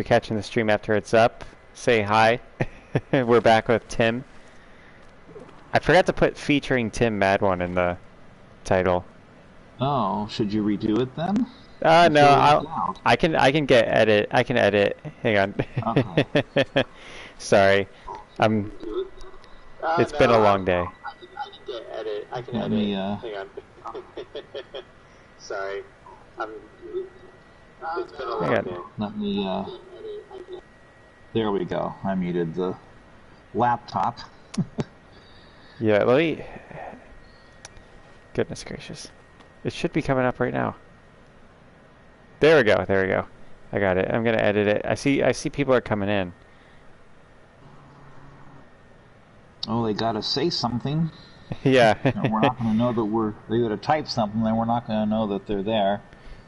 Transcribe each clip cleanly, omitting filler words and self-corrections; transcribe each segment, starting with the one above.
You're catching the stream after it's up. Say hi. We're back with Tim. I forgot to put featuring Tim Madone in the title. Oh, should you redo it then? No, I can edit. Hang on. Okay. Sorry. It's been a long day. I can edit. Hang on. Sorry. It's been a long day. Let me there we go. I muted the laptop. Yeah, let me... Goodness gracious. It should be coming up right now. There we go, there we go. I got it. I'm gonna edit it. I see people are coming in. Oh, they gotta say something. Yeah. We're not gonna know that they gotta type something, then we're not gonna know that they're there.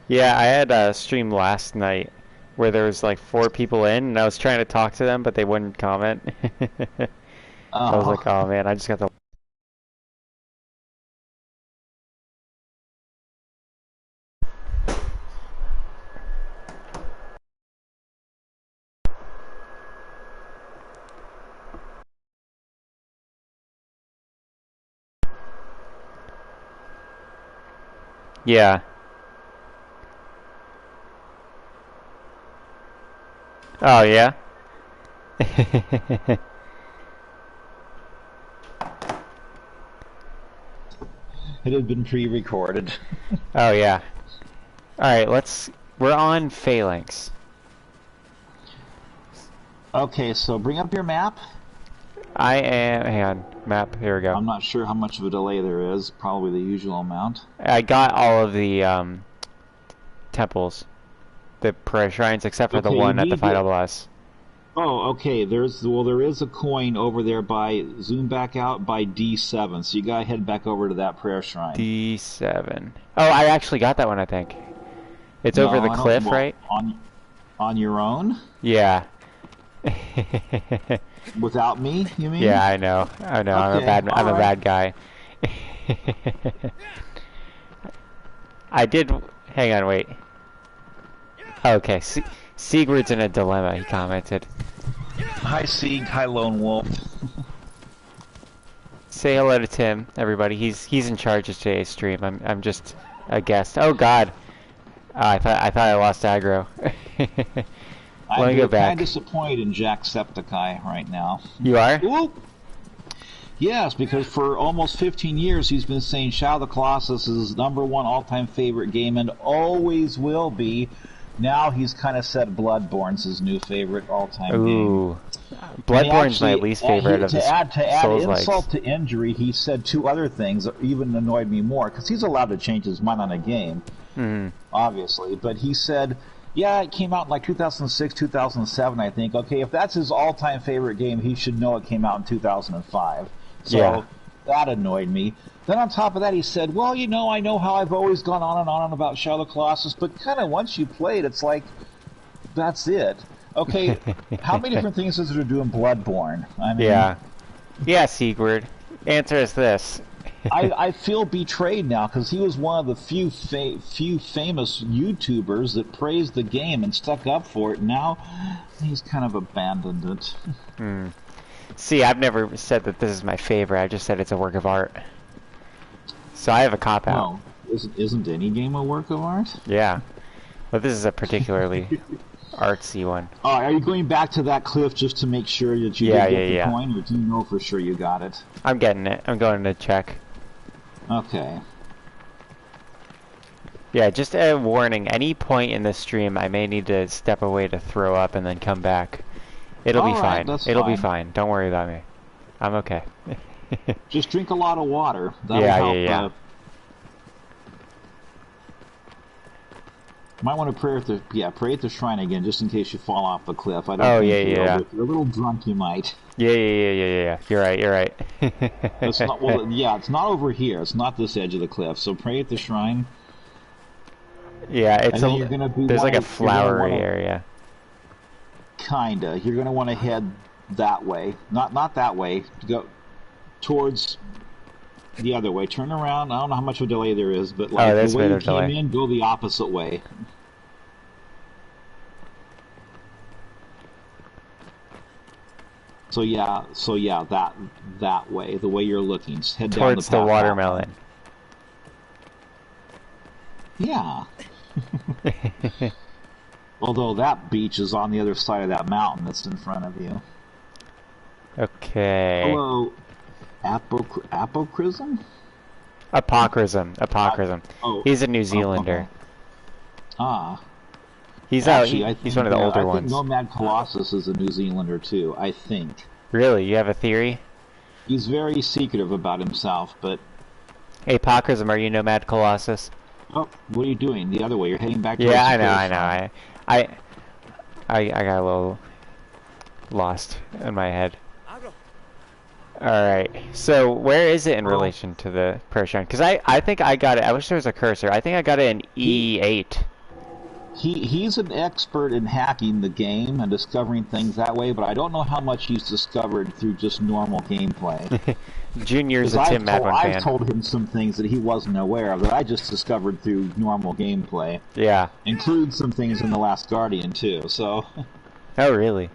Yeah, I had a stream last night where there was like 4 people in, and I was trying to talk to them, but they wouldn't comment. So I was like, oh man, I just got the... Yeah. Oh, yeah? It had been pre-recorded. Oh, yeah. Alright, we're on Phalanx. Okay, so bring up your map. Hang on, map, here we go. I'm not sure how much of a delay there is, probably the usual amount. I got all of the, temples. The prayer shrines, except for the one at the Final Boss. Oh, okay. There is a coin over there by zoom back out by D7. So you gotta head back over to that prayer shrine. D7. Oh, I actually got that one. I think it's over the cliff, right? On your own? Yeah. Without me, you mean? Yeah, I know. Okay, I'm a bad guy. I did. Hang on, wait. Okay, Sigurd's in a dilemma, he commented. Hi, Sieg. Hi, Lone Wolf. Say hello to Tim, everybody. He's in charge of today's stream. I'm just a guest. Oh God, I thought I lost aggro. Let me go back. I'm kind of disappointed in Jacksepticeye right now. You are? Ooh. Yes, because for almost 15 years he's been saying Shadow of the Colossus is his #1 all-time favorite game and always will be. Now he's kind of said Bloodborne's his new favorite all-time game. Ooh, Bloodborne's my least favorite of the Souls-likes. To add insult to injury, he said 2 other things that even annoyed me more, because he's allowed to change his mind on a game, obviously. But he said, yeah, it came out in like 2006, 2007, I think. Okay, if that's his all-time favorite game, he should know it came out in 2005. So that annoyed me. Then on top of that, he said, well, you know, I know how I've always gone on and on about Shadow of the Colossus, but kind of once you play it, it's like, that's it. Okay, how many different things does it do in Bloodborne? I mean, yeah, Sigurd. Answer is this. I feel betrayed now, because he was one of the few famous YouTubers that praised the game and stuck up for it. Now, he's kind of abandoned it. See, I've never said that this is my favorite. I just said it's a work of art. So I have a cop-out. No, isn't any game a work of art? Yeah. But this is a particularly artsy one. Are you going back to that cliff just to make sure that you did get the coin, or do you know for sure you got it? I'm getting it. I'm going to check. Okay. Yeah, just a warning. Any point in the stream, I may need to step away to throw up and then come back. It'll be fine. It'll be fine. Don't worry about me. I'm okay. Just drink a lot of water. That'll help. Yeah. Might want to pray at the shrine again, just in case you fall off the cliff. I don't think you will, but if you're a little drunk, you might. Yeah. You're right. It's not, it's not over here. It's not this edge of the cliff. So pray at the shrine. Yeah, there's like a flowery area. Kinda. You're going to want to head that way. Not that way. Go towards the other way. Turn around. I don't know how much of a delay there is, but like the way you came in, go the opposite way. So yeah, that way, the way you're looking, head down Towards the path watermelon. Yeah. Although that beach is on the other side of that mountain that's in front of you. Okay. Hello, Apocrism? Apocrism. Oh, He's a New Zealander. Ah. He's Actually, he's one of the older ones. I think Nomad Colossus is a New Zealander too, I think. Really? You have a theory? He's very secretive about himself, but... Apocrism, are you Nomad Colossus? Oh, what are you doing? The other way, you're heading back Yeah, I know. I got a little lost in my head. Alright, so where is it in relation to the prayer shrine? Because I think I got it, I wish there was a cursor. I think I got it in E8. He's an expert in hacking the game and discovering things that way, but I don't know how much he's discovered through just normal gameplay. Junior's a Tim Madone fan. I've told him some things that he wasn't aware of that I just discovered through normal gameplay. Yeah. Includes some things in The Last Guardian, too, so... Oh, really?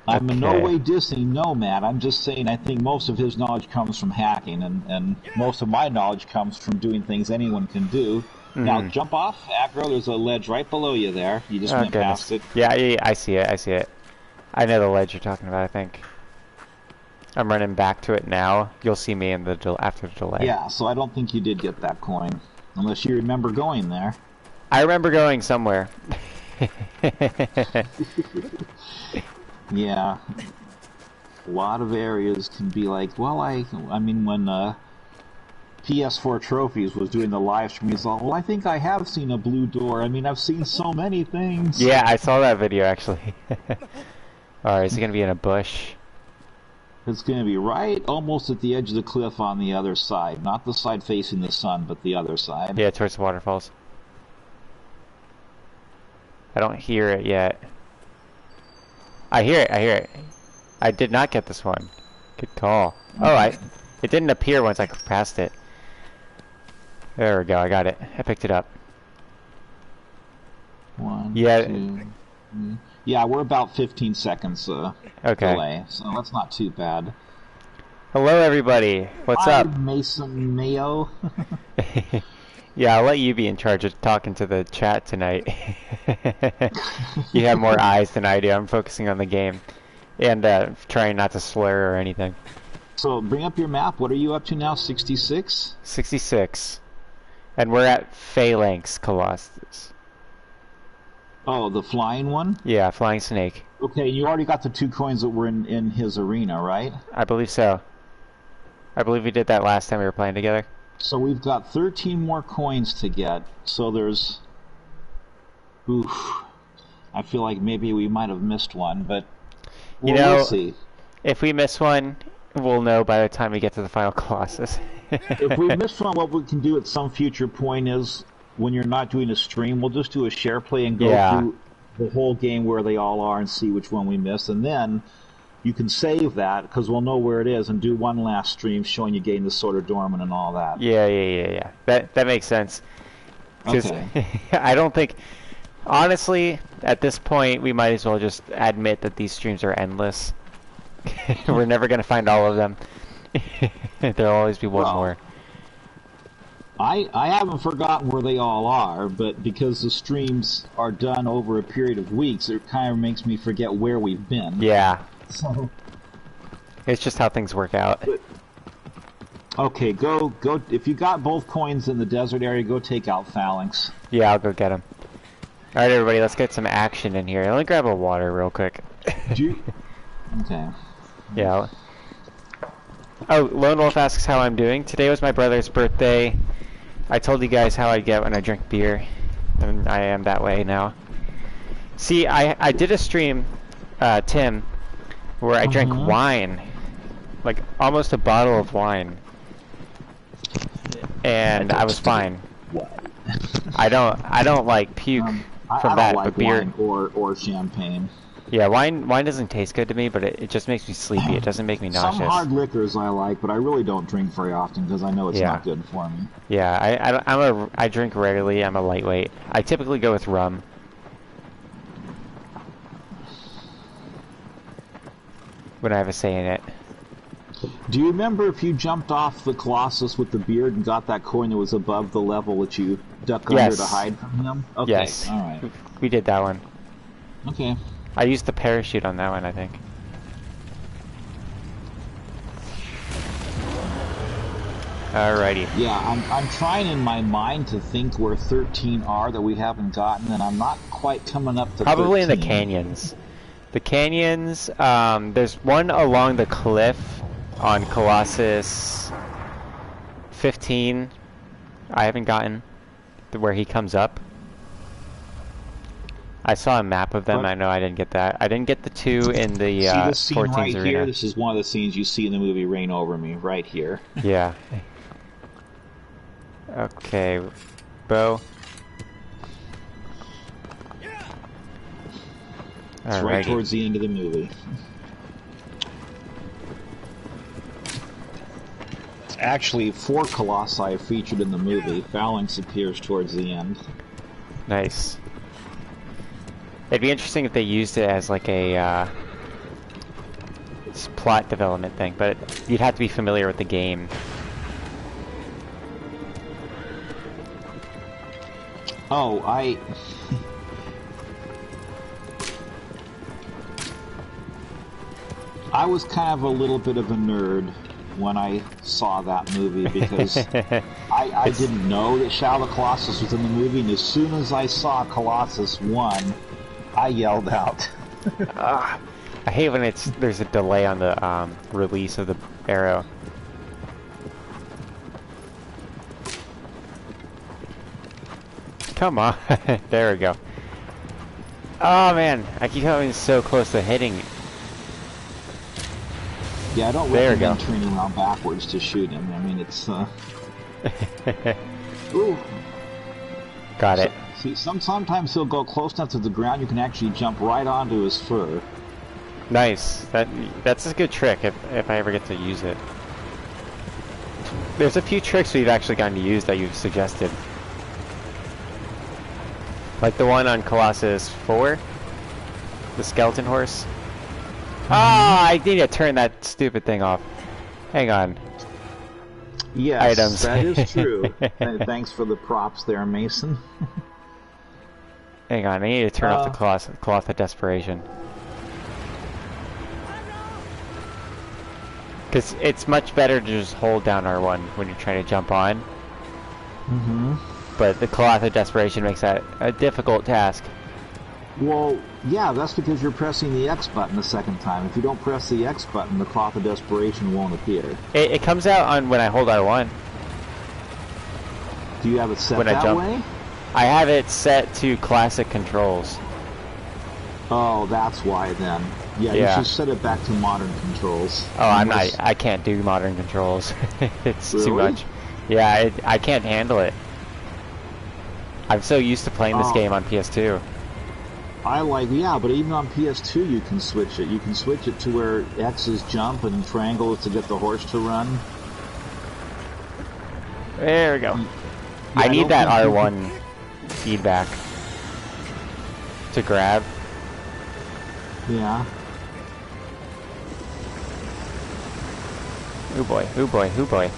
I'm in no way dissing Nomad. I'm just saying I think most of his knowledge comes from hacking, and most of my knowledge comes from doing things anyone can do. Now, jump off, Aggro. There's a ledge right below you there. You just went past it. Yeah, I see it. I know the ledge you're talking about, I think. I'm running back to it now. You'll see me in the after the delay. Yeah, so I don't think you did get that coin. Unless you remember going there. I remember going somewhere. Yeah. A lot of areas can be like, well, I mean, when PS4 Trophies was doing the live stream, he's all, well, I think I have seen a blue door. I mean, I've seen so many things. Yeah, I saw that video, actually. Alright, is it going to be in a bush? It's going to be right almost at the edge of the cliff on the other side. Not the side facing the sun, but the other side. Yeah, towards the waterfalls. I don't hear it yet. I hear it. I did not get this one. Good call. Oh, it didn't appear once I passed it. There we go, I got it. I picked it up. Yeah, we're about 15 seconds delay, so that's not too bad. Hello, everybody. What's up? Mason Mayo. Yeah, I'll let you be in charge of talking to the chat tonight. You have more eyes than I do. I'm focusing on the game. And trying not to slur or anything. So, bring up your map. What are you up to now? 66? 66. And we're at Phalanx, Colossus. Oh, the flying one? Yeah, flying snake. Okay, you already got the 2 coins that were in his arena, right? I believe so. I believe we did that last time we were playing together. So we've got 13 more coins to get. So there's... Oof. I feel like maybe we might have missed one, but we'll see. If we miss one, we'll know by the time we get to the final Colossus. If we miss one, what we can do at some future point is, when you're not doing a stream, we'll just do a share play and go through the whole game where they all are and see which one we missed. And then you can save that, because we'll know where it is, and do one last stream showing you getting the Sword of Dorman and all that. Yeah. That makes sense. Okay. I don't think... Honestly, at this point, we might as well just admit that these streams are endless. We're never going to find all of them. There'll always be one more. I haven't forgotten where they all are, but because the streams are done over a period of weeks, it kind of makes me forget where we've been. Yeah. So, it's just how things work out. Okay, go. If you got both coins in the desert area, go take out Phalanx. Yeah, I'll go get them. Alright, everybody, let's get some action in here. Let me grab a water real quick. Okay. Yeah. Oh, Lone Wolf asks how I'm doing. Today was my brother's birthday. I told you guys how I get when I drink beer. And I am that way now. See, I did a stream, Tim, where I drank wine. Like, almost a bottle of wine. And I was fine. I don't like puke from that, like but beer or champagne. Yeah, wine doesn't taste good to me, but it just makes me sleepy. It doesn't make me nauseous. Some hard liquors I like, but I really don't drink very often because I know it's not good for me. Yeah, I drink rarely. I'm a lightweight. I typically go with rum. when I have a say in it. Do you remember if you jumped off the Colossus with the beard and got that coin that was above the level that you duck under to hide from him? Okay, yes. all right. We did that one. Okay. I used the parachute on that one, I think. Alrighty. Yeah, I'm trying in my mind to think where 13 are that we haven't gotten, and I'm not quite coming up to Probably 13. in the canyons. The canyons, there's one along the cliff on Colossus 15. I haven't gotten to where he comes up. I saw a map of them. But I know I didn't get that. I didn't get the 2 in the see this scene 14's right arena. here? This is one of the scenes you see in the movie Reign Over Me, right here. Yeah. Okay. Bow. It's right towards the end of the movie. Actually, 4 Colossi featured in the movie. Phalanx appears towards the end. Nice. It'd be interesting if they used it as like a plot development thing, but you'd have to be familiar with the game. Oh, I was kind of a little bit of a nerd when I saw that movie because I didn't know that Shadow of the Colossus was in the movie, and as soon as I saw Colossus 1, I yelled out. I hate when there's a delay on the release of the arrow. Come on. There we go. Oh man, I keep coming so close to hitting. Yeah, I don't recommend turning around backwards to shoot him. I mean, it's Ooh. Got it. See, sometimes he'll go close enough to the ground you can actually jump right onto his fur. Nice. That's a good trick if I ever get to use it. There's a few tricks we've actually gotten to use that you've suggested. Like the one on Colossus 4, the skeleton horse. Ah, I need to turn that stupid thing off. Hang on. Yes, items. That is true. Thanks for the props there, Mason. Hang on, I need to turn off the cloth of desperation. Because it's much better to just hold down R1 when you're trying to jump on. Mm-hmm. But the cloth of desperation makes that a difficult task. Well, yeah, that's because you're pressing the X button the second time. If you don't press the X button, the cloth of desperation won't appear. It comes out on when I hold R1. Do you have it set when that I jump. way? I have it set to classic controls. Oh, that's why then. Yeah, you should set it back to modern controls. Oh, I can't do modern controls. It's really? too much. Yeah, I can't handle it. I'm so used to playing this game on PS2. But even on PS2 you can switch it. You can switch it to where X is jump and triangle is to get the horse to run. There we go. Yeah, I need that R1 feedback to grab. Yeah. Ooh boy, ooh boy, ooh boy.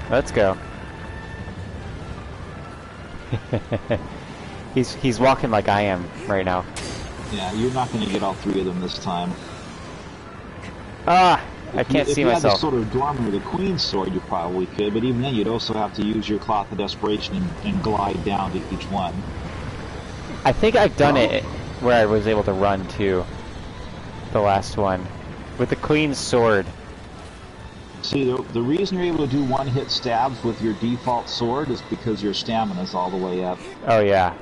Let's go. He's walking like I am right now. Yeah, you're not going to get all 3 of them this time. Ah, I can't see myself. If you had the sort of Dormer with the Queen's sword, you probably could, but even then you'd also have to use your Cloth of Desperation and glide down to each one. I think I've done it where I was able to run too. The last one. With the Queen's sword. See, the reason you're able to do one-hit stabs with your default sword is because your stamina's all the way up. Oh yeah.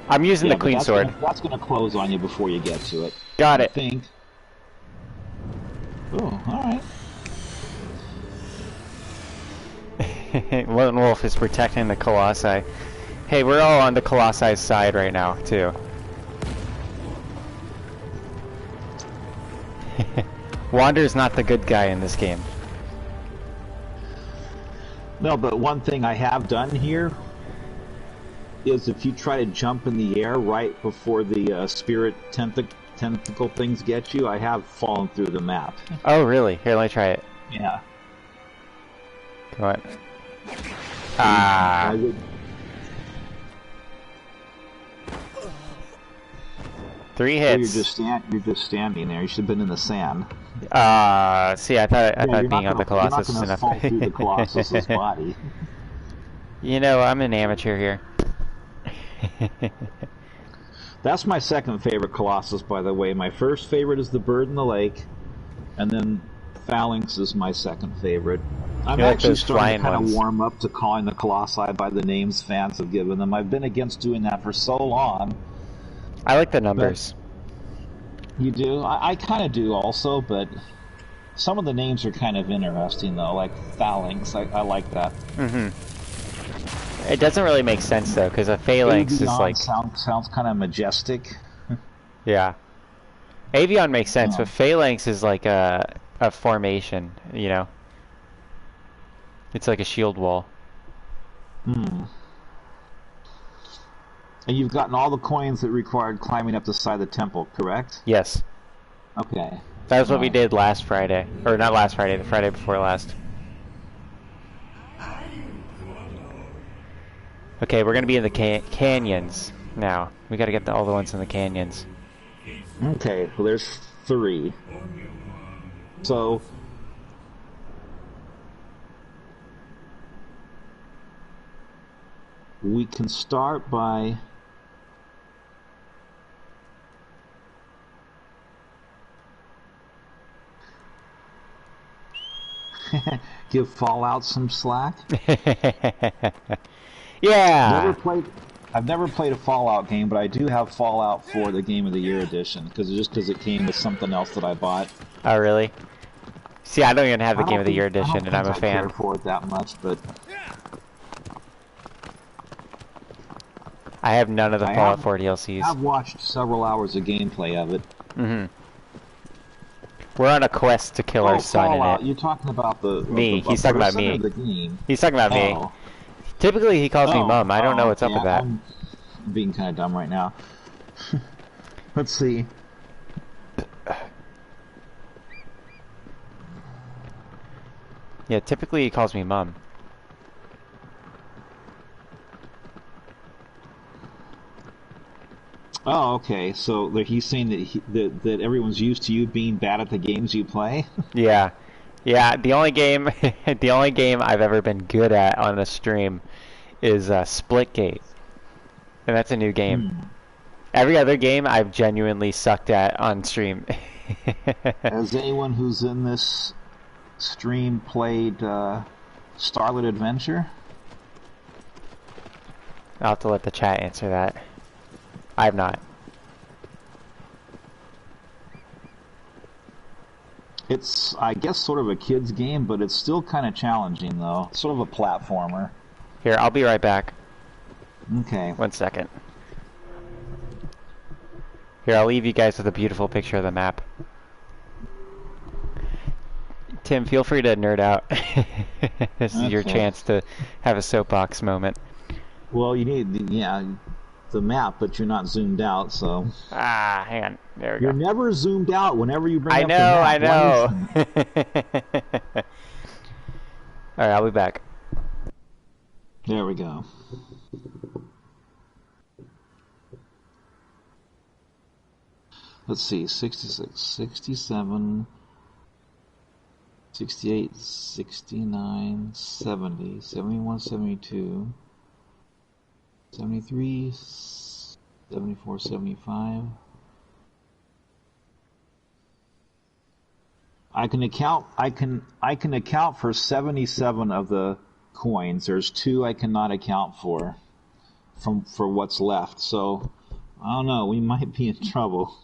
I'm using the Queen's sword. That's going to close on you before you get to it. Got it. I think. Oh, alright. Lone Wolf is protecting the Colossi. Hey, we're all on the Colossi side right now, too. Wander's not the good guy in this game. No, but one thing I have done here, is if you try to jump in the air right before the spirit tentacle things get you, I have fallen through the map. Oh, really? Here, let me try it. Yeah. Come on. Ah. Three hits. Well, you're just standing there. You should have been in the sand. See, I thought being on the Colossus is enough. Fall through the Colossus's body. You know, I'm an amateur here. That's my second favorite Colossus, by the way. My first favorite is the bird in the lake, and then Phalanx is my second favorite. I'm actually starting to kind of warm up to calling the Colossi by the names fans have given them. I've been against doing that for so long. I like the numbers. You do? I kind of do also, but some of the names are kind of interesting, though, like Phalanx. I like that. It doesn't really make sense, though, because a Phalanx is like... Sounds kind of majestic. Yeah. Avion makes sense, but Phalanx is like a formation, you know? It's like a shield wall. And you've gotten all the coins that required climbing up the side of the temple, correct? Yes. Okay. That was what we did last Friday. Or not last Friday, the Friday before last. Okay, we're going to be in the canyons now. We got to get all the ones in the canyons. Okay, well there's 3. So... we can start by... give Fallout some slack. Yeah. I've never played a Fallout game, but I do have Fallout for the Game of the Year edition because it came with something else that I bought. Oh, really? See, I don't even have the Game of the Year edition, and I'm a fan. I don't care for it that much, but I have none of the Fallout 4 DLCs. I've watched several hours of gameplay of it. We're on a quest to kill our son Fallout. in it. You're talking about me. He's talking about me. He's talking about me. Typically, he calls me Mum. I don't know what's up with that. I'm being kind of dumb right now. Let's see. Yeah, typically he calls me Mum. Oh, okay. So he's saying that that everyone's used to you being bad at the games you play. Yeah, yeah. The only game, the only game I've ever been good at on a stream is Splitgate, and that's a new game. Every other game I've genuinely sucked at on stream. Has anyone who's in this stream played Starlit Adventure? I'll have to let the chat answer that. I have not. It's, I guess, sort of a kid's game, but it's still kind of challenging, though. It's sort of a platformer. Here, I'll be right back. Okay. 1 second. Here, I'll leave you guys with a beautiful picture of the map. Tim, feel free to nerd out. This is your chance to have a soapbox moment. Well, you need, the map, but you're not zoomed out, so... Ah, hang on. There we go. You're never zoomed out whenever you bring up the map. I know. Alright, I'll be back. There we go. Let's see, 66, 67, 68, 69, 70, 71, 72, 73, 74, 75. I can account for 77 of the coins. There's 2 I cannot account for what's left. So I don't know, we might be in trouble.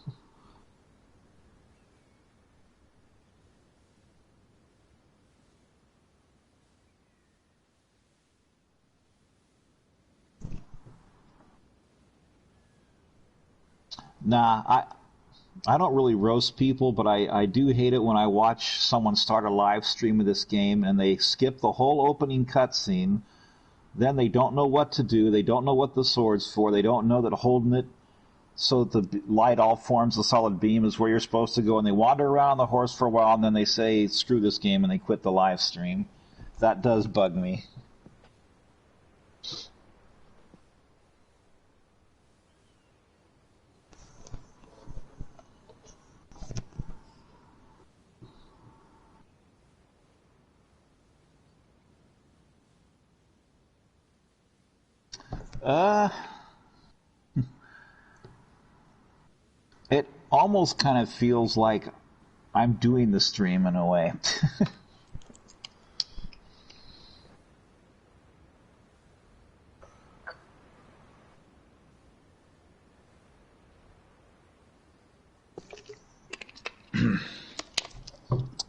Nah, I don't really roast people, but I do hate it when I watch someone start a live stream of this game and they skip the whole opening cutscene, then they don't know what to do. They don't know what the sword's for. They don't know that holding it so that the light all forms a solid beam is where you're supposed to go. And they wander around on the horse for a while, and then they say, screw this game, and they quit the live stream. That does bug me. It almost kind of feels like I'm doing the stream in a way.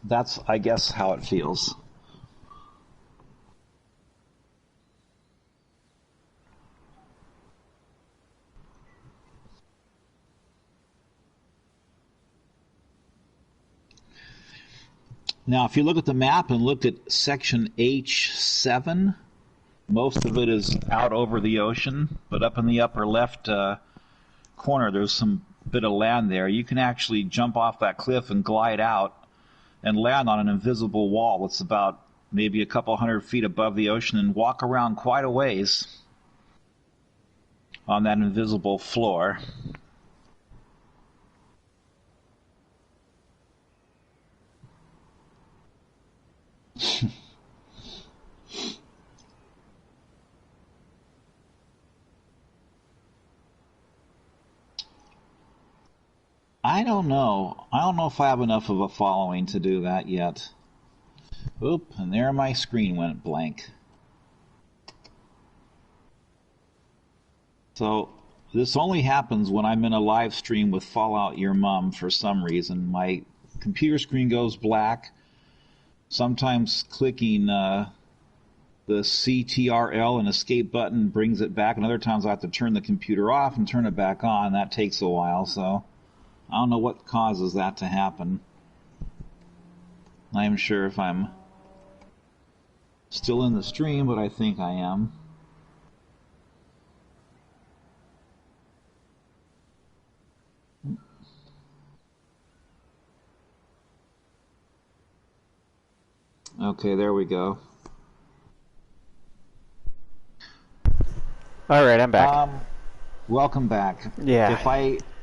That's, I guess, how it feels. Now, if you look at the map and look at section H7, most of it is out over the ocean, but up in the upper left corner, there's some bit of land there. You can actually jump off that cliff and glide out and land on an invisible wall that's about maybe a couple 100 feet above the ocean and walk around quite a ways on that invisible floor. I don't know. I don't know if I have enough of a following to do that yet. Oop, and there my screen went blank. So, this only happens when I'm in a live stream with Fallout Your Mum for some reason. My computer screen goes black. Sometimes clicking the CTRL and escape button brings it back, and other times I have to turn the computer off and turn it back on. That takes a while, so I don't know what causes that to happen. I'm sure if I'm still in the stream, but I think I am. Okay, there we go. All right, I'm back. Welcome back. Yeah.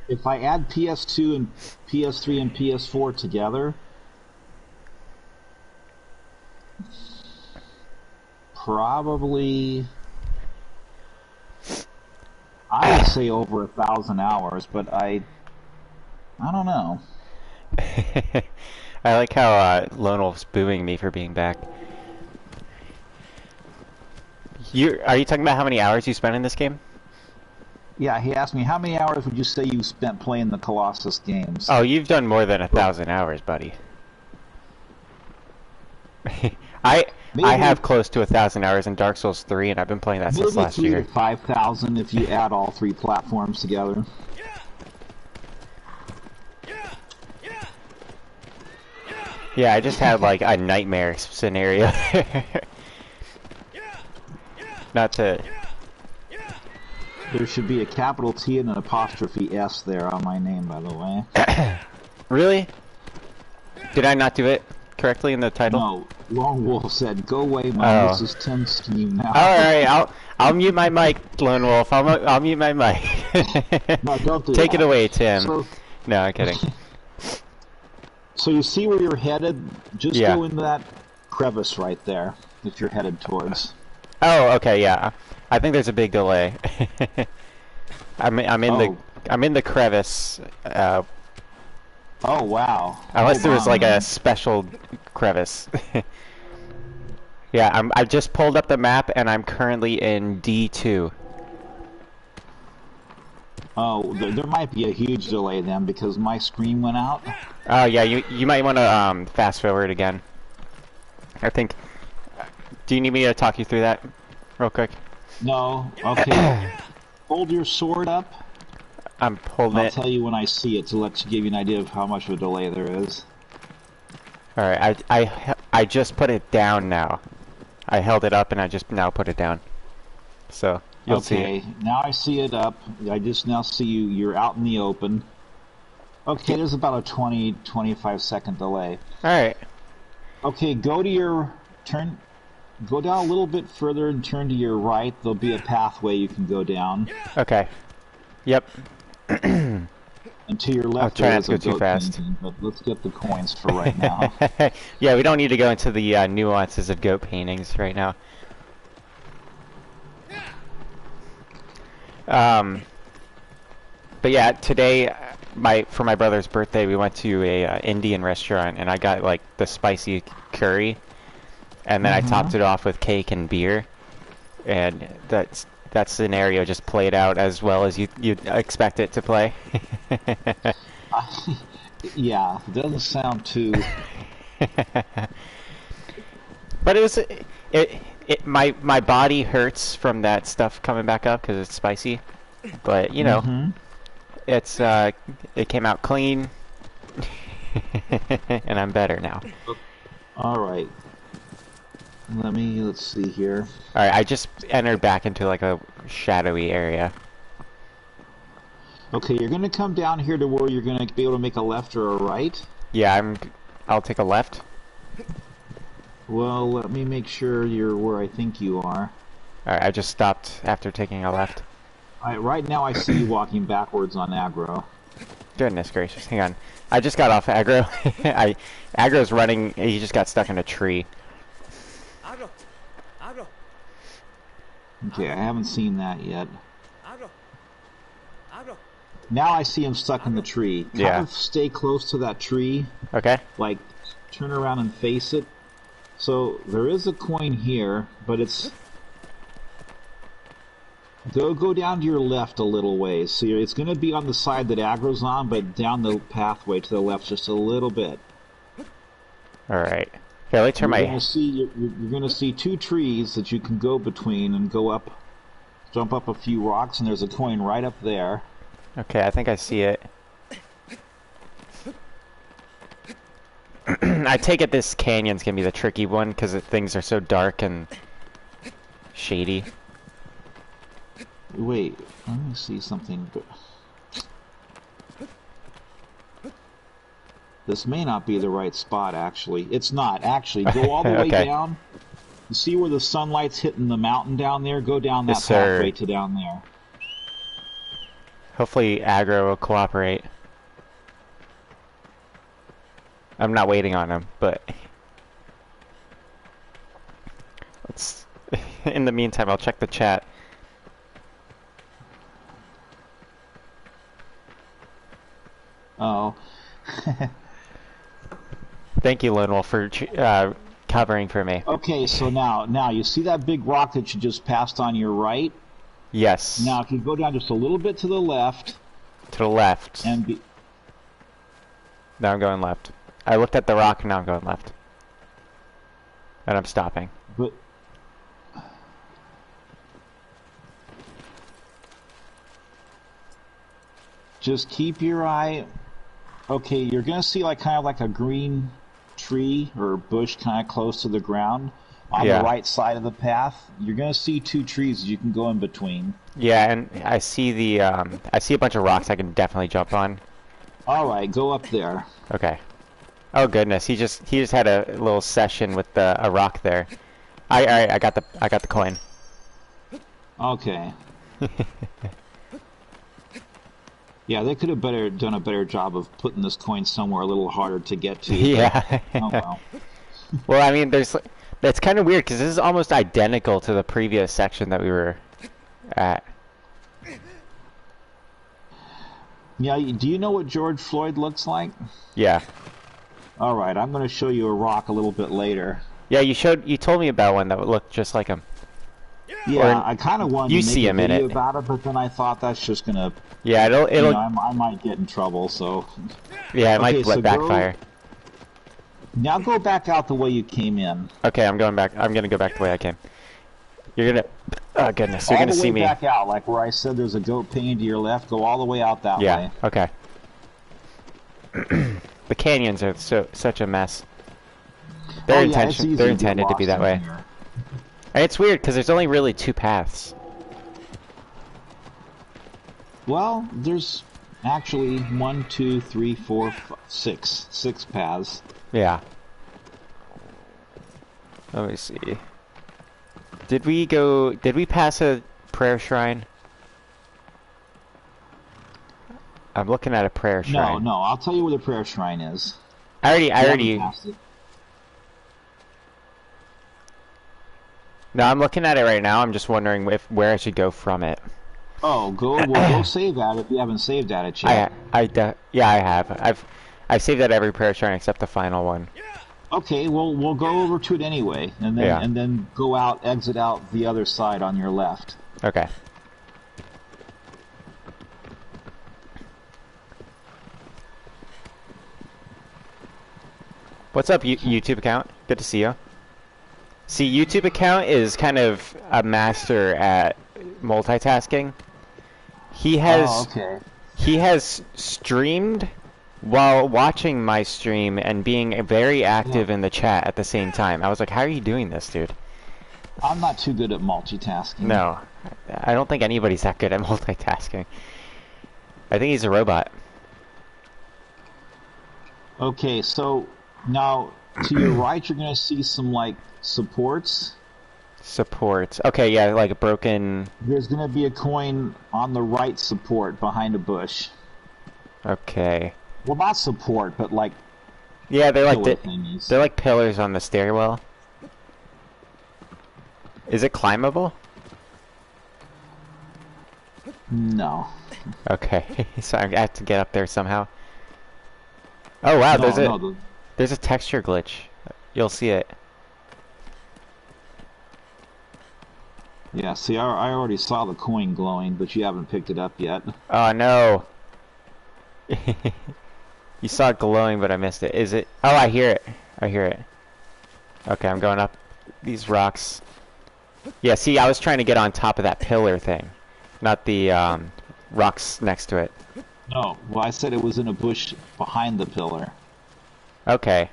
If I add PS2 and PS3 and PS4 together, probably I would say over 1,000 hours, but I don't know. I like how Lone Wolf's booing me for being back. Are you talking about how many hours you spent in this game? Yeah, he asked me, how many hours would you say you spent playing the Colossus games? Oh, you've done more than 1,000 hours, buddy. I have close to 1,000 hours in Dark Souls 3, and I've been playing that since last year. 5,000 if you add all three platforms together. Yeah, I just had like a nightmare scenario. Not to... There should be a capital T and an apostrophe S there on my name, by the way. Really? Did I not do it correctly in the title? No, Lone Wolf said, "Go away, man. This is Tim's stream now." All right, I'll mute my mic, Lone Wolf. I'll mute my mic. No, don't do Take that. it away, Tim. So, no, I'm kidding. So you see where you're headed? Just Yeah. go into that crevice right there that you're headed towards. Oh, okay, yeah. I think there's a big delay. I'm in the crevice. Oh wow! Unless there was like a special crevice. Yeah, I just pulled up the map and I'm currently in D2. Oh, there might be a huge delay then because my screen went out. Oh yeah, you might want to fast forward again. I think. Do you need me to talk you through that real quick? No. Okay. Hold your sword up. I'm holding it. I'll tell you when I see it to give you an idea of how much of a delay there is. All right, I just put it down now. I held it up and I just now put it down. So you'll see it. Okay, now I see it up. I just now see you. You're out in the open. Okay, there's about a 25 second delay. Alright. Okay, go to your turn. Go down a little bit further and turn to your right. There'll be a pathway you can go down. Okay. Yep. And to your left, try not there's to a go too goat fast. painting, but let's get the coins for right now. Yeah, we don't need to go into the nuances of goat paintings right now. But yeah, today, for my brother's birthday, we went to a Indian restaurant, and I got like the spicy curry, and then I topped it off with cake and beer, and that scenario just played out as well as you'd expect it to play. Yeah, it doesn't sound too. But my body hurts from that stuff coming back up because it's spicy, but you know, it came out clean, and I'm better now. All right. Let's see here. All right, I just entered back into like a shadowy area. Okay, you're gonna come down here to where you're gonna be able to make a left or a right. Yeah, I'll take a left. Well, let me make sure you're where I think you are. Alright, I just stopped after taking a left. Alright, right now I see you walking backwards on aggro. Goodness gracious, hang on. I just got off aggro. Aggro's running, he just got stuck in a tree. Okay, I haven't seen that yet. Now I see him stuck in the tree. Kind of stay close to that tree. Okay. Like, turn around and face it. So, there is a coin here, but it's... Go down to your left a little ways. So it's going to be on the side that aggro's on, but down the pathway to the left just a little bit. Alright. Here, let me turn you're going to see two trees that you can go between and go up, jump up a few rocks, and there's a coin right up there. Okay, I think I see it. I take it this canyon's gonna be the tricky one because things are so dark and shady. Wait, let me see something. This may not be the right spot, actually. It's not, actually. Go all the way down. You see where the sunlight's hitting the mountain down there? Go down that pathway to down there. Hopefully aggro will cooperate. I'm not waiting on him, but... let's... in the meantime, I'll check the chat. Oh. Thank you, Lone Wolf, for covering for me. Okay, so now, you see that big rock that you just passed on your right? Yes. Now, if you go down just a little bit to the left... To the left. And now I'm going left. I looked at the rock, and now I'm going left. And I'm stopping. But... just keep your eye... Okay, you're going to see kind of like a green tree or bush kind of close to the ground on the right side of the path. You're going to see two trees you can go in between. Yeah, and I see I see a bunch of rocks I can definitely jump on. All right, go up there. Okay. Oh goodness, he just had a little session with a rock there. I got the coin. Okay. Yeah, they could have done a better job of putting this coin somewhere a little harder to get to. Yeah. Oh well. Well, I mean, that's kind of weird because this is almost identical to the previous section that we were at. Yeah, do you know what George Floyd looks like? Yeah. All right, I'm going to show you a rock a little bit later. Yeah, you told me about one that looked just like him. Yeah, I kind of wanted to make a video it. about it, but then I thought that's just going to... Yeah, it'll I might get in trouble, so... Yeah, it might backfire. Now go back out the way you came in. Okay, I'm going back. I'm going to go back the way I came. You're going to... Oh, goodness, you're going to see me. All the way back out, like where I said there's a goat painting to your left. Go all the way out that way. Yeah, okay. The canyons are such a mess. They're intended to be that way. And it's weird because there's only really two paths. Well, there's actually 1, 2, 3, 4, 5, 6. 6 paths. Yeah. Let me see. Did we pass a prayer shrine? I'm looking at a prayer shrine. No, I'll tell you where the prayer shrine is. I already. Passed it. No, I'm looking at it right now. I'm just wondering where I should go from it. Oh, go save at it if you haven't saved at it yet. Yeah, I have. I've saved at every prayer shrine except the final one. Okay, well we'll go over to it anyway, and then go out, exit out the other side on your left. Okay. What's up, YouTube account? Good to see you. See, YouTube account is kind of a master at multitasking. He has streamed while watching my stream and being very active in the chat at the same time. I was like, how are you doing this, dude? I'm not too good at multitasking. No, I don't think anybody's that good at multitasking. I think he's a robot. Okay, so now to your right you're going to see some, like, supports. Supports. Okay, yeah, like a broken... There's going to be a coin on the right support behind a bush. Okay. Well, not support, but like... Yeah, they're like pillars on the stairwell. Is it climbable? No. Okay, so I have to get up there somehow. Oh wow, there's a texture glitch. You'll see it. Yeah, see, I already saw the coin glowing, but you haven't picked it up yet. Oh no. You saw it glowing, but I missed it. Is it? Oh, I hear it. I hear it. Okay, I'm going up these rocks. Yeah, see, I was trying to get on top of that pillar thing, not the rocks next to it. No, well, I said it was in a bush behind the pillar. Okay.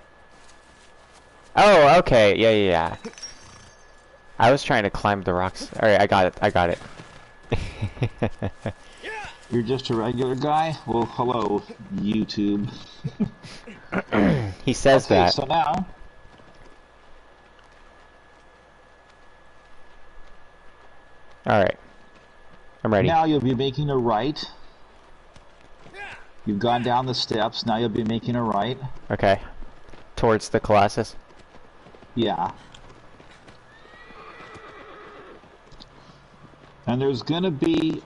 Oh, okay. Yeah. I was trying to climb the rocks. Alright, I got it. You're just a regular guy? Well, hello, YouTube. He says okay, that. So now... Alright. I'm ready. Now you'll be making a right. You've gone down the steps, now you'll be making a right. Okay. Towards the Colossus? Yeah. And there's gonna be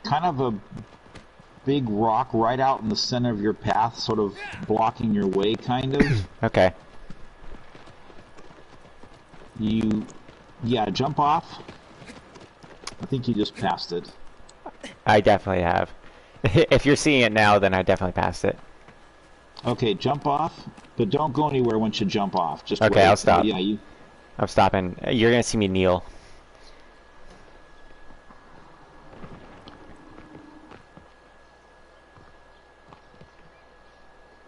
kind of a big rock right out in the center of your path, sort of blocking your way, kind of. Okay. Yeah, jump off. I think you just passed it. I definitely have. If you're seeing it now, then I definitely passed it. Okay, jump off, but don't go anywhere once you jump off. Just okay, wait. I'll stop. Yeah, I'm stopping. You're gonna see me kneel.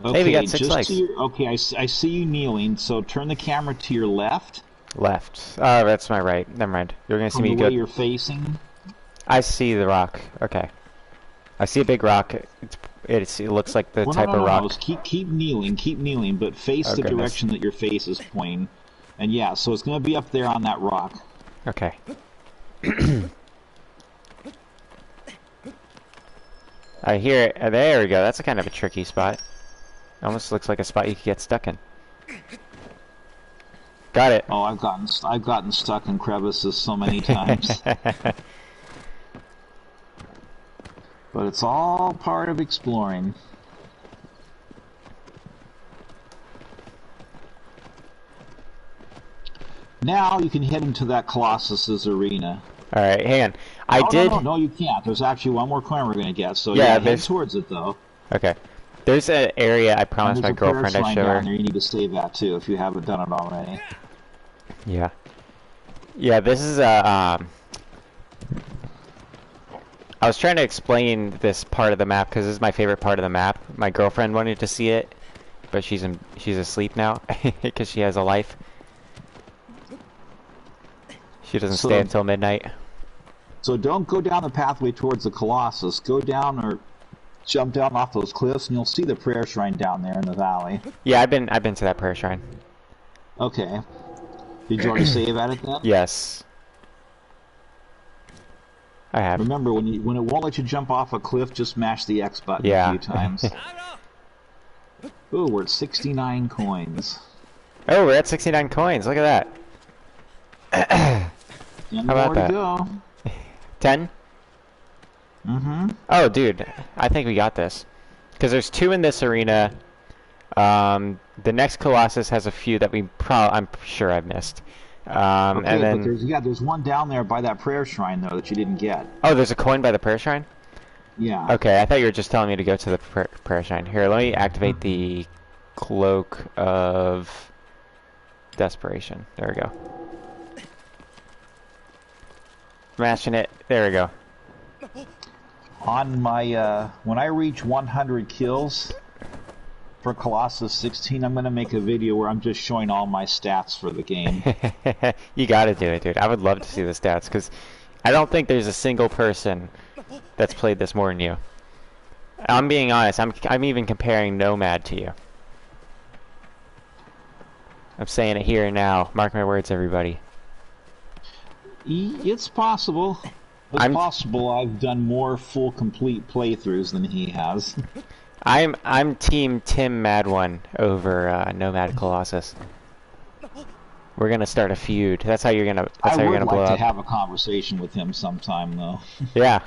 Okay, hey, we got 6 likes. Okay, I see you kneeling, so turn the camera to your left. Left. Oh, that's my right. Never mind. You're gonna see me From the go. way you're facing. I see the rock. Okay. I see a big rock. It looks like the type of rock. No, keep kneeling, but face the direction that your face is pointing. And yeah, so it's gonna be up there on that rock. Okay. I hear it. There we go. That's a kind of a tricky spot. Almost looks like a spot you could get stuck in. Got it. Oh, I've gotten stuck in crevices so many times. But it's all part of exploring. Now you can head into that Colossus's arena. Alright, hang on. No, you can't. There's actually one more coin we're going to get. So yeah, head towards it, though. Okay. There's an area I promised my girlfriend I'd show her. There. You need to save that, too, if you haven't done it already. Yeah. Yeah, this is a, I was trying to explain this part of the map because this is my favorite part of the map. My girlfriend wanted to see it, but she's asleep now because she has a life. She doesn't stay until midnight. So don't go down the pathway towards the Colossus. Go down or jump down off those cliffs, and you'll see the prayer shrine down there in the valley. Yeah, I've been to that prayer shrine. Okay. Did you already save at it then? Yes. I have. Remember, when it won't let you jump off a cliff, just mash the X button a few times. Ooh, we're at 69 coins. Oh, we're at 69 coins. Look at that. 10 How about more that? to go. 10? Mm-hmm. Oh, dude. I think we got this. Because there's 2 in this arena. The next Colossus has a few that I'm sure I've missed. Okay, and then but there's one down there by that prayer shrine though that you didn't get. Oh, there's a coin by the prayer shrine? Yeah. Okay, I thought you were just telling me to go to the prayer shrine. Here, let me activate the cloak of desperation. There we go. Smashing it. There we go. On my when I reach 100 kills for Colossus 16, I'm going to make a video where I'm just showing all my stats for the game. You gotta do it, dude. I would love to see the stats, because I don't think there's a single person that's played this more than you. I'm being honest, I'm even comparing Nomad to you. I'm saying it here and now. Mark my words, everybody. It's possible. It's possible I've done more full, complete playthroughs than he has. I'm Team Tim Mad1 over Nomad Colossus. We're gonna start a feud. That's how you're gonna. That's how you're gonna blow up. I would like to have a conversation with him sometime, though. Yeah.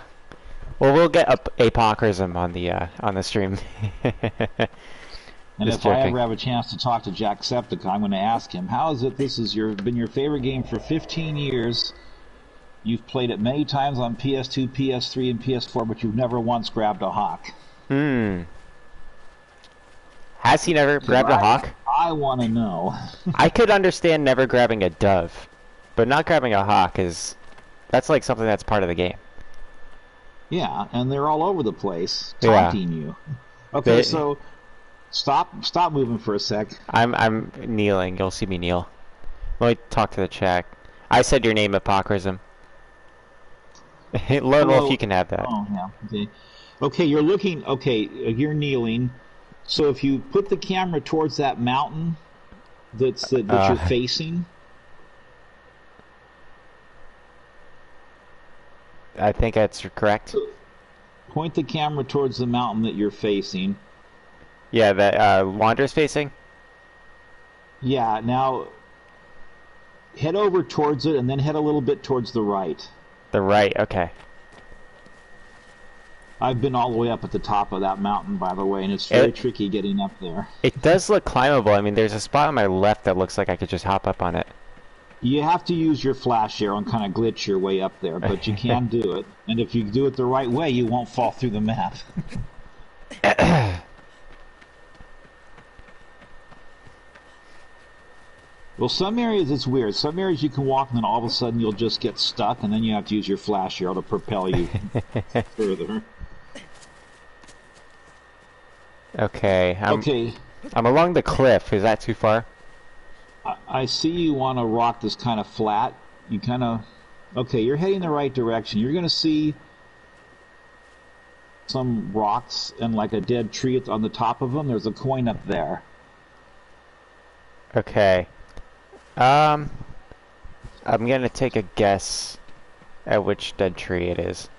Well, we'll get apocrism on the stream. And if I ever have a chance to talk to Jacksepticeye, I'm going to ask him, how is it this has been your favorite game for 15 years? You've played it many times on PS2, PS3, and PS4, but you've never once grabbed a hawk. Has he never grabbed a hawk? I want to know. I could understand never grabbing a dove, but not grabbing a hawk that's like something that's part of the game. Yeah, and they're all over the place, taunting you. Okay, so stop moving for a sec. I'm kneeling. You'll see me kneel. Let me talk to the chat. I said your name, Apocrism. Lone Wolf, you can have that. Oh, yeah. Okay. Okay, you're looking. Okay, you're kneeling. So if you put the camera towards that mountain that you're facing. I think that's correct. Point the camera towards the mountain that you're facing. Yeah, that Wander's facing? Yeah, now head over towards it and then head a little bit towards the right. The right, okay. I've been all the way up at the top of that mountain, by the way, and it's very tricky getting up there. It does look climbable. I mean, there's a spot on my left that looks like I could just hop up on it. You have to use your flash arrow and kind of glitch your way up there, but you can do it. And if you do it the right way, you won't fall through the map. Well, some areas it's weird. Some areas you can walk and then all of a sudden you'll just get stuck and then you have to use your flash arrow to propel you further. Okay. I'm along the cliff. Is that too far? I see you on a rock that's kind of flat. You kind of... Okay, you're heading the right direction. You're going to see some rocks and like a dead tree on the top of them. There's a coin up there. Okay. I'm going to take a guess at which dead tree it is.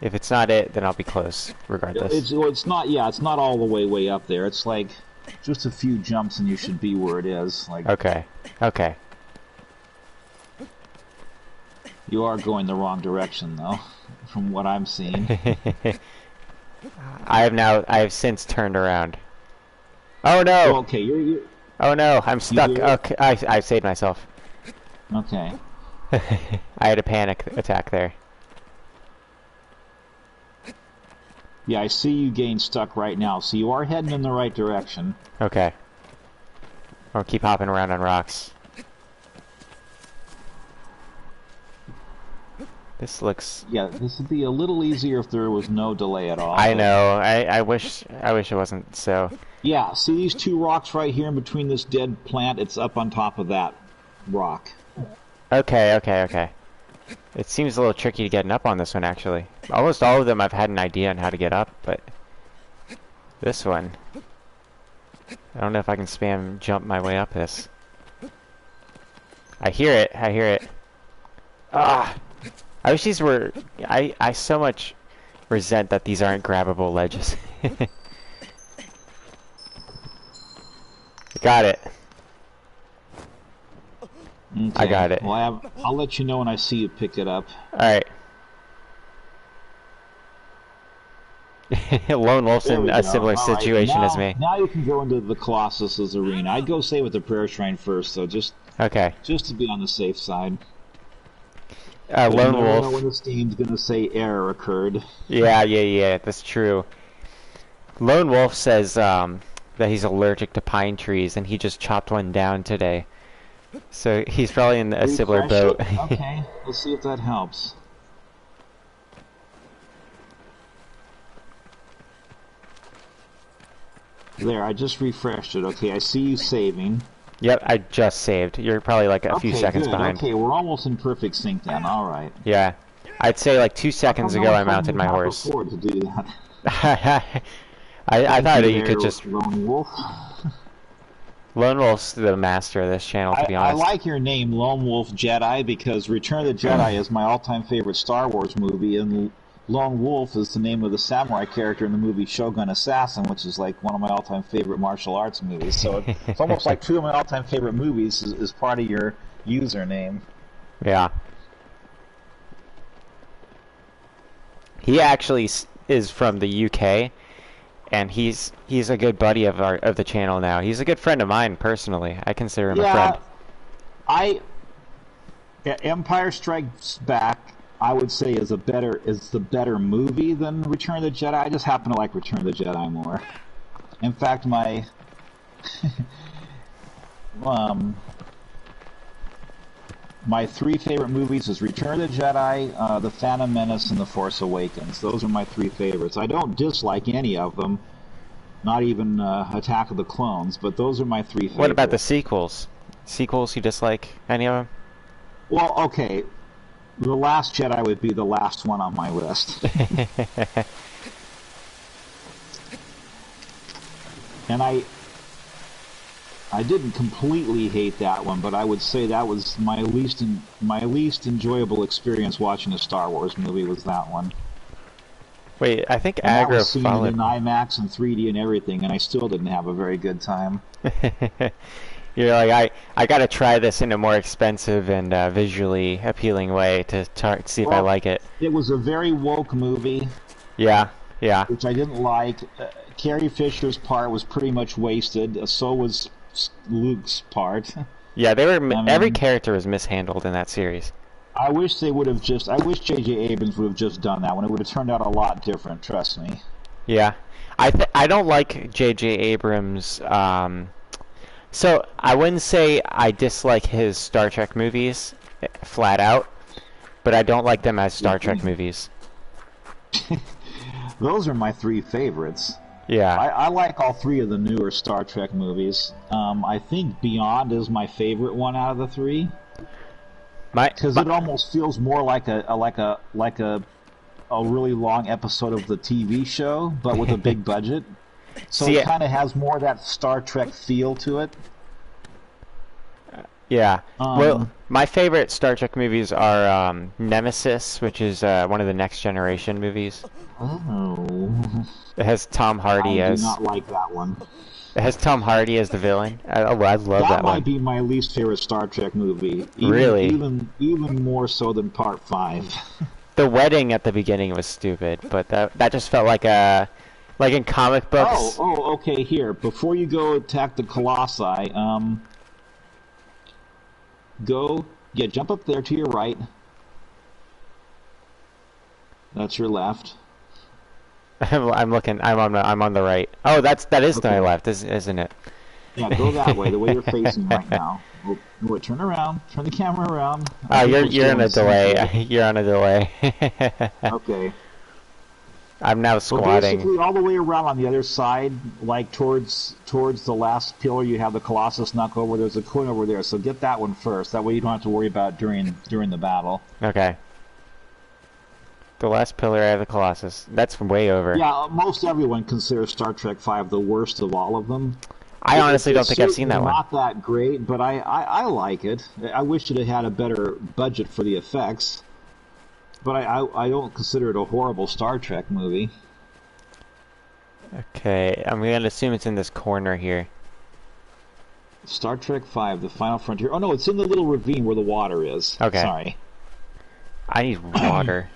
If it's not it, then I'll be close, regardless. It's not. Yeah, it's not all the way up there. It's like just a few jumps, and you should be where it is. Like. Okay. Okay. You are going the wrong direction, though, from what I'm seeing. I have since turned around. Oh no! Oh, okay, you're. Oh no! I'm stuck. Okay, I saved myself. Okay. I had a panic attack there. Yeah, I see you getting stuck right now, so you are heading in the right direction. Okay. I'll keep hopping around on rocks. This looks... Yeah, this would be a little easier if there was no delay at all. I know. I wish it wasn't so. Yeah, see these two rocks right here in between this dead plant? It's up on top of that rock. Okay, okay, okay. It seems a little tricky to getting up on this one, actually. Almost all of them I've had an idea on how to get up, but this one, I don't know if I can spam jump my way up this. I hear it. I hear it. Ah! I wish these were... I so much resent that these aren't grabbable ledges. Got it. Okay. I got it. Well, I'll let you know when I see you pick it up. Alright. Lone Wolf's in a similar situation as me. Now you can go into the Colossus's arena. I'd go stay with the prayer shrine first, so just to be on the safe side. Lone you never Wolf. know when this game's gonna say error occurred. Yeah, that's true. Lone Wolf says that he's allergic to pine trees, and he just chopped one down today. So he's probably in a similar boat. Okay, let's see if that helps. There, I just refreshed it. Okay, I see you saving. Yep, I just saved. You're probably like a few seconds behind. Okay, we're almost in perfect sync then. All right. Yeah, I'd say like 2 seconds ago I mounted my horse. To do that. I thought that you could just... Lone Wolf. Lone Wolf's the master of this channel, to be honest. I like your name, Lone Wolf Jedi, because Return of the Jedi is my all-time favorite Star Wars movie, and Lone Wolf is the name of the samurai character in the movie Shogun Assassin, which is like one of my all-time favorite martial arts movies. So it's almost like 2 of my all-time favorite movies is part of your username. Yeah. He actually is from the UK, and he's a good buddy of the channel now. He's a good friend of mine personally. I consider him a friend. Empire Strikes Back, I would say, is the better movie than Return of the Jedi. I just happen to like Return of the Jedi more. In fact, my my 3 favorite movies is Return of the Jedi, The Phantom Menace, and The Force Awakens. Those are my 3 favorites. I don't dislike any of them, not even Attack of the Clones, but those are my 3 favorites. What about the sequels? Sequels, you dislike any of them? Well, okay. The Last Jedi would be the last one on my list. And I didn't completely hate that one, but I would say that was my least enjoyable experience watching a Star Wars movie was that one. Wait, I think and Agra I was seeing it in IMAX and 3D and everything, and I still didn't have a very good time. You're like, I gotta try this in a more expensive and visually appealing way to see if I like it. It was a very woke movie. Yeah. Which I didn't like. Carrie Fisher's part was pretty much wasted. So was Luke's part. Yeah, they were. Every character was mishandled in that series. I wish they would have just. I wish J.J. Abrams would have just done that one. It would have turned out a lot different. Trust me. Yeah, I don't like J.J. Abrams. So I wouldn't say I dislike his Star Trek movies, flat out, but I don't like them as Star Trek movies. Those are my 3 favorites. Yeah. I like all 3 of the newer Star Trek movies. I think Beyond is my favorite one out of the 3. Because it almost feels more like a really long episode of the TV show, but with a big budget. So it kind of has more of that Star Trek feel to it. Yeah. Well, my favorite Star Trek movies are Nemesis, which is one of the Next Generation movies. Oh. It has Tom Hardy as... I do not like that one. It has Tom Hardy as the villain. I love that one. That might be my least favorite Star Trek movie. Really? Even more so than Part 5. The wedding at the beginning was stupid, but that just felt like a... Like in comic books. Oh, okay, here. Before you go attack the Colossi, jump up there to your right. That's your left. I'm looking. I'm on the right. Oh, that is to my left, isn't it? Yeah, go that way, the way you're facing right now. Wait, turn around. Turn the camera around. Oh, you're on a delay. You're on a delay. Okay. I'm now Well, squatting. basically, all the way around on the other side, like towards the last pillar, you have the Colossus knuck over. There's a coin over there, so get that one first. That way, you don't have to worry about it during the battle. Okay. The last pillar, I have the Colossus. That's way over. Yeah, most everyone considers Star Trek V the worst of all of them. I honestly don't think I've seen that one. Not that great, but I like it. I wish it had a better budget for the effects. But I don't consider it a horrible Star Trek movie. Okay, I'm going to assume it's in this corner here. Star Trek V, The Final Frontier. Oh no, it's in the little ravine where the water is. Okay. Sorry. I need water.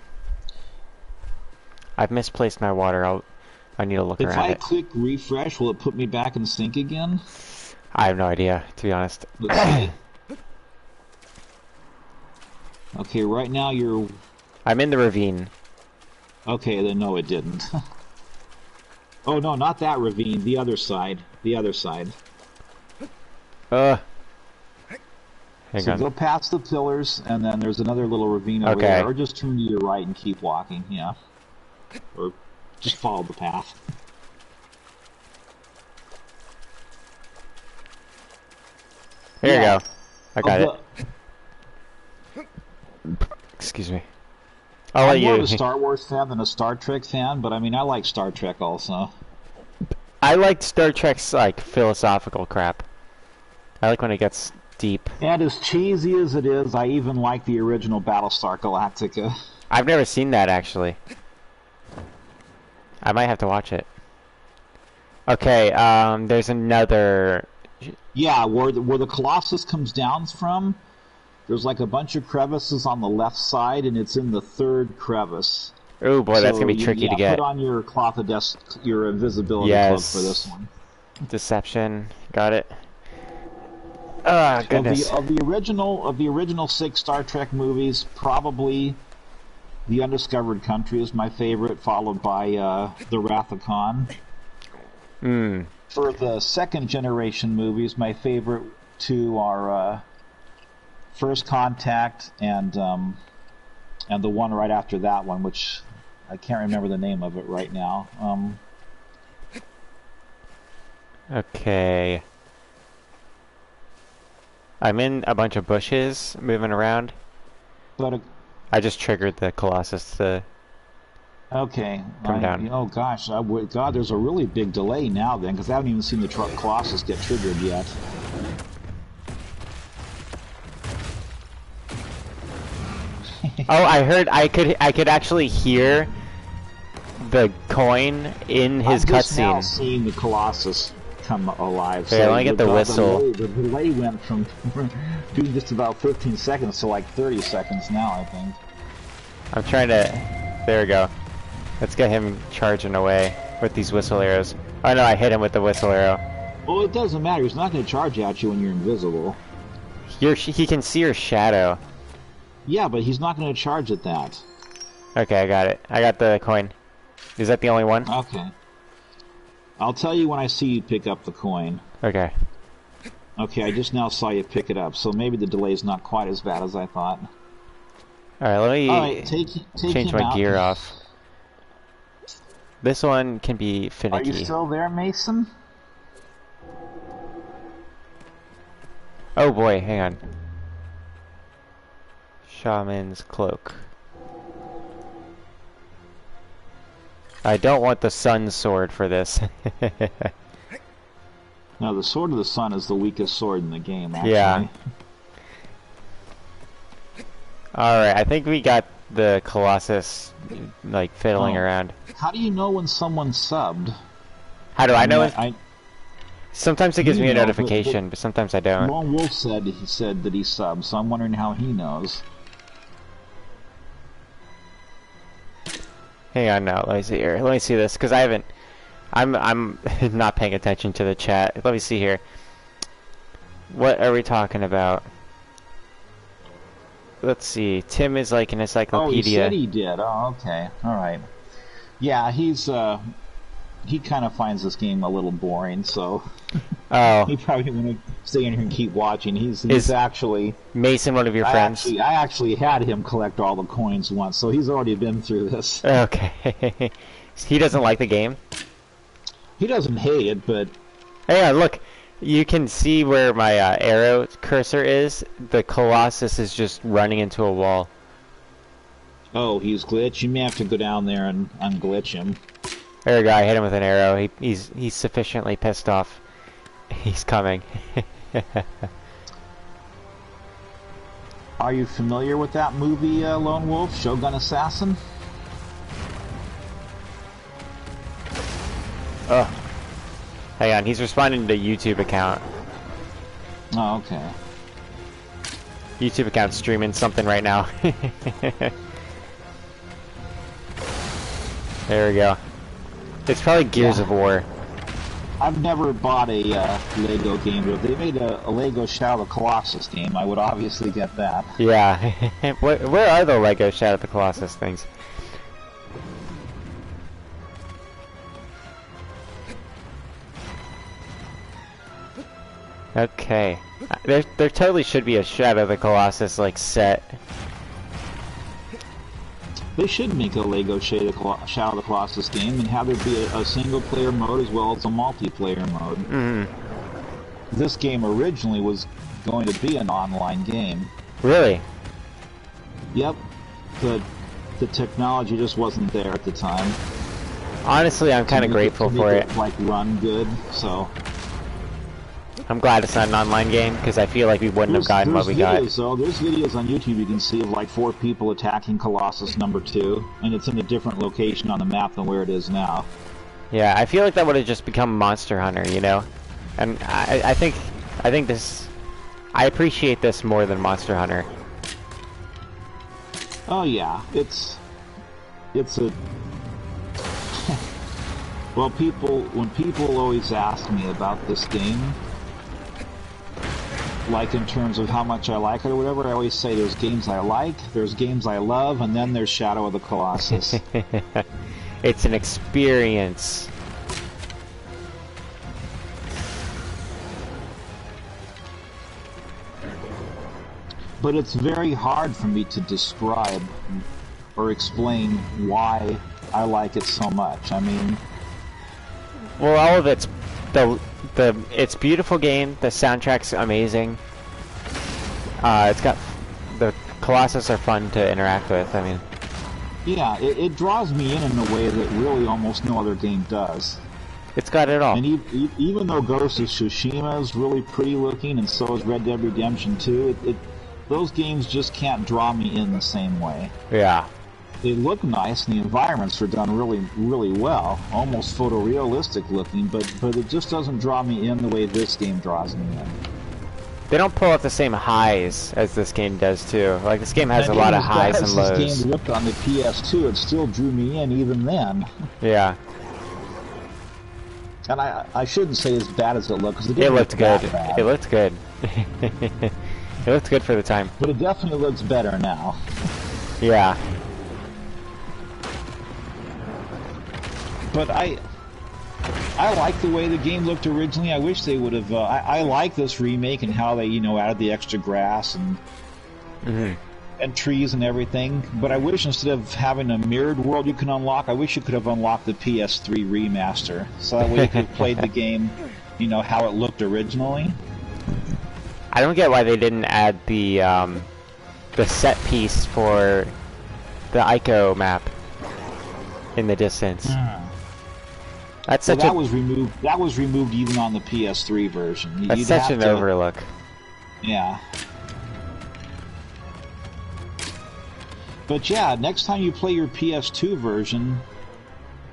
I've misplaced my water. I need to look around it. If I click refresh, will it put me back in sync again? I have no idea, to be honest. Okay, right now you're... I'm in the ravine. Okay, then no, it didn't. Oh no, not that ravine. The other side. The other side. Hang So on. go past the pillars, and then there's another little ravine over there. Or just turn to your right and keep walking, yeah. Or just follow the path. There you go. I got it. it. Excuse me. I'm more of a Star Wars fan than a Star Trek fan, but I mean, I like Star Trek also. I like Star Trek's, like, philosophical crap. I like when it gets deep. And as cheesy as it is, I even like the original Battlestar Galactica. I've never seen that, actually. I might have to watch it. Okay, there's another... Yeah, where the Colossus comes down from, there's like a bunch of crevices on the left side, and it's in the third crevice. Oh boy, that's gonna be tricky to get. Put on your cloth of your invisibility cloak for this one. Deception, got it. Ah, goodness. Of the original 6 Star Trek movies, probably The Undiscovered Country is my favorite, followed by The Wrath of Khan. For the second generation movies, my favorite 2 are First Contact and the one right after that one, which I can't remember the name of it right now. Okay. I'm in a bunch of bushes, moving around. I just triggered the Colossus to come down. Oh gosh, God, there's a really big delay now then, because I haven't even seen the Colossus get triggered yet. Oh, I heard. I could actually hear the coin in his cutscene. I'm just now seeing the Colossus come alive. Okay, let me get the whistle. The delay went from doing just about 15 seconds to like 30 seconds now, I think. I'm trying to... There we go. Let's get him charging away with these whistle arrows. Oh no, I hit him with the whistle arrow. Well, it doesn't matter. He's not going to charge at you when you're invisible. He can see your shadow. Yeah, but he's not going to charge at that. Okay, I got it. I got the coin. Is that the only one? Okay. I'll tell you when I see you pick up the coin. Okay. Okay, I just now saw you pick it up, so maybe the delay's not quite as bad as I thought. Alright, let me change my gear off. This one can be finicky. Are you still there, Mason? Oh boy, hang on. Shaman's cloak. I don't want the sun sword for this. No, the Sword of the Sun is the weakest sword in the game, actually. Yeah. Alright, I think we got the Colossus, like, fiddling around. How do you know when someone's subbed? How do I know? Sometimes it gives me a notification, but sometimes I don't. Lone Wolf said that he subbed, so I'm wondering how he knows. Hang on now, let me see here. Let me see this, because I'm not paying attention to the chat. Let me see here. What are we talking about? Let's see. Tim is like an encyclopedia. Oh, he said he did. Oh, okay. All right. Yeah, he's he kind of finds this game a little boring, so Oh, he probably didn't want to stay in here and keep watching. He's actually Mason one of your friends? I actually had him collect all the coins once, so he's already been through this. Okay. He doesn't like the game? He doesn't hate it, but Hey, yeah, look. You can see where my arrow cursor is. The Colossus is just running into a wall. oh, he's glitched. You may have to go down there and unglitch him. There we go. I hit him with an arrow. He's sufficiently pissed off. He's coming. Are you familiar with that movie, Lone Wolf, Shogun Assassin? Oh. Hang on. He's responding to a YouTube account. Oh, okay. YouTube account streaming something right now. There we go. It's probably Gears of War. I've never bought a Lego game, but if they made a Lego Shadow of the Colossus game, I would obviously get that. Yeah. Where are the Lego Shadow of the Colossus things? Okay. There totally should be a Shadow of the Colossus, like, set. They should make a Lego Shadow of the Colossus game and have there be a single-player mode as well as a multiplayer mode. Mm-hmm. This game originally was going to be an online game. Really? Yep, but the technology just wasn't there at the time. Honestly, I'm kind of grateful for it. Like, run good, so... I'm glad it's not an online game, because I feel like we wouldn't have gotten what we got. There's videos on YouTube you can see of like 4 people attacking Colossus number 2, and it's in a different location on the map than where it is now. Yeah, I feel like that would have just become Monster Hunter, you know? And I think this... I appreciate this more than Monster Hunter. Oh yeah, it's a... Well, when people always ask me about this game, like in terms of how much I like it or whatever, I always say there's games I like, there's games I love, and then there's Shadow of the Colossus. It's an experience. But it's very hard for me to describe or explain why I like it so much. I mean... Well, all of it's... It's a beautiful game, the soundtrack's amazing. It's got... The Colossus are fun to interact with, I mean... Yeah, it draws me in a way that really almost no other game does. It's got it all. And even though Ghost of Tsushima is really pretty looking, and so is Red Dead Redemption 2, those games just can't draw me in the same way. Yeah. They look nice, and the environments are done really, really well, almost photorealistic looking, but it just doesn't draw me in the way this game draws me in. They don't pull out the same highs as this game does, too. Like, this game has a lot of highs and lows. This game looked on the PS2, it still drew me in even then. Yeah. And I shouldn't say as bad as it looked, because it looked good. It looked good. It looked good for the time. But it definitely looks better now. Yeah. But I like the way the game looked originally. I wish they would have... I like this remake and how they, added the extra grass and and trees and everything. But I wish instead of having a mirrored world you can unlock, I wish you could have unlocked the PS3 remaster. So that way you could have played the game, how it looked originally. I don't get why they didn't add the set piece for the Ico map in the distance. That's such that was removed. That was removed even on the PS3 version. That's such an overlook. Yeah. But yeah, next time you play your PS2 version,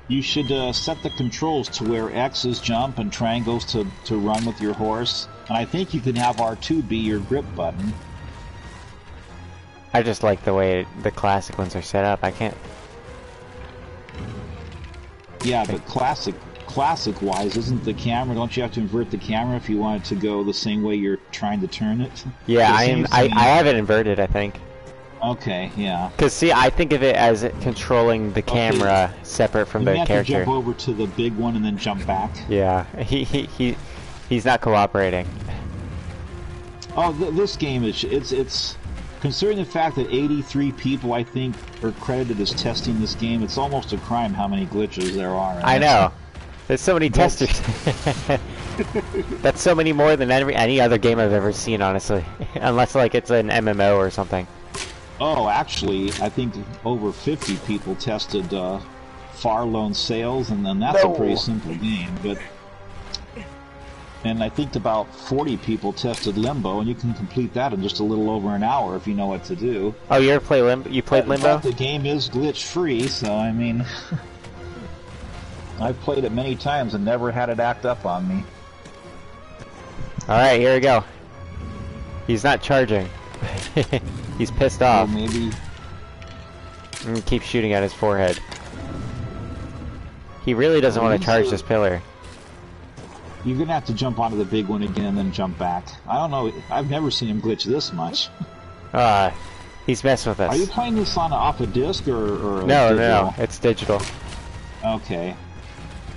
you should set the controls to where X is jump and triangles to run with your horse. And I think you can have R2 be your grip button. I just like the way the classic ones are set up. I can't... Yeah, but classic-wise, isn't the camera... Don't you have to invert the camera if you want it to go the same way you're trying to turn it? Yeah, I have it inverted, I think. Okay, yeah. Because see, I think of it as controlling the camera separate from You the have character. to jump over to the big one and then jump back. Yeah, he's not cooperating. Oh, this game is it's considering the fact that 83 people I think are credited as testing this game. It's almost a crime how many glitches there are. I know. There's so many testers. That's so many more than any other game I've ever seen, honestly. Unless like it's an MMO or something. Oh, actually, I think over 50 people tested Far Lone Sales, and then that's a pretty simple game. And I think about 40 people tested Limbo, and you can complete that in just a little over an hour if you know what to do. Oh, you ever play Limbo? You played Limbo? The game is glitch-free, so I mean, I've played it many times and never had it act up on me. All right, here we go. He's not charging. He's pissed off. Well, maybe. And keep shooting at his forehead. He really doesn't want to charge this pillar. You're gonna have to jump onto the big one again and then jump back. I don't know. I've never seen him glitch this much. He's messing with us. Are you playing this on off a disc or no, it's digital. Okay.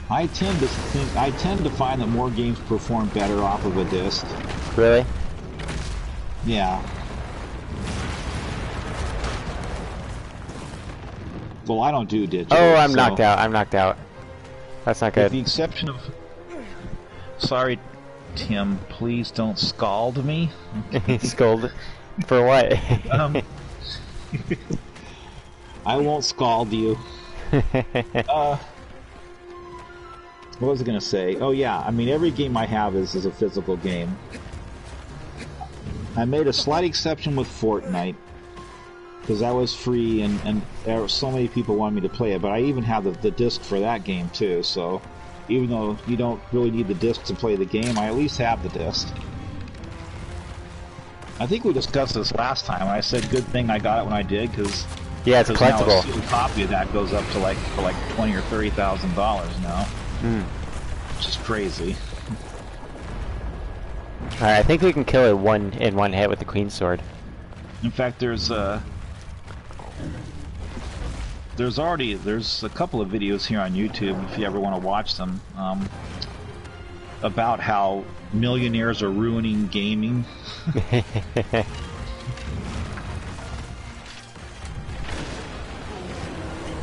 I tend to find that more games perform better off of a disc. Really? Yeah. Well, I don't do digital. Oh, I'm knocked out. I'm knocked out. That's not good. With the exception of... Sorry, Tim. Please don't scald me. Scold? For what? I won't scald you. What was I going to say? Oh, yeah. I mean, every game I have is a physical game. I made a slight exception with Fortnite, because that was free, and there were so many people wanted me to play it, but I even have the disc for that game, too, so even though you don't really need the disc to play the game, I at least have the disc. I think we discussed this last time, and I said good thing I got it when I did, because yeah, it's collectible. Now a sealed copy of that goes up to like $20,000 or $30,000 now. Which is crazy. Alright, I think we can kill it in one hit with the Queen's Sword. In fact, there's a couple of videos here on YouTube if you ever want to watch them about how millionaires are ruining gaming.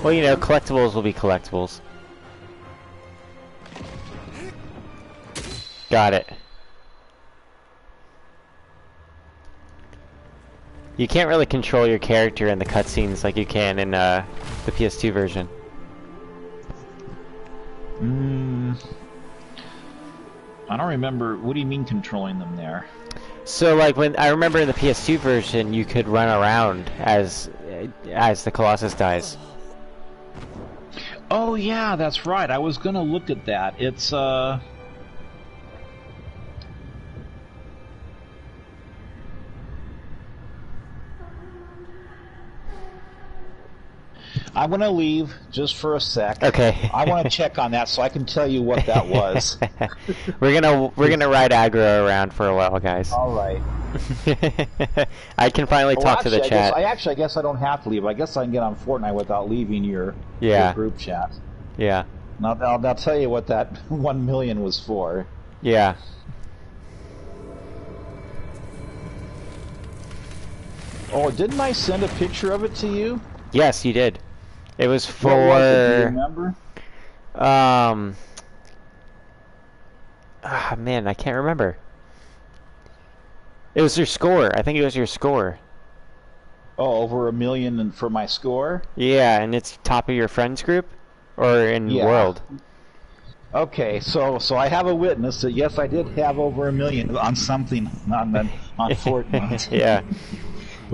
Well, you know, collectibles will be collectibles. Got it. You can't really control your character in the cutscenes like you can in the PS2 version. I don't remember. What do you mean controlling them there? So, like, when I remember in the PS2 version, you could run around as the Colossus dies. Oh yeah, that's right. I was gonna look at that. It's I'm going to leave just for a sec. Okay. I want to check on that so I can tell you what that was. We're gonna ride aggro around for a while, guys. All right. I can finally talk to the chat. I guess I don't have to leave. I guess I can get on Fortnite without leaving your group chat. Yeah. Now I'll tell you what that 1 million was for. Yeah. Oh, didn't I send a picture of it to you? Yes, you did. It was for... What was it? Do you remember? Man, I can't remember. It was your score. I think it was your score. Oh, over 1 million for my score? Yeah, and it's top of your friends group? Or in world? Okay, so I have a witness that yes, I did have over 1 million on something on Fortnite. Yeah.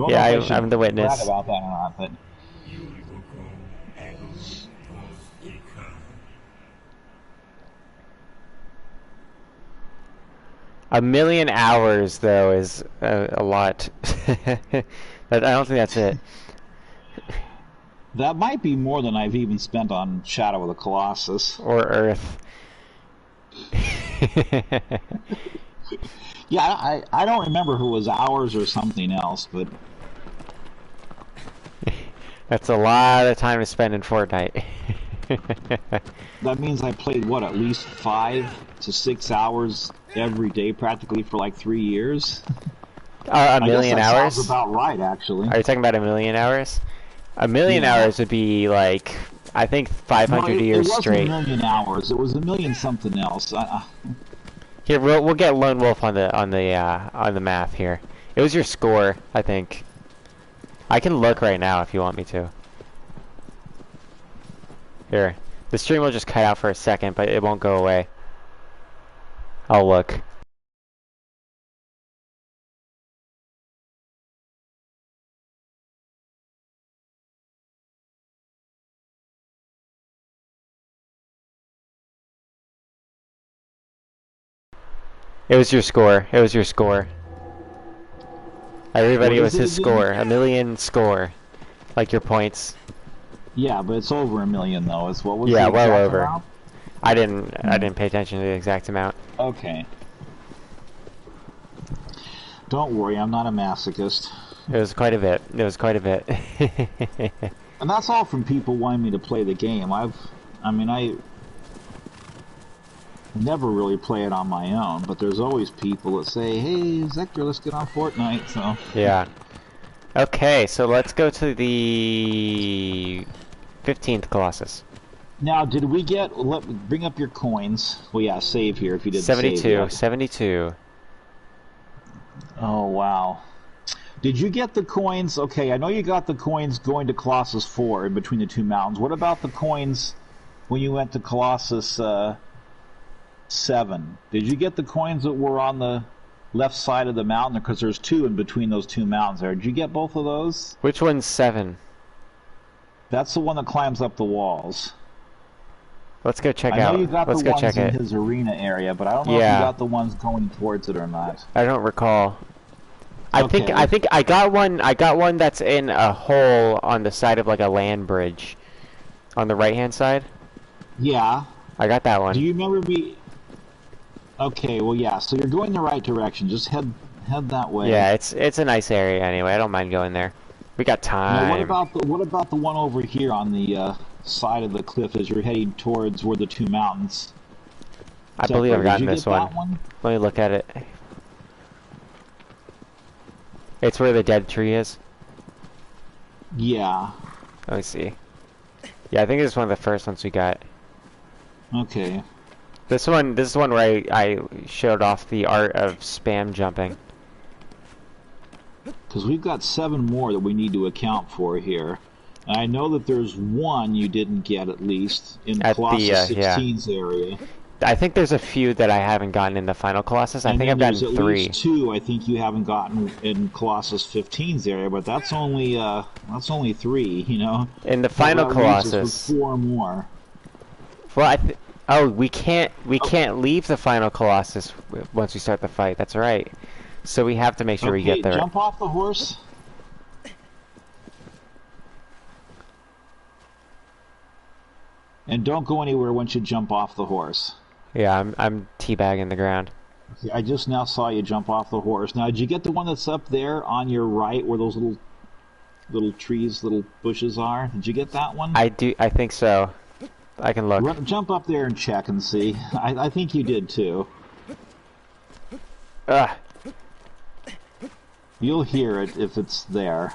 Yeah, I'm the witness. Brag about that or not, but... A million hours, though, is a lot. I don't think that's it. That might be more than I've even spent on Shadow of the Colossus. Or Earth. Yeah, I don't remember if it was hours or something else, but... That's a lot of time to spend in Fortnite. That means I played, what, at least 5 to 6 hours every day practically for like 3 years? A million I guess that hours? sounds about right, actually. Are you talking about a million hours? A million Yeah. hours would be like, I think 500 years it wasn't straight. a million hours. It was a million something else. Here, we'll get Lone Wolf on the math here. It was your score, I think. I can look right now if you want me to. Here, the stream will just cut out for a second, but it won't go away. I'll look. It was your score. It was your score. Everybody, it was his score. A million score. Like your points. Yeah, but it's over a million though. It's what was Yeah, the well exact over. amount? I didn't pay attention to the exact amount. Okay. Don't worry, I'm not a masochist. It was quite a bit. It was quite a bit. And that's all from people wanting me to play the game. I never really play it on my own, but there's always people that say, "Hey, Zector, let's get on Fortnite." So yeah. Okay, so let's go to the 15th Colossus. now, did we get? Bring up your coins. Well, yeah, save here if you did. 72. 72. Oh wow. Did you get the coins? Okay, I know you got the coins going to Colossus 4 in between the two mountains. What about the coins when you went to Colossus 7? Did you get the coins that were on the left side of the mountain? Because there's 2 in between those 2 mountains there. Did you get both of those? Which one's 7? That's the one that climbs up the walls. Let's go check I out. know you got Let's the go check ones in it. his arena area, but I don't know if you got the ones going towards it or not. I don't recall. I Okay. think I got one. I got one that's in a hole on the side of like a land bridge, on the right-hand side. Yeah. I got that one. Do you remember me? Okay, well, yeah. So you're going the right direction. Just head that way. Yeah, it's a nice area anyway. I don't mind going there. We got time. Now, what about the one over here on the side of the cliff as you're heading towards where the 2 mountains? I believe I've gotten Did you this get one. that one. Let me look at it. It's where the dead tree is. Yeah. Let me see. Yeah, I think it's one of the first ones we got. Okay. This is one where I showed off the art of spam jumping. Because we've got 7 more that we need to account for here. And I know that there's one you didn't get at least in Colossus 16's area. I think there's a few that I haven't gotten in the final Colossus. I think I've gotten 3. There's at least 2 I think you haven't gotten in Colossus 15's area, but that's only 3, you know. In the final Colossus, 4 more. Well, we can't leave the final Colossus once we start the fight. That's right. So we have to make sure we get there. Jump off the horse. And don't go anywhere once you jump off the horse. Yeah, I'm teabagging the ground. Okay, I just now saw you jump off the horse. Now, did you get the one that's up there on your right, where those little trees, little bushes are? Did you get that one? I think so. I can look. Jump up there and check and see. I think you did too. Ugh. You'll hear it if it's there.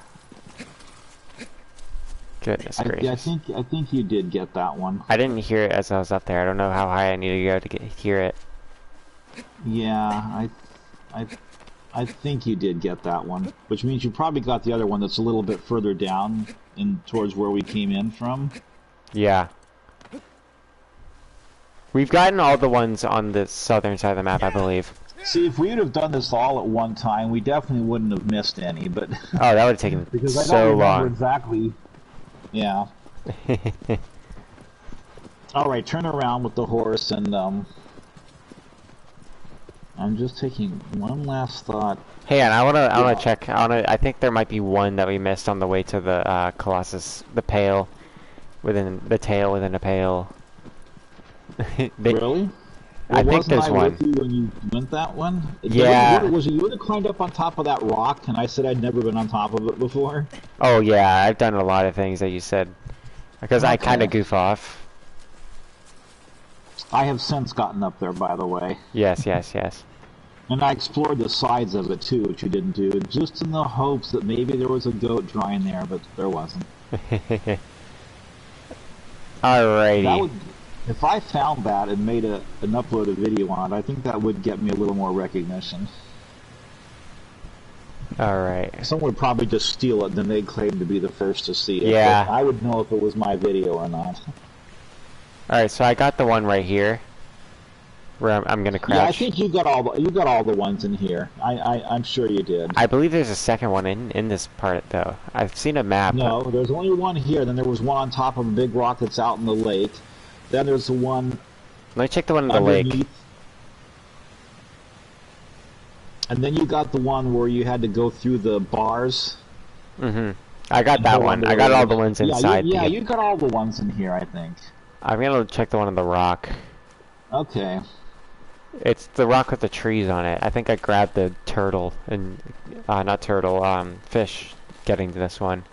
Goodness gracious. I think you did get that one. I didn't hear it as I was up there. I don't know how high I need to go to hear it. Yeah, I think you did get that one, which means you probably got the other one that's a little bit further down towards where we came in from. Yeah. We've gotten all the ones on the southern side of the map, I believe. See, if we would have done this all at one time, we definitely wouldn't have missed any. But oh, that would have taken because so I don't remember long. exactly. Yeah. All right, turn around with the horse, and I'm just taking one last thought. Hey, and I wanna check. I think there might be one that we missed on the way to the Colossus, the pail, within the tail within a pail. Really? I think there's one. With you when you went that one? Yeah. Was it you that climbed up on top of that rock, and I said I'd never been on top of it before? Oh yeah, I've done a lot of things that you said. Because I kind of Okay. goof off. I have since gotten up there, by the way. Yes, yes, yes. And I explored the sides of it too, which you didn't do, just in the hopes that maybe there was a goat drying there, but there wasn't. Alrighty. That would, if I found that and made an uploaded video on it, I think that would get me a little more recognition. Alright. Someone would probably just steal it, and then they'd claim to be the first to see it. Yeah. But I would know if it was my video or not. Alright, so I got the one right here. Where I'm gonna crouch. Yeah, I think you got all the ones in here. I'm sure you did. I believe there's a second one in this part though. I've seen a map. No, there's only one here. Then there was one on top of a big rock that's out in the lake. Then there's the one. Let me check the one in the underneath. lake. And then you got the one where you had to go through the bars. Mm-hmm. I got that one. I got all the ones inside. Yeah, you got all the ones in here, I think. I'm gonna check the one on the rock. Okay. It's the rock with the trees on it. I think I grabbed the turtle and not turtle, fish getting to this one.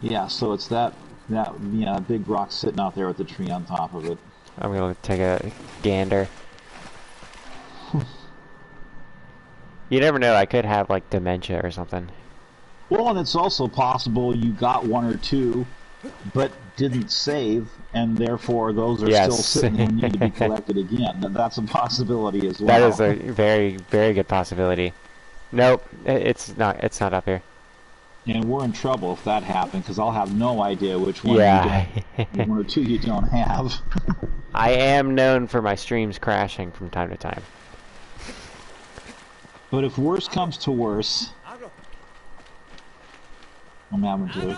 Yeah, so it's that big rock sitting out there with the tree on top of it. I'm gonna take a gander. You never know, I could have like dementia or something. Well, and it's also possible you got one or two, but didn't save, and therefore those are still sitting and need to be collected again. That's a possibility as well. That is a very, very good possibility. Nope, it's not up here. And we're in trouble if that happened, because I'll have no idea which one one or two you don't have. I am known for my streams crashing from time to time. But if worse comes to worse, I'm having to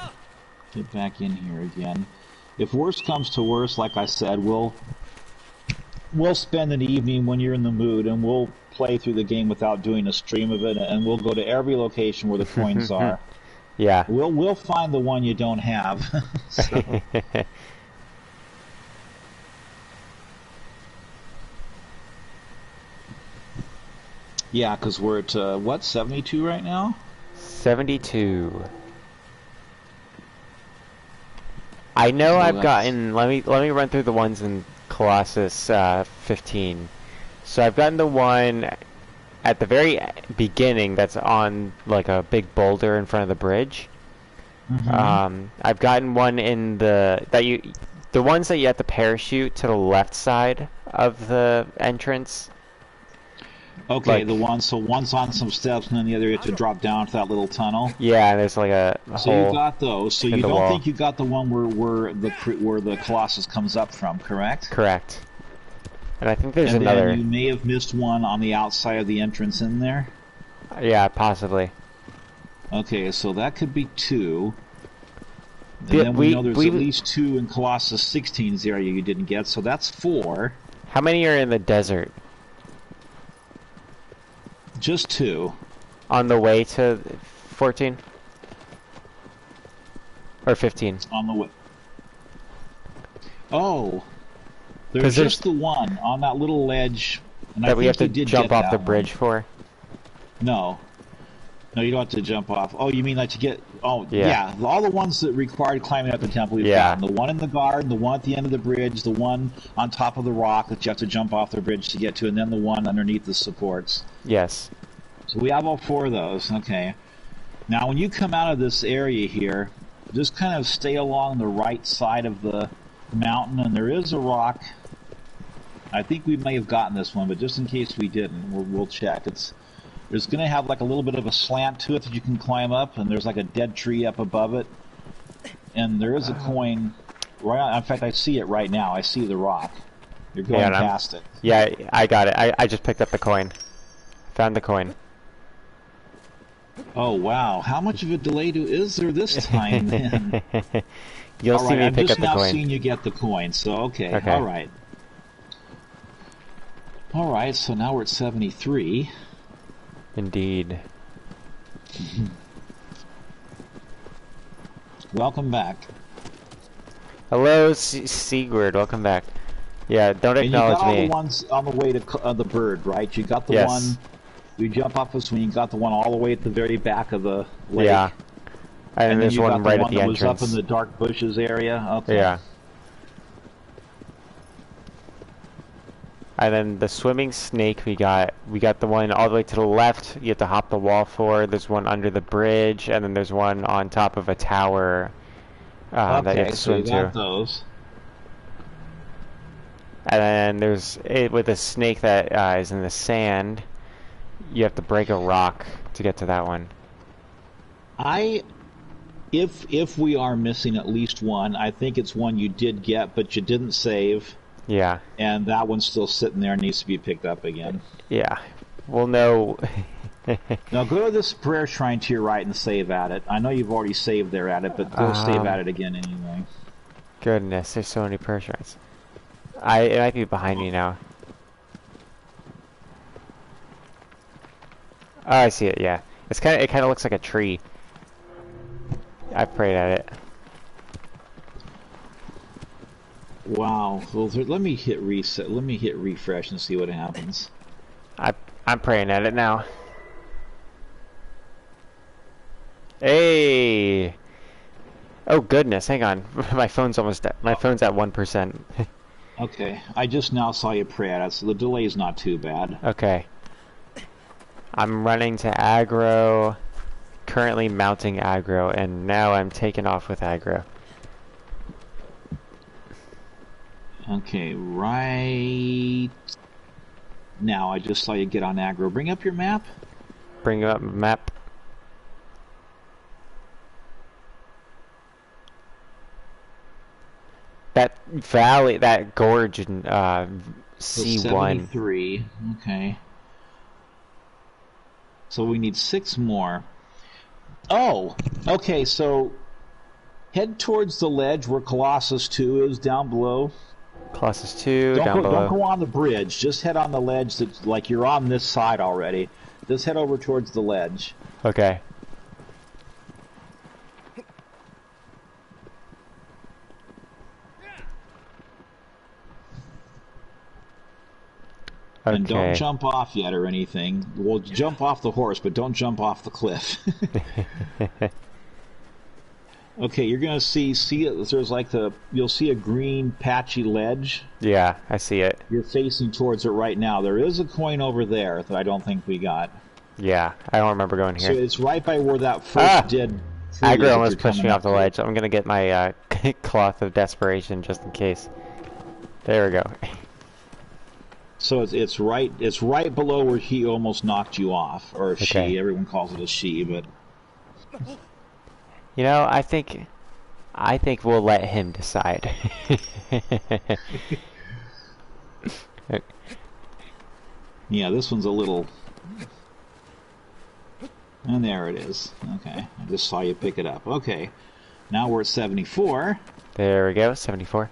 get back in here again. If worse comes to worse, like I said, we'll spend an evening when you're in the mood, and we'll play through the game without doing a stream of it, and we'll go to every location where the coins are. Yeah. We'll find the one you don't have. So. Yeah, because we're at, what, 72 right now? 72. I know I've gotten, let me run through the ones in Colossus 15. So I've gotten the one at the very beginning that's on like a big boulder in front of the bridge. Mm-hmm. I've gotten one in the ones that you have to parachute to the left side of the entrance. Okay, like, one's on some steps, and then the other you have to drop down to that little tunnel. Yeah, there's like a so hole. You got those. So you don't think you got the one where the Colossus comes up from, correct? Correct. And I think there's another. And you may have missed one on the outside of the entrance in there. Yeah, possibly. Okay, so that could be two. And then we know there's at least two in Colossus 16's area you didn't get, so that's 4. How many are in the desert? Just 2. On the way to 14? Or 15? On the way. Oh! There's just the one on that little ledge. And that we have to jump off the bridge for? No. No, you don't have to jump off. Oh, you mean like to get... Oh, yeah. All the ones that required climbing up the temple we've gotten. The one in the garden, the one at the end of the bridge, the one on top of the rock that you have to jump off the bridge to get to, and then the one underneath the supports. Yes. So we have all 4 of those. Okay. Now, when you come out of this area here, just kind of stay along the right side of the mountain, and there is a rock. I think we may have gotten this one, but just in case we didn't, we'll check. There's going to have like a little bit of a slant to it that you can climb up, and there's like a dead tree up above it. And there is a coin right on, in fact, I see it right now. I see the rock. You're going past it. Yeah, I got it. I just picked up the coin. Found the coin. Oh, wow. How much of a delay is there this time, then? You'll see me pick up the coin. I'm just now seeing you get the coin, so okay. All right. All right, so now we're at 73. Indeed. Welcome back. Hello, Sigurd. Welcome back. Yeah, don't And you acknowledge got all me. the ones on the way to the bird, right? You got the Yes. one. You jump off this one. You got the one all the way at the very back of the lake. Yeah. And And then there's you one got the right one at the that was up in entrance. the dark bushes area. Okay. Yeah. And then the swimming snake we got the one all the way to the left. You have to hop the wall for. There's one under the bridge, and then there's one on top of a tower that you have Okay, to so you swim got to. those. And then there's it with a snake that is in the sand. You have to break a rock to get to that one. If we are missing at least one, I think it's one you did get, but you didn't save. Yeah. And that one's still sitting there and needs to be picked up again. Yeah. We'll know. Now go to this prayer shrine to your right and save at it. I know you've already saved there at it, but go save at it again anyway. Goodness, there's so many prayer shrines. It might be behind me now. Oh, I see it. Yeah, it kind of looks like a tree. I prayed at it. Wow. Well, let me hit reset. Let me hit refresh and see what happens. I'm praying at it now. Hey. Oh goodness, hang on. My phone's almost my phone's at 1%. Okay, I just now saw you pray at it, so the delay's not too bad. Okay. I'm running to aggro, currently mounting aggro, and now I'm taking off with aggro. Okay, right now I just saw you get on aggro. Bring up your map. Bring up map. That valley, that gorge in C1. 73. Okay. So we need 6 more. Oh, okay, so head towards the ledge where Colossus 2 is down below. Colossus 2 down below. Don't go on the bridge. Just head on the ledge that's like you're on this side already. Just head over towards the ledge. Okay. And don't jump off yet or anything. Well, jump off the horse, but don't jump off the cliff. Okay, you're gonna see it. There's like you'll see a green patchy ledge. Yeah, I see it. You're facing towards it right now. There is a coin over there that I don't think we got. Yeah, I don't remember going here. So it's right by where that first dead tree is. Aggro almost pushed me off the ledge. I'm gonna get my cloth of desperation just in case. There we go. So it's right below where he almost knocked you off, or Okay. she. Everyone calls it a she, but You know, I think we'll let him decide. yeah, this one's a little. And there it is. Okay, I just saw you pick it up. Okay, now we're at 74. There we go, 74.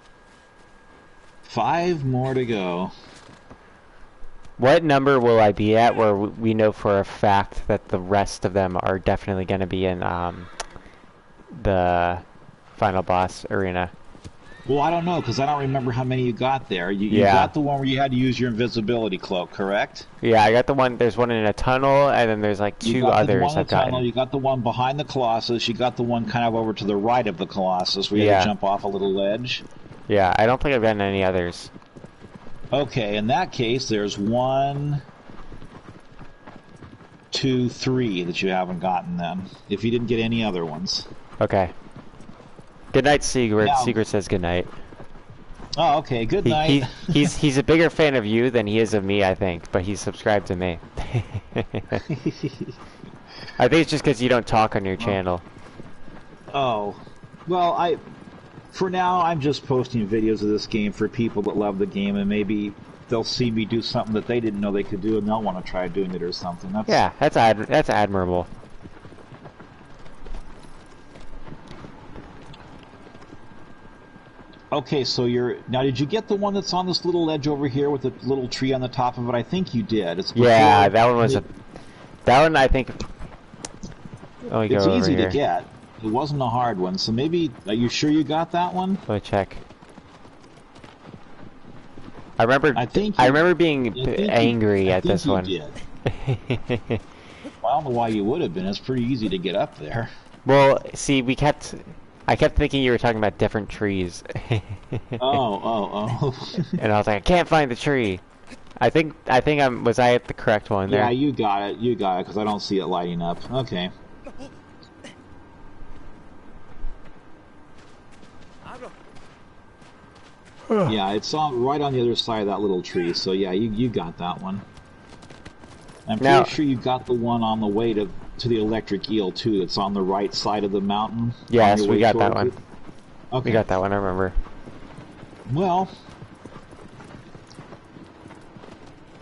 5 more to go. What number will I be at where we know for a fact that the rest of them are definitely going to be in the final boss arena? Well, I don't know, because I don't remember how many you got there. You got the one where you had to use your invisibility cloak, correct? Yeah, I got the one. There's one in a tunnel, and then there's like 2 others I've gotten. You got the one behind the Colossus. You got the one kind of over to the right of the Colossus where you had to jump off a little ledge. Yeah, I don't think I've gotten any others. Okay, in that case, there's 1, 2, 3 that you haven't gotten then. If you didn't get any other ones. Okay. Good night, Secret. Now, Secret says good night. Oh, okay. Good night. He's a bigger fan of you than he is of me, I think, but he's subscribed to me. I think it's just because you don't talk on your channel. Oh, well, for now, I'm just posting videos of this game for people that love the game, and maybe they'll see me do something that they didn't know they could do, and they'll want to try doing it or something. That's admirable. Okay, so now. Did you get the one that's on this little ledge over here with the little tree on the top of it? I think you did. Yeah, that one was that one I think. It's easy to get. It wasn't a hard one, so maybe. Are you sure you got that one? Let me check. I remember being angry at this one. Did. Well, I don't know why you would have been. It's pretty easy to get up there. Well, see, I kept thinking you were talking about different trees. Oh. And I was like, I can't find the tree. Was I at the correct one there? Yeah, you got it, because I don't see it lighting up. Okay. Yeah, it's right on the other side of that little tree, so yeah, you got that one. I'm pretty sure you got the one on the way to the electric eel, too. It's on the right side of the mountain. Yes, we got that one. Okay. We got that one, I remember. Well,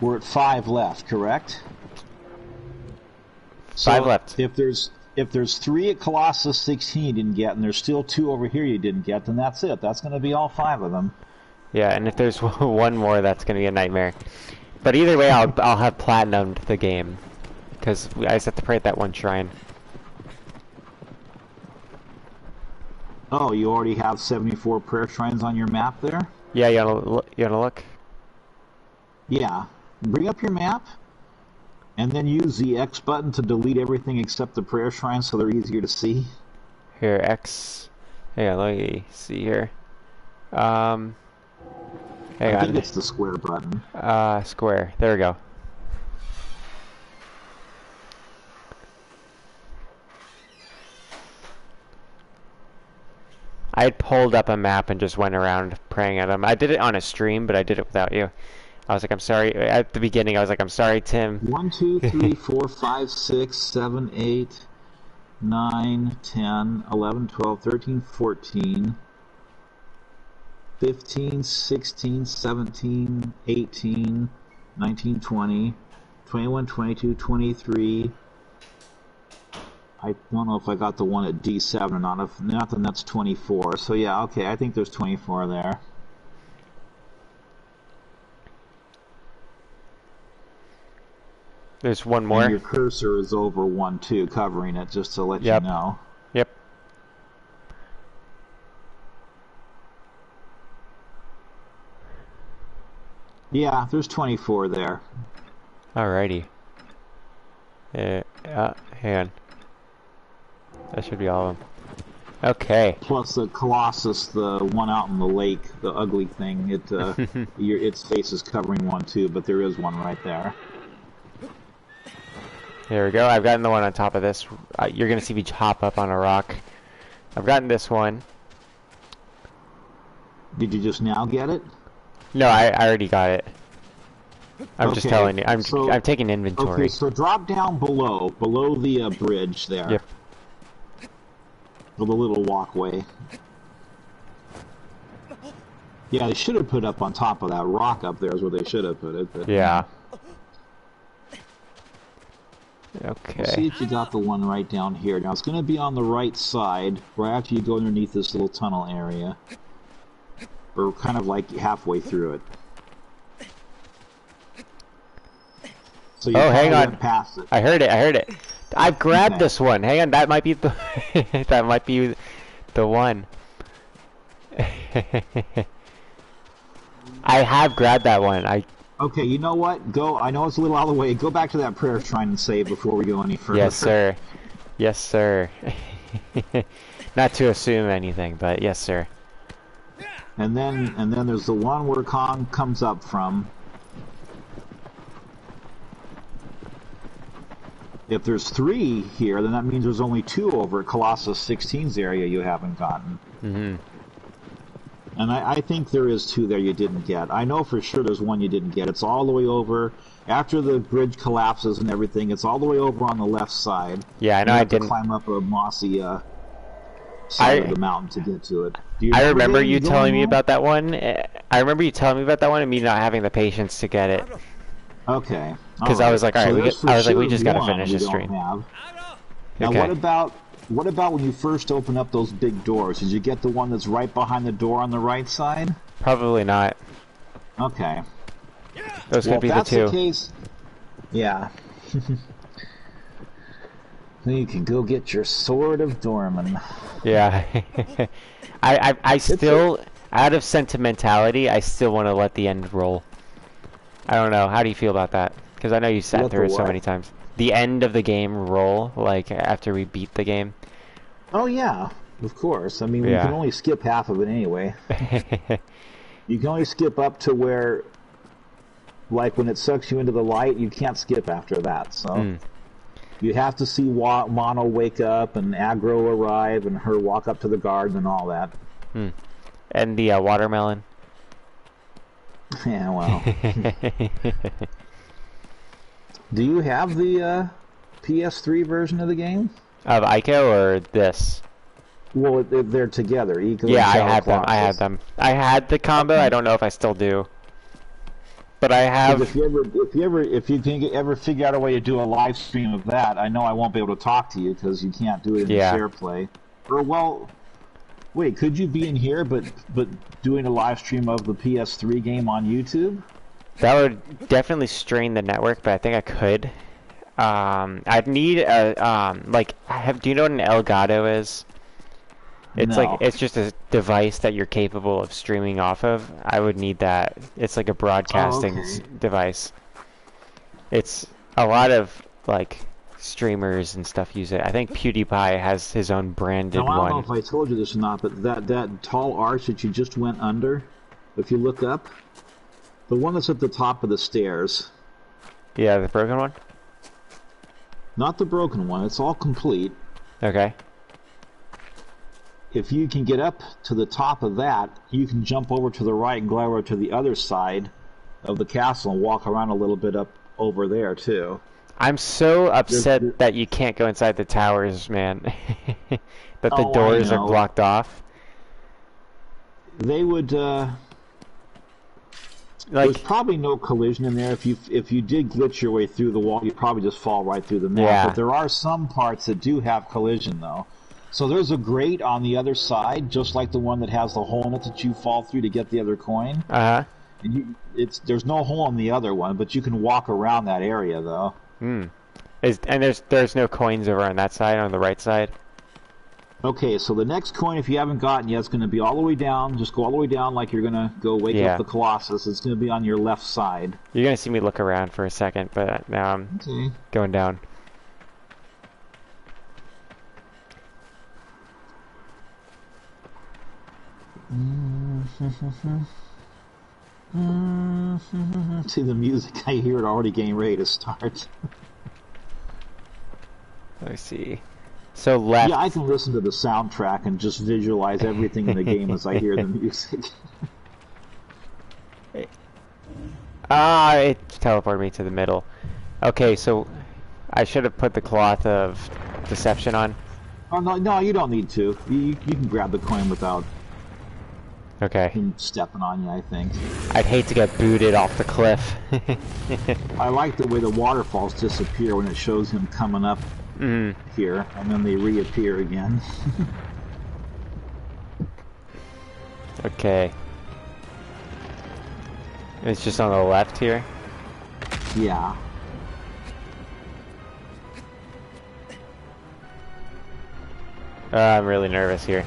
we're at 5 left, correct? 5 left. If there's 3 at Colossus 16 you didn't get, and there's still 2 over here you didn't get, then that's it. That's going to be all 5 of them. Yeah, and if there's one more, that's going to be a nightmare. But either way, I'll have platinumed the game, because I just have to pray at that one shrine. Oh, you already have 74 prayer shrines on your map there? Yeah, you wanna look? Yeah. Bring up your map, and then use the X button to delete everything except the prayer shrines so they're easier to see. Here, X. Yeah, let me see here. Hang I think it's the square button. Square. There we go. I had pulled up a map and just went around praying at them. I did it on a stream, but I did it without you. I was like, I'm sorry. At the beginning, I was like, I'm sorry, Tim. 1, 2, 3, 4, 5, 6, 7, 8, 9, 10, 11, 12, 13, 14, 15, 16, 17, 18, 19, 20, 21, 22, 23. I don't know if I got the one at D7 or not. If not, then that's 24. So yeah, okay, I think there's 24 there. There's one more. And your cursor is over 1, 2, covering it, just to let you know. Yep. Yeah, there's 24 there. Alrighty. Hang on. That should be all of them. Okay. Plus the Colossus, the one out in the lake, the ugly thing, its face is covering 1 too, but there is one right there. There we go. I've gotten the one on top of this. You're going to see me hop up on a rock. I've gotten this one. Did you just now get it? No, I already got it. I'm just telling you. I'm taking inventory. Okay, so drop down below the bridge there. Yep. The little walkway. Yeah, they should have put up on top of that rock up there is where they should have put it. But, yeah. Okay. See if you got the one right down here. Now it's going to be on the right side, right after you go underneath this little tunnel area. Or kind of like halfway through it. So you hang on. Past it. I heard it. I've grabbed this one. Hang on, that might be the that might be the one. I have grabbed that one. Okay, you know what? Go. I know it's a little out of the way. Go back to that prayer shrine and save before we go any further. Yes, sir. Yes, sir. Not to assume anything, but yes, sir. And then there's the one where Kong comes up from. If there's 3 here, then that means there's only 2 over at Colossus 16's area you haven't gotten. Mm-hmm. And I think there is 2 there you didn't get. I know for sure there's 1 you didn't get. It's all the way over, after the bridge collapses and everything, it's all the way over on the left side. Yeah, I know. You I have to didn't climb up a mossy side of the mountain to get to it. I remember you telling me about that one. I remember you telling me about that one and me not having the patience to get it. Okay. Because I was like, all right, we just gotta finish this stream. Now, Okay. what about when you first open up those big doors? Did you get the one that's right behind the door on the right side? Probably not. Okay. Those could be the 2. If that's the case, yeah. Then you can go get your Sword of Dorman. Yeah. I still, out of sentimentality, I still want to let the end roll. I don't know. How do you feel about that? Because I know you sat What through the it so what? many times. The end of the game roll, like after we beat the game. Oh yeah, of course. I mean, we can Yeah. only skip half of it anyway. You can only skip up to where, like when it sucks you into the light, you can't skip after that. So Mm. you have to see Mono wake up and Aggro arrive and her walk up to the garden and all that. Mm. And the watermelon. Yeah, well. Do you have the PS3 version of the game? Of Ico or this? Well, they're together. Eco Yeah, and I Shadow had them. I had Colossus. them. I had the combo. I don't know if I still do. But I Because have. if you can ever figure out a way to do a live stream of that, I know I won't be able to talk to you because you can't do it in Yeah. share play. Or well, wait, could you be in here but doing a live stream of the PS3 game on YouTube? That would definitely strain the network, but I think I could. I'd need a like. Do you know what an Elgato is? It's No. like it's just a device that you're capable of streaming off of. I would need that. It's like a broadcasting okay. device. It's a lot of like streamers and stuff use it. I think PewDiePie has his own branded Now, I don't know one. if I told you this or not, but that tall arch that you just went under, if you look up, the one that's at the top of the stairs, Yeah, the broken one. not the broken one, it's all complete. Okay. If you can get up to the top of that, you can jump over to the right and go over to the other side of the castle and walk around a little bit up over there, too. I'm so upset There's- that you can't go inside the towers, man. That the Oh, I doors are know. blocked off. They would, there's Like, probably no collision in there. If you did glitch your way through the wall, you'd probably just fall right through the map. Yeah. But there are some parts that do have collision, though. So there's a grate on the other side, just like the one that has the hole in it that you fall through to get the other coin. uh-huh. And there's no hole in the other one, but you can walk around that area, though. And there's no coins over on that side, on the right side. Okay, so the next coin, if you haven't gotten yet, is going to be all the way down. Just go all the way down like you're going to go wake Yeah. up the Colossus. It's going to be on your left side. You're gonna see me look around for a second, but now I'm Okay. going down. See the music, I hear it already getting ready to start. Let me see. So left. Yeah, I can listen to the soundtrack and just visualize everything in the game as I hear the music. It teleported me to the middle. Okay, so I should have put the cloth of deception on. Oh, no, you don't need to. You can grab the coin without Okay. him stepping on you, I think. I'd hate to get booted off the cliff. I like the way the waterfalls disappear when it shows him coming up here, and then they reappear again. Okay. It's just on the left here. Yeah. I'm really nervous here.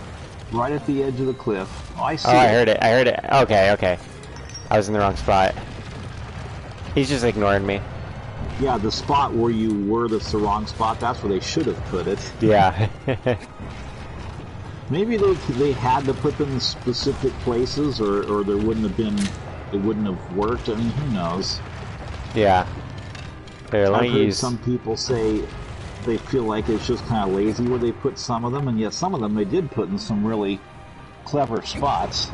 Right at the edge of the cliff. Oh, I see Oh, I it. heard it. I heard it. Okay. I was in the wrong spot. He's just ignoring me. Yeah, the spot where you were, that's the wrong spot. That's where they should have put it. Yeah. Maybe they had to put them in specific places, or there wouldn't have been. It wouldn't have worked. I mean, who knows? Yeah. Here, let I've me heard use... some people say they feel like it's just kind of lazy where they put some of them, and yet some of them they did put in some really clever spots.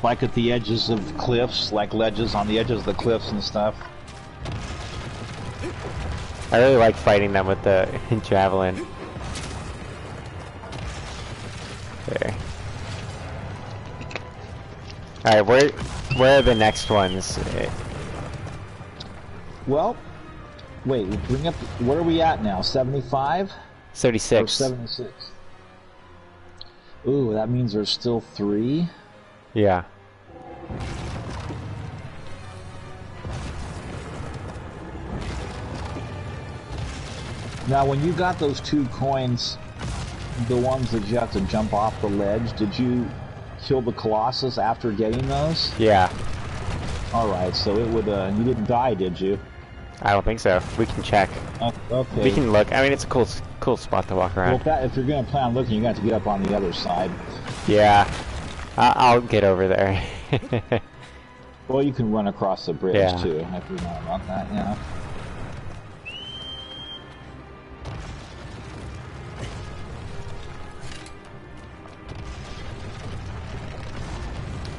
Like at the edges of cliffs, like ledges on the edges of the cliffs and stuff. I really like fighting them with the javelin. There. Alright, where are the next ones? Well, wait, bring up. What are we at now? 75 or 36. 76? Ooh, that means there's still 3. Yeah. Now, when you got those 2 coins, the ones that you have to jump off the ledge, did you kill the Colossus after getting those? Yeah. Alright, so it would, you didn't die, did you? I don't think so. We can check. Okay. We can look. I mean, it's a cool spot to walk around. Well, if you're going to plan on looking, you're going to have to get up on the other side. Yeah. I'll get over there. Well, you can run across the bridge, Yeah. too, if you know about that, yeah.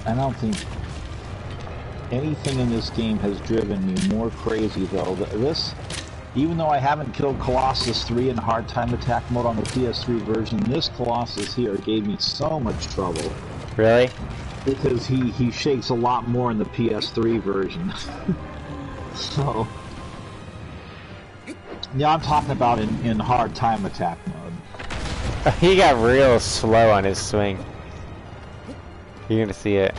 I don't think anything in this game has driven me more crazy, though. This, even though I haven't killed Colossus 3 in hard time attack mode on the PS3 version, this Colossus here gave me so much trouble. Really? Because he shakes a lot more in the PS3 version. So, yeah, I'm talking about in hard time attack mode. He got real slow on his swing. You're gonna see it.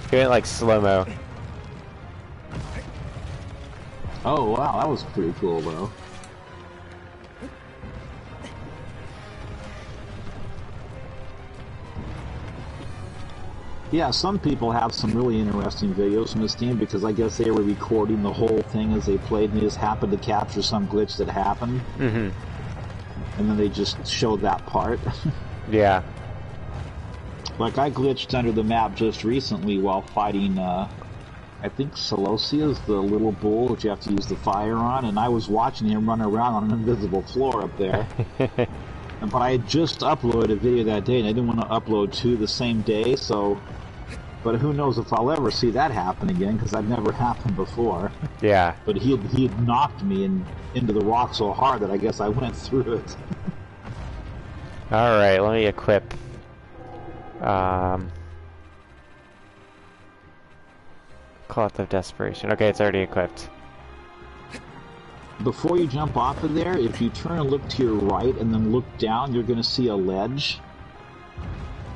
He went like slow-mo. Oh, wow, that was pretty cool, though. Yeah, some people have some really interesting videos from this game because I guess they were recording the whole thing as they played and they just happened to capture some glitch that happened. Mm-hmm. And then they just showed that part. Yeah. Like, I glitched under the map just recently while fighting, I think Colossus is the little bull that you have to use the fire on, and I was watching him run around on an invisible floor up there. But I had just uploaded a video that day, and I didn't want to upload two the same day, so... But who knows if I'll ever see that happen again, because that never happened before. Yeah. But he had knocked me into the rock so hard that I guess I went through it. Alright, let me equip. Cloth of Desperation. Okay, it's already equipped. Before you jump off of there, if you turn and look to your right and then look down, you're going to see a ledge.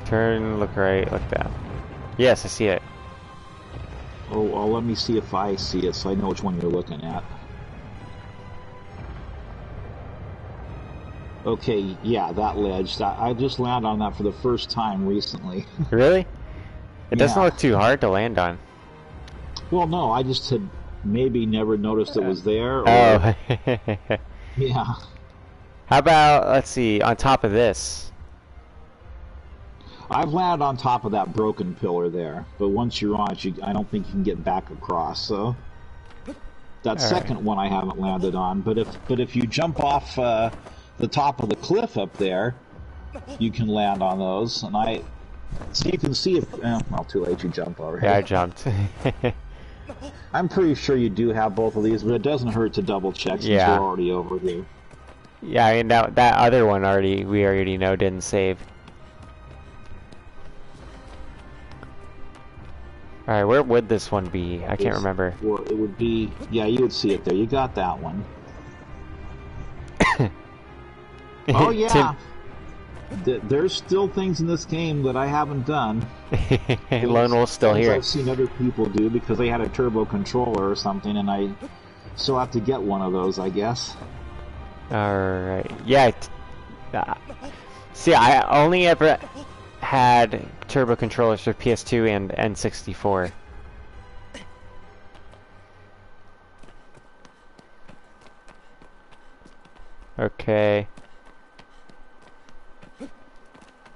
Turn, look right, look down. Yes, I see it. Oh, well, let me see if I see it so I know which one you're looking at. Okay, yeah, that ledge. I just landed on that for the first time recently. Really? It doesn't Yeah. look too hard to land on. Well, no, I just had maybe never noticed it was there. Or, Oh. yeah. How about, let's see, on top of this? I've landed on top of that broken pillar there, but once you're on it, I don't think you can get back across. So that second one I haven't landed on. But if you jump off the top of the cliff up there, you can land on those. And so you can see if well, too late. You jump already. Yeah, I jumped. I'm pretty sure you do have both of these, but it doesn't hurt to double check since Yeah. we're already over here. Yeah, I mean that other one we already know didn't save. Alright, where would this one be? I can't remember. Well, it would be, yeah, you would see it there. You got that one. Oh yeah. There's still things in this game that I haven't done. Lone Wolf's still here. I've seen other people do because they had a turbo controller or something, and I still have to get one of those, I guess. Alright. Yeah. See, I only ever had turbo controllers for PS2 and N64. Okay.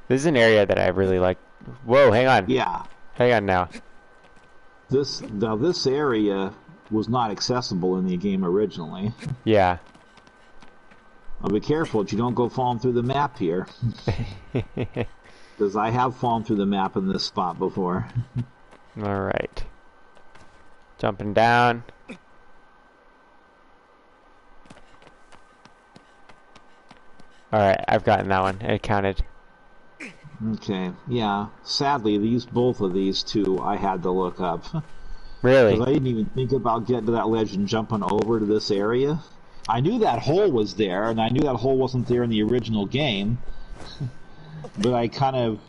This is an area that I really like. Whoa, hang on. Yeah. Hang on now. This area was not accessible in the game originally. Yeah. I'll be careful that you don't go falling through the map here. Because I have fallen through the map in this spot before. Alright. Jumping down. Alright, I've gotten that one. It counted. Okay, yeah. Sadly, both of these two I had to look up. Really? Because I didn't even think about getting to that ledge and jumping over to this area. I knew that hole was there, and I knew that hole wasn't there in the original game. But I kind of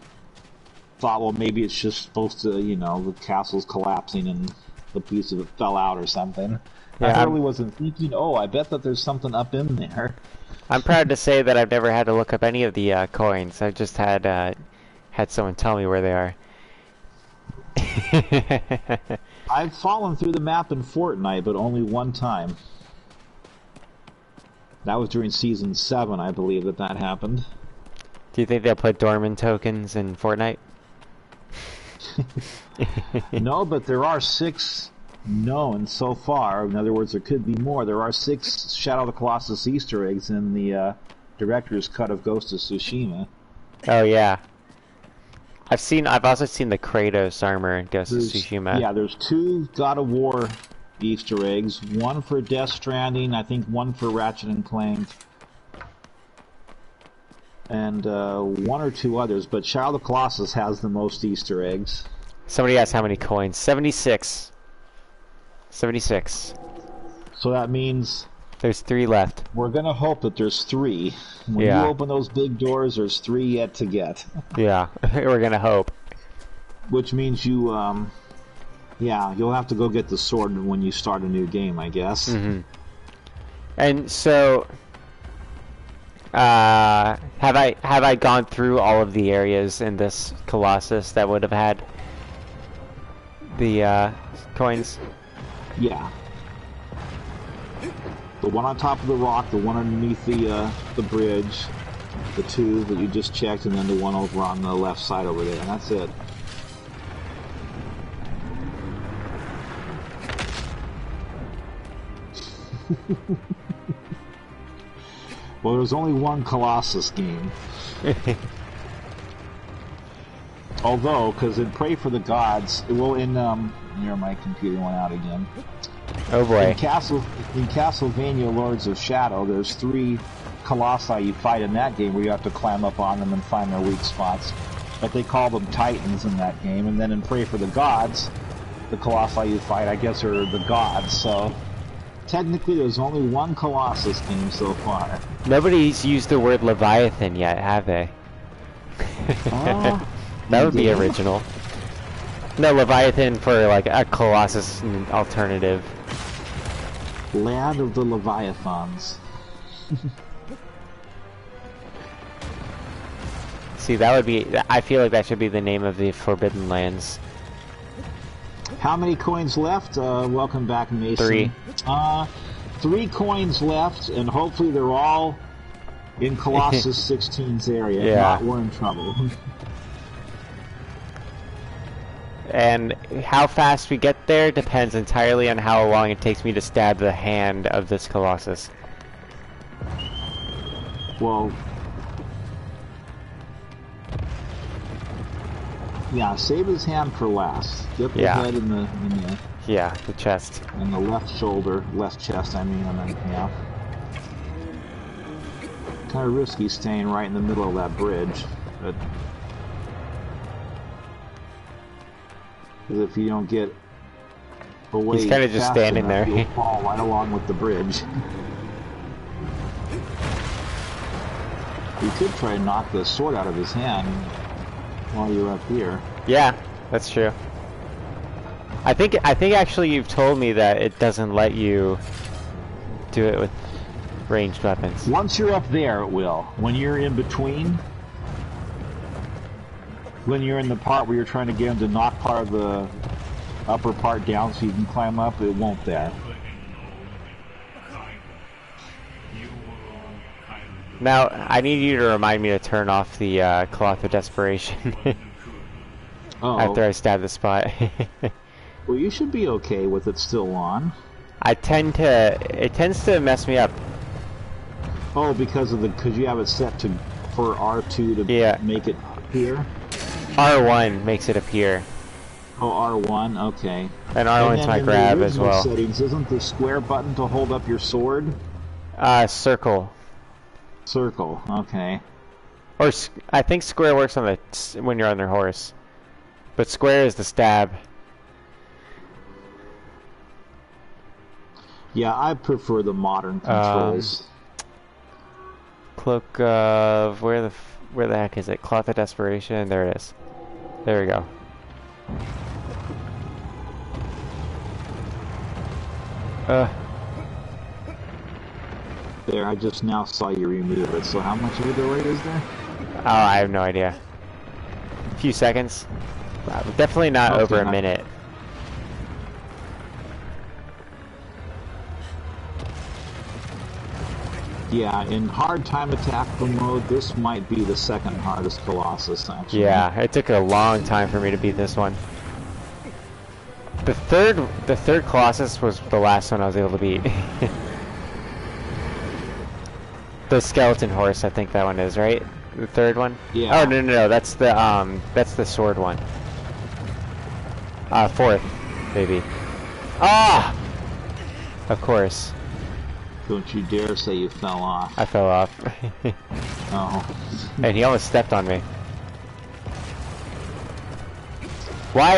thought, well, maybe it's just supposed to, you know, the castle's collapsing and the piece of it fell out or something. Yeah, I really wasn't thinking, oh, I bet that there's something up in there. I'm proud to say that I've never had to look up any of the coins. I've just had someone tell me where they are. I've fallen through the map in Fortnite, but only one time. That was during Season 7, I believe, that happened. Do you think they'll put dormant tokens in Fortnite? No, but there are 6 known so far. In other words, there could be more. There are 6 Shadow of the Colossus Easter eggs in the director's cut of Ghost of Tsushima. Oh yeah. I've also seen the Kratos armor in Ghost of Tsushima. Yeah, there's 2 God of War Easter eggs, 1 for Death Stranding, I think 1 for Ratchet and Clank, and 1 or 2 others, but Shadow of the Colossus has the most Easter eggs. Somebody asked how many coins. 76. 76. So that means... There's 3 left. We're gonna hope that there's 3. When you open those big doors, there's 3 yet to get. Yeah, we're gonna hope. Which means you, yeah, you'll have to go get the sword when you start a new game, I guess. Mm-hmm. And so, have I gone through all of the areas in this Colossus that would have had the coins? Yeah. The one on top of the rock, the one underneath the bridge, the 2 that you just checked, and then the one over on the left side over there, and that's it. Well, there's only one Colossus game. Although, because in Pray for the Gods, well, in here my computer went out again. Oh boy. In Castlevania Lords of Shadow, there's 3 Colossi you fight in that game where you have to climb up on them and find their weak spots. But they call them Titans in that game. And then in Pray for the Gods, the Colossi you fight, I guess, are the gods. So technically there's only one Colossus game so far. Nobody's used the word Leviathan yet, have they? That would be original. No, Leviathan for like a Colossus alternative. Land of the Leviathans. See, that would be... I feel like that should be the name of the Forbidden Lands. How many coins left? Welcome back, Mason. 3. 3 coins left, and hopefully they're all in Colossus 16's area. If not, we're in trouble. And how fast we get there depends entirely on how long it takes me to stab the hand of this Colossus. Well... yeah, save his hand for last. Get the head in the... yeah, the chest. And the left shoulder, left chest, I mean, and then, yeah. Kind of risky staying right in the middle of that bridge, but... because if you don't get away, he's kind of just standing there. You'll fall right along with the bridge. You could try to knock the sword out of his hand while you're up here. Yeah, that's true. I think actually you've told me that it doesn't let you do it with ranged weapons. Once you're up there, it will. When you're in between, when you're in the part where you're trying to get him to knock part of the upper part down so you can climb up, it won't there. Now, I need you to remind me to turn off the Cloth of Desperation after I stab the spot. Well, you should be okay with it still on. It tends to mess me up. Oh, because you have it set to for R2 to make it appear? R1 makes it appear. Oh, R1, okay. And R1's my grab as well. Settings, isn't the square button to hold up your sword? Circle. Circle, okay. Or I think square works on when you're on their horse, but square is the stab. Yeah, I prefer the modern controls. Cloak of where the heck is it? Cloth of Desperation. There it is. There we go. There, I just now saw you remove it. So how much of a delay is there? Oh, I have no idea. A few seconds. Definitely not Okay, over a minute. Yeah, in hard time attack mode, this might be the second hardest Colossus, actually. Yeah, it took a long time for me to beat this one. The third Colossus was the last one I was able to beat. The skeleton horse, I think that one is, right? The third one? Yeah. Oh no, that's the sword one. Fourth, maybe. Ah! Of course. Don't you dare say you fell off. I fell off. Oh. And he almost stepped on me. Why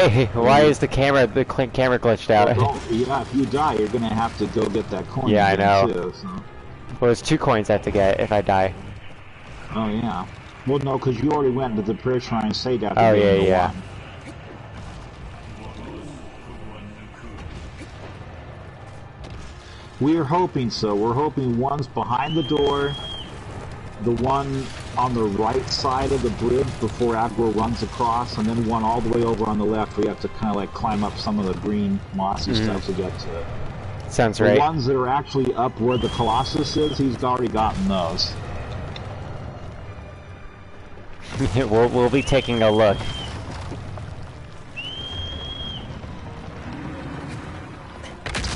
is the camera glitched out? Well, yeah, if you die, you're gonna have to go get that coin. Yeah, I know. Too, so. Well, there's 2 coins I have to get if I die. Oh yeah. Well, no, because you already went to the prayer shrine and saved after. Oh yeah. One. We're hoping so. We're hoping one's behind the door, the one on the right side of the bridge before Agro runs across, and then one all the way over on the left where you have to kind of like climb up some of the green mossy stuff to get to it. Sounds right. The ones that are actually up where the Colossus is, he's already gotten those. we'll be taking a look.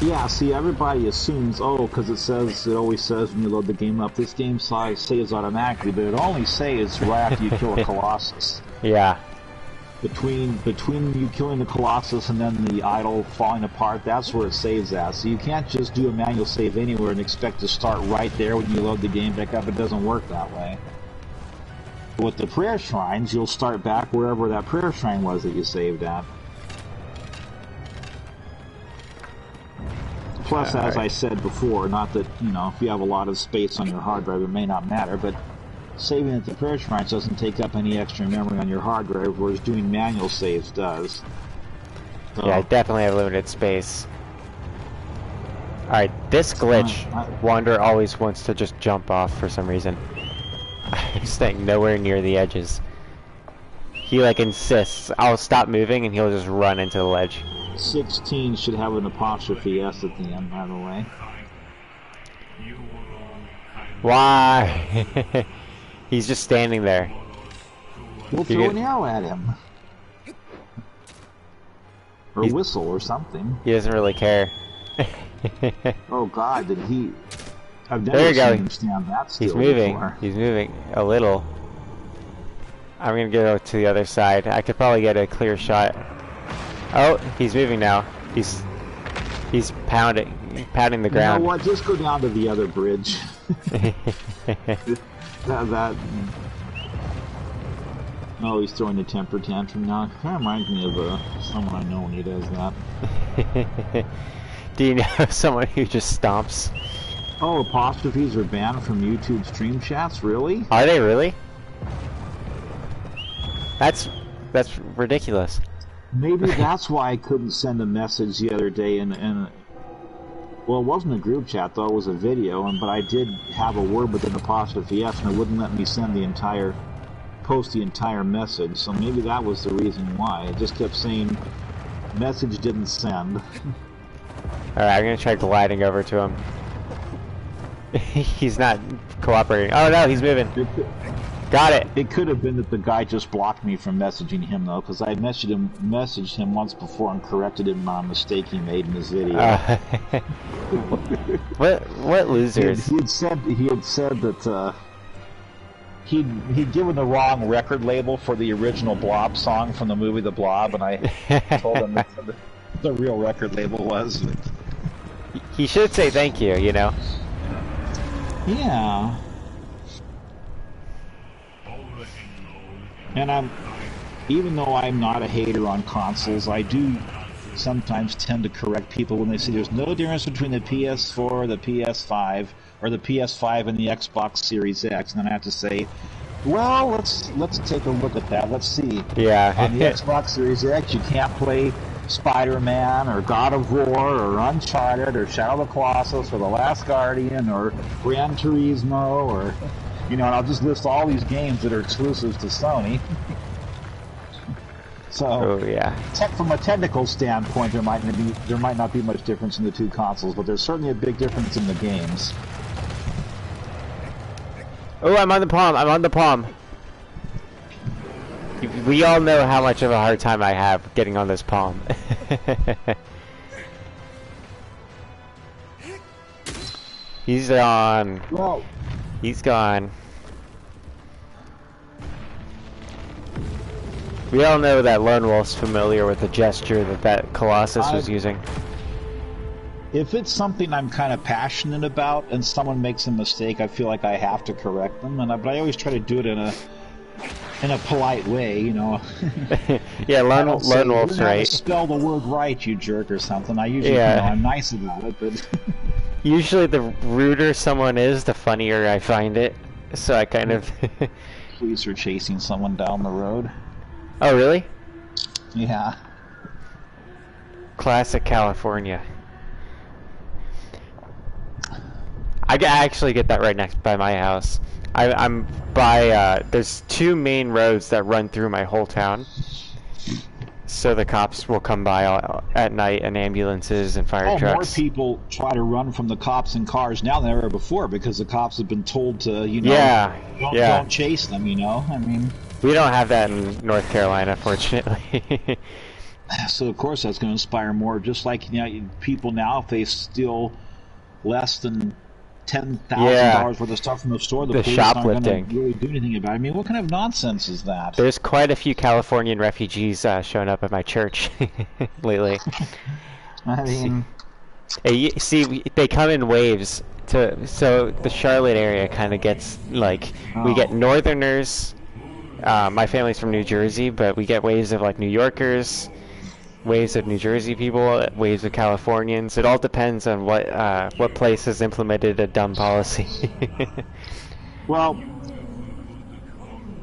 Yeah, see, everybody assumes, oh, because it always says when you load the game up, this game saves automatically, but it only saves right after you kill a Colossus. Yeah. Between you killing the Colossus and then the idol falling apart, that's where it saves at. So you can't just do a manual save anywhere and expect to start right there when you load the game back up. It doesn't work that way. With the prayer shrines, you'll start back wherever that prayer shrine was that you saved at. Plus, as I said before, not that, you know, if you have a lot of space on your hard drive, it may not matter, but saving at the prayer shrines doesn't take up any extra memory on your hard drive, whereas doing manual saves does. So, Yeah, I definitely have limited space. Alright, this glitch, Wander always wants to just jump off for some reason. I'm staying nowhere near the edges. He, like, insists. I'll stop moving and he'll just run into the ledge. 16 should have an apostrophe S at the end, by the way. Why? He's just standing there. We'll throw an arrow at him. Or whistle or something. He doesn't really care. Oh god, did he... I've There you go. Him stand that still He's moving. before. He's moving a little. I'm gonna go to the other side. I could probably get a clear shot. Oh, he's moving now. He's pounding the ground. You know what? Just go down to the other bridge. that. Oh, he's throwing a temper tantrum now. Kind of reminds me of someone I know when he does that. Do you know someone who just stomps? Oh, apostrophes are banned from YouTube stream chats? Really? Are they really? That's ridiculous. Maybe that's why I couldn't send a message the other day and well, it wasn't a group chat though, it was a video, but I did have a word with an apostrophe S and it wouldn't let me post the entire message, so maybe that was the reason why. It just kept saying message didn't send. Alright, I'm gonna try gliding over to him. He's not cooperating. Oh no, he's moving. Got it. It could have been that the guy just blocked me from messaging him though, because I messaged him once before and corrected him on a mistake he made in his video. What losers? He had said that he'd given the wrong record label for the original Blob song from the movie The Blob, and I told him that the real record label was. He should say thank you, you know. Yeah. And even though I'm not a hater on consoles, I do sometimes tend to correct people when they say there's no difference between the PS4, the PS5, or the PS5 and the Xbox Series X. And then I have to say, well, let's take a look at that. Let's see. Yeah. On the Xbox Series X, you can't play Spider-Man, or God of War, or Uncharted, or Shadow of the Colossus, or The Last Guardian, or Gran Turismo, or... You know, and I'll just list all these games that are exclusives to Sony. So, oh yeah. from a technical standpoint, there might not be much difference in the two consoles, but there's certainly a big difference in the games. Oh, I'm on the palm. I'm on the palm. We all know how much of a hard time I have getting on this palm. He's gone. Well, he's gone. We all know that Lone Wolf's familiar with the gesture that Colossus was using. If it's something I'm kind of passionate about and someone makes a mistake, I feel like I have to correct them, but I always try to do it in a polite way, you know. Yeah, Lone Wolf's right. Spell the word right, you jerk, or something. I usually, I'm nice about it, but usually the ruder someone is, the funnier I find it. So I kind of. Police are chasing someone down the road. Oh, really? Yeah. Classic California. I actually get that right next by my house. I'm by, there's two main roads that run through my whole town. So the cops will come by at night, and ambulances and fire trucks. More people try to run from the cops in cars now than ever before because the cops have been told to, don't chase them, you know? I mean... We don't have that in North Carolina, fortunately. So, of course, that's going to inspire more. Just like, people now, if they steal less than $10,000 worth of stuff from the store, the police aren't going to really do anything about it. I mean, what kind of nonsense is that? There's quite a few Californian refugees showing up at my church lately. I mean... See, they come in waves. So the Charlotte area kind of gets, like, we get Northerners... my family's from New Jersey, but we get waves of like New Yorkers, waves of New Jersey people, waves of Californians. It all depends on what place has implemented a dumb policy. Well,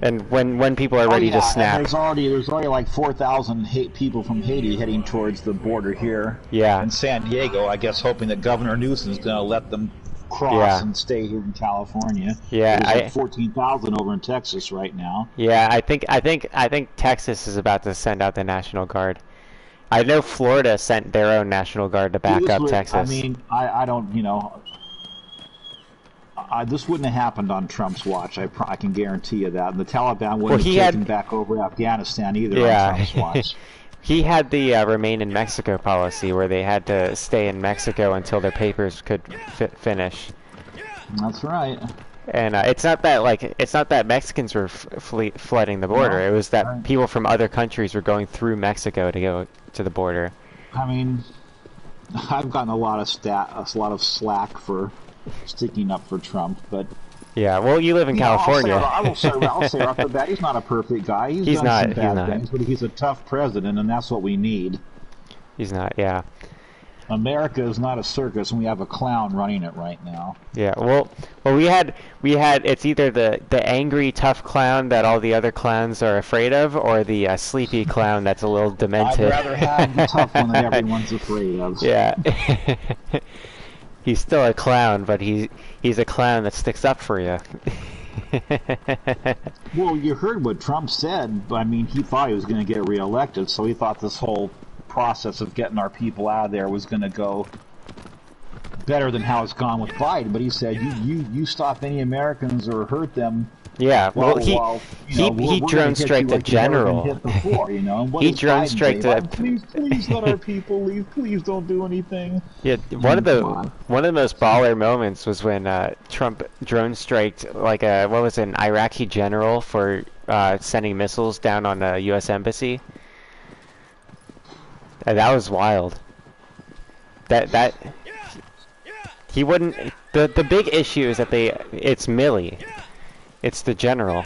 and when people are ready to snap. There's already like 4,000 people from Haiti heading towards the border here. Yeah. In San Diego, I guess, hoping that Governor Newsom is going to let them cross and stay here in California. Yeah, there's like 14,000 over in Texas right now. Yeah, I think Texas is about to send out the National Guard. I know Florida sent their own National Guard to back up Texas. I mean, I don't, this wouldn't have happened on Trump's watch. I can guarantee you that. And the Taliban wouldn't have taken back over Afghanistan either on Trump's watch. He had the remain in Mexico policy, where they had to stay in Mexico until their papers could finish. That's right. And it's not that Mexicans were flooding the border. It was that people from other countries were going through Mexico to go to the border. I mean, I've gotten a lot of slack for sticking up for Trump, but. Yeah, well, you live in California. I'll say right off the bat, he's not a perfect guy. He's done some bad things, but he's a tough president, and that's what we need. He's not, yeah. America is not a circus, and we have a clown running it right now. Yeah, well, we had. It's either the angry, tough clown that all the other clowns are afraid of, or the sleepy clown that's a little demented. I'd rather have the tough one that everyone's afraid of. Yeah. He's still a clown, but he's a clown that sticks up for you. Well, you heard what Trump said. I mean, he thought he was going to get reelected, so he thought this whole process of getting our people out of there was going to go better than how it's gone with Biden. But he said, you stop any Americans or hurt them. Yeah, well, he drone striked a general. He drone striked a. Please let our people leave. Please don't do anything. Yeah, one of the most baller moments was when Trump drone striked like an Iraqi general for sending missiles down on a U.S. embassy. And that was wild. That he wouldn't. The big issue is that it's Milley. It's the general.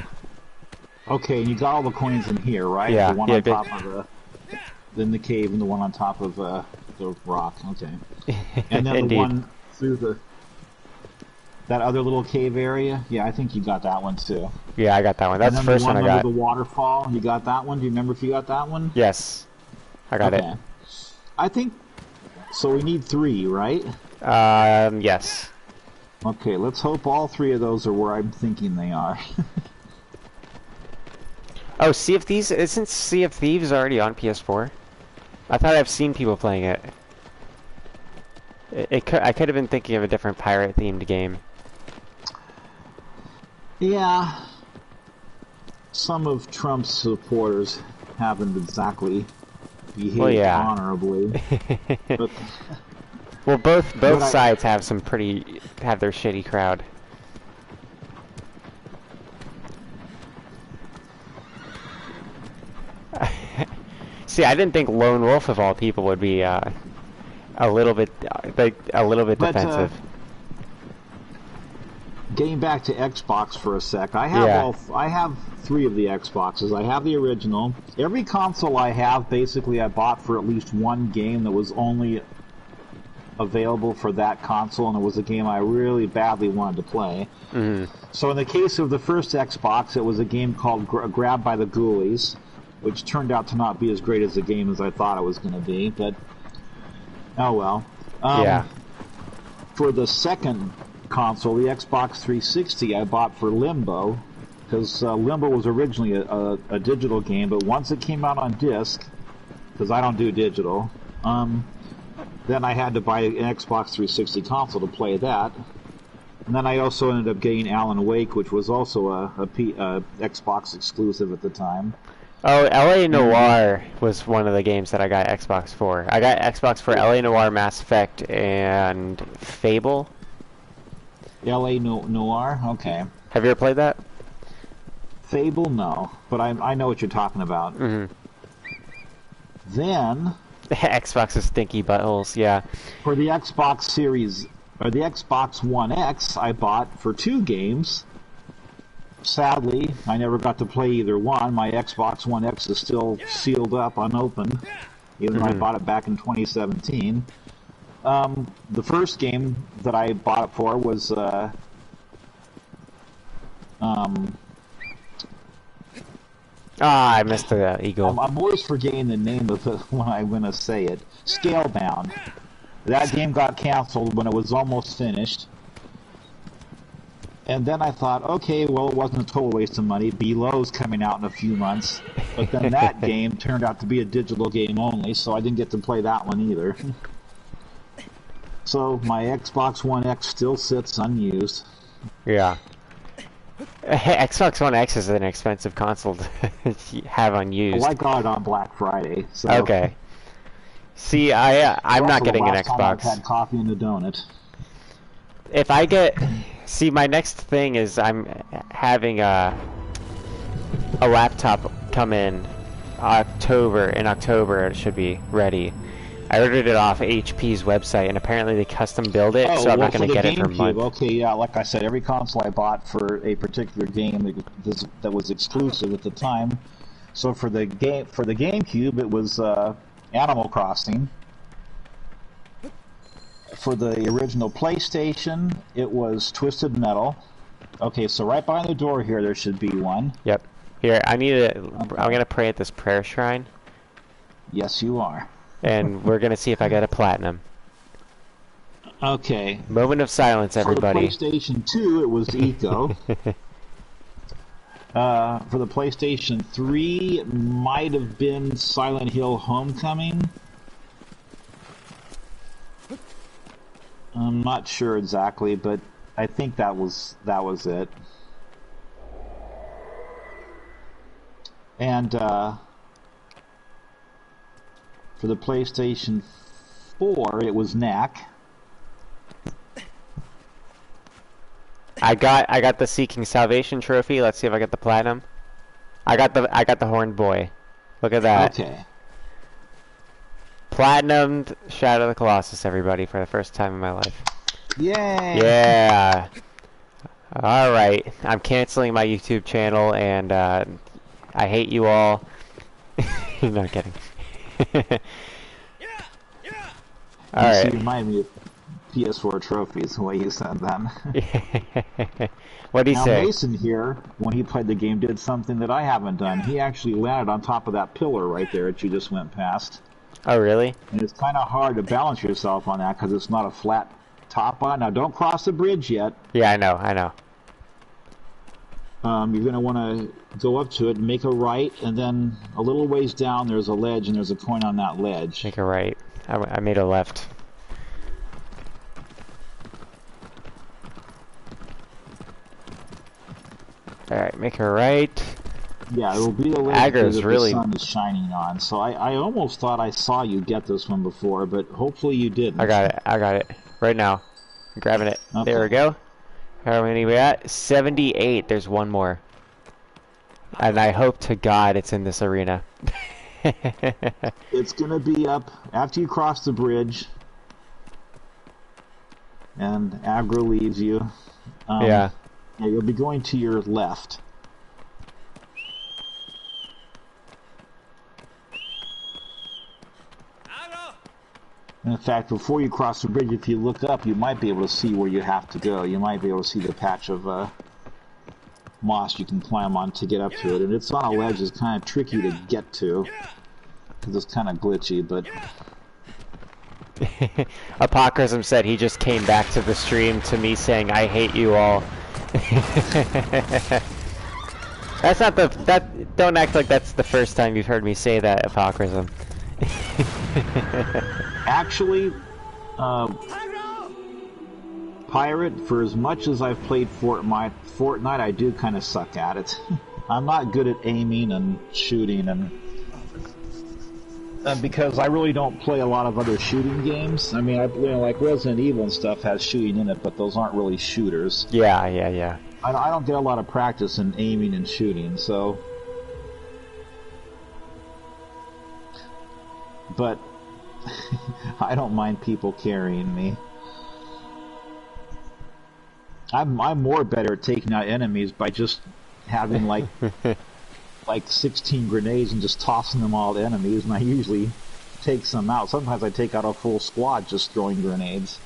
Okay, and you got all the coins in here, right? Yeah. The one on top of in the cave, and the one on top of the rock. Okay. And then the one through that other little cave area. Yeah, I think you got that one too. Yeah, I got that one. That's the first one I got. Under the waterfall. You got that one. Do you remember if you got that one? Yes, I got it. I think so. We need 3, right? Yes. Okay, let's hope all 3 of those are where I'm thinking they are. Oh, Sea of Thieves? Isn't Sea of Thieves already on PS4? I thought I've seen people playing it. I could have been thinking of a different pirate-themed game. Yeah. Some of Trump's supporters haven't exactly behaved honorably. But, well, both sides have their shitty crowd. See, I didn't think Lone Wolf of all people would be a little bit defensive. Getting back to Xbox for a sec, I have 3 of the Xboxes. I have the original. Every console I have, basically, I bought for at least one game that was only available for that console, and it was a game I really badly wanted to play. Mm-hmm. So in the case of the first Xbox, it was a game called Grabbed by the Ghoulies, which turned out to not be as great as a game as I thought it was going to be, but oh well. For the second console, the Xbox 360, I bought for Limbo, because Limbo was originally a digital game, but once it came out on disc, because I don't do digital, then I had to buy an Xbox 360 console to play that. And then I also ended up getting Alan Wake, which was also a Xbox exclusive at the time. Oh, LA Noire was one of the games that I got Xbox for. I got Xbox for LA Noire, Mass Effect, and Fable. LA Noire? Okay. Have you ever played that? Fable? No. But I know what you're talking about. Mm-hmm. Then... Xbox's stinky buttholes, yeah. For the Xbox Series... Or the Xbox One X, I bought for 2 games. Sadly, I never got to play either one. My Xbox One X is still sealed up, unopened, even though I bought it back in 2017. The first game that I bought it for was I missed the eagle. I'm always forgetting the name of it when I'm going to say it. Scalebound. That game got canceled when it was almost finished. And then I thought, okay, well, it wasn't a total waste of money. Below's coming out in a few months. But then that game turned out to be a digital game only, so I didn't get to play that one either. So my Xbox One X still sits unused. Yeah. Xbox One X is an expensive console to have unused. Well, I got it on Black Friday. So. Okay. See, I'm not getting an Xbox. I've had coffee and a donut. If I get... See, my next thing is I'm having a laptop come in October. In October, it should be ready. I ordered it off HP's website, and apparently they custom build it, so I'm not going to get it for a month. Okay, yeah, like I said, every console I bought for a particular game that was exclusive at the time. So for the GameCube, it was Animal Crossing. For the original PlayStation, it was Twisted Metal. Okay, so right behind the door here, there should be one. Yep. Here, I'm gonna pray at this prayer shrine. Yes, you are. And we're gonna see if I get a platinum. Okay. Moment of silence, everybody. For the PlayStation 2, it was Eco. For the PlayStation 3, it might have been Silent Hill Homecoming. I'm not sure exactly, but I think that was it. And for the PlayStation 4, it was Knack. I got the Seeking Salvation trophy. Let's see if I get the platinum. I got the Horned Boy. Look at that. Okay. Platinumed Shadow of the Colossus, everybody, for the first time in my life. Yay! Yeah. All right. I'm canceling my YouTube channel, and I hate you all. Not kidding. All right. You remind me of PS4 trophies, the way you said that. What did he say? Now, Mason here, when he played the game, did something that I haven't done. He actually landed on top of that pillar right there that you just went past. Oh, really? And it's kind of hard to balance yourself on that because it's not a flat top on. Now, don't cross the bridge yet. Yeah, I know. You're going to want to go up to it, make a right, and then a little ways down there's a ledge, and there's a coin on that ledge. Make a right. I made a left. Alright, make a right. Yeah, it will be the ledge that really... the sun is shining on. So I almost thought I saw you get this one before, but hopefully you didn't. I got it. Right now. I'm grabbing it. Okay. There we go. How many we at? 78. There's one more. And I hope to God it's in this arena. It's gonna be up after you cross the bridge. And aggro leaves you. Yeah. Yeah, you'll be going to your left. In fact, before you cross the bridge, if you look up, you might be able to see where you have to go. You might be able to see the patch of moss you can climb on to get up to it. And it's on a ledge that's kind of tricky to get to, because it's kind of glitchy, but... Apocrism said he just came back to the stream to me saying, I hate you all. That's not don't act like that's the first time you've heard me say that, Apocrism. Actually, Pirate, for as much as I've played Fortnite, I do kind of suck at it. I'm not good at aiming and shooting, and because I really don't play a lot of other shooting games. I mean, like Resident Evil and stuff has shooting in it, but those aren't really shooters. Yeah. I don't get a lot of practice in aiming and shooting, so... But I don't mind people carrying me. I'm more better at taking out enemies by just having like 16 grenades and just tossing them all to enemies, and I usually take some out. Sometimes I take out a full squad just throwing grenades.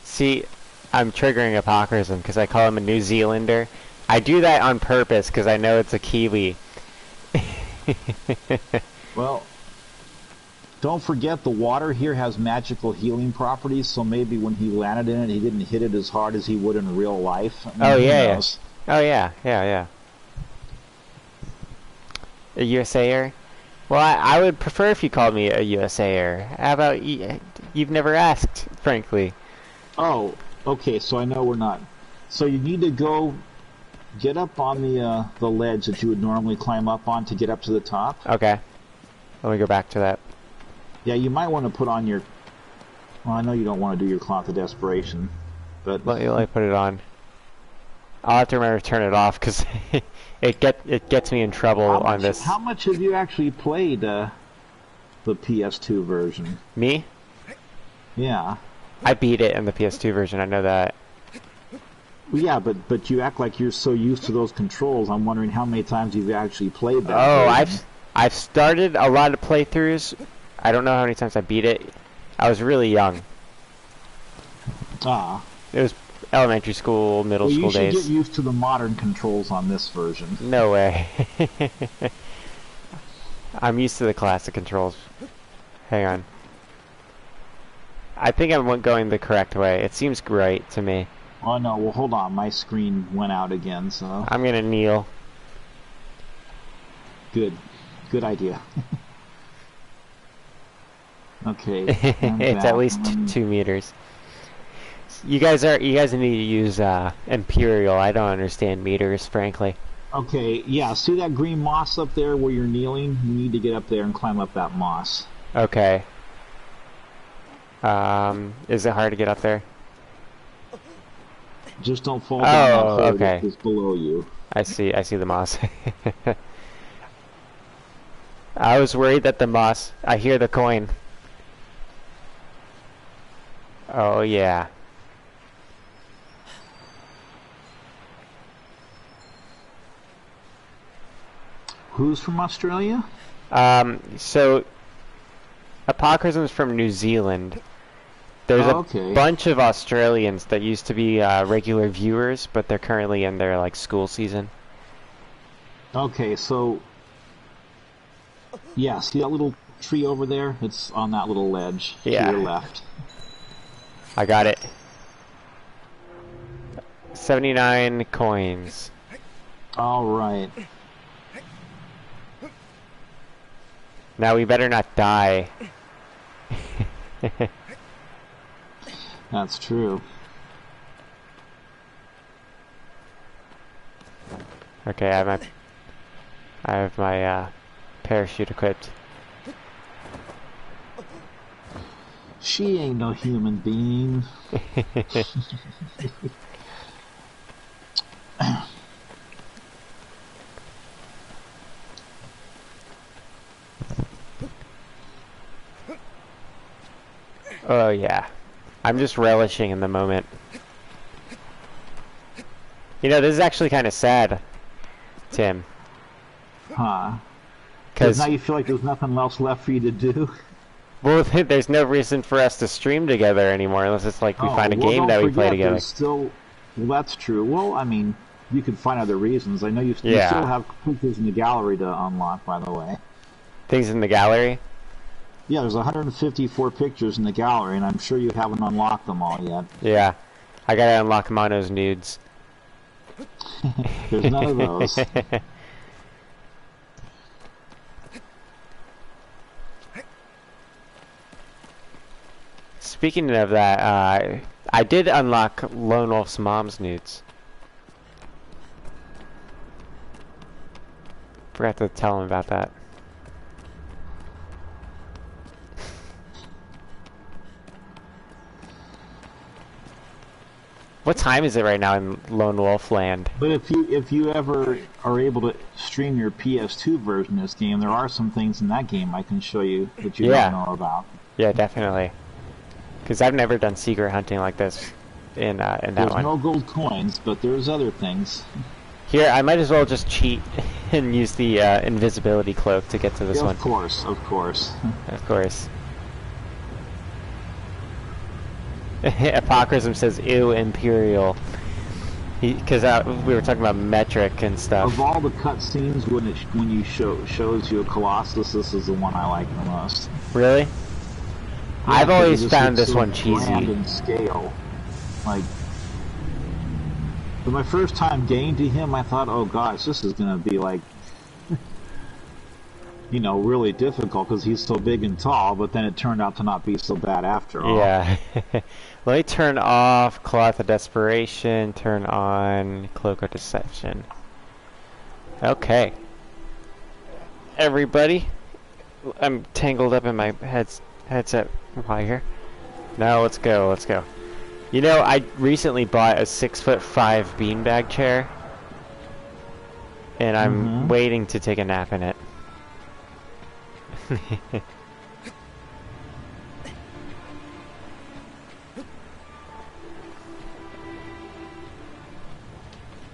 See, I'm triggering Apocrism because I call him a New Zealander. I do that on purpose because I know it's a Kiwi. Well, don't forget the water here has magical healing properties, so maybe when he landed in it, he didn't hit it as hard as he would in real life. I mean, oh yeah. Oh yeah. A USAer? Well, I would prefer if you called me a USAer. How about you've never asked, frankly. Oh, okay. So I know we're not. So you need to go get up on the ledge that you would normally climb up on to get up to the top. Okay. Let me go back to that. Yeah, you might want to put on your... Well, I know you don't want to do your Cloth of Desperation, but... Let me put it on. I'll have to remember to turn it off, because it gets me in trouble on this. How much have you actually played the PS2 version? Me? Yeah. I beat it in the PS2 version, I know that. Well, yeah, but you act like you're so used to those controls. I'm wondering how many times you've actually played that version. I've started a lot of playthroughs. I don't know how many times I beat it. I was really young. Ah. It was elementary school, middle school days. You should get used to the modern controls on this version. No way. I'm used to the classic controls. Hang on. I think I'm going the correct way. It seems right to me. Oh no, well hold on. My screen went out again, so... I'm gonna kneel. Good idea. Okay. It's at least 2 meters. You guys need to use Imperial. I don't understand meters, frankly. Okay, yeah, see that green moss up there where you're kneeling? You need to get up there and climb up that moss. Okay. Is it hard to get up there? Just don't fall down that hole okay. that's below you. I see the moss. I was worried that the moss... I hear the coin. Oh, yeah. Who's from Australia? So... Apocrism's from New Zealand. There's a bunch of Australians that used to be regular viewers, but they're currently in their, like, school season. Okay, so... Yeah, see that little tree over there? It's on that little ledge to your left. I got it. 79 coins. All right. Now we better not die. That's true. Okay, I have my parachute equipped. She ain't no human being. Oh yeah, I'm just relishing in the moment. You know, this is actually kind of sad, Tim. Huh. Because now you feel like there's nothing else left for you to do? Well, there's no reason for us to stream together anymore unless it's like we find a game that we play together. Well, that's true. Well, I mean, you could find other reasons. I know you still have pictures in the gallery to unlock, by the way. Things in the gallery? Yeah, there's 154 pictures in the gallery, and I'm sure you haven't unlocked them all yet. Yeah. I gotta unlock Mono's nudes. There's none of those. Speaking of that, I did unlock Lone Wolf's mom's nudes. Forgot to tell him about that. What time is it right now in Lone Wolf Land? But if you ever are able to stream your PS2 version of this game, there are some things in that game I can show you that you don't know about. Yeah, definitely. Because I've never done secret hunting like this in that one. There's no gold coins, but there's other things. Here, I might as well just cheat and use the invisibility cloak to get to this one. Of course, of course. Of course. Apocrism says, ew, Imperial. Because we were talking about metric and stuff. Of all the cutscenes, when you shows you a Colossus, this is the one I like the most. Really? Yeah, I've always found this so one cheesy. Grand in scale. Like, for my first time getting to him, I thought, oh gosh, this is going to be like, you know, really difficult because he's so big and tall, but then it turned out to not be so bad after all. Yeah. Let me turn off Cloth of Desperation, turn on Cloak of Deception. Okay. Everybody, I'm tangled up in my headset wire. Now let's go, let's go. You know, I recently bought a 6'5" beanbag chair, and I'm waiting to take a nap in it.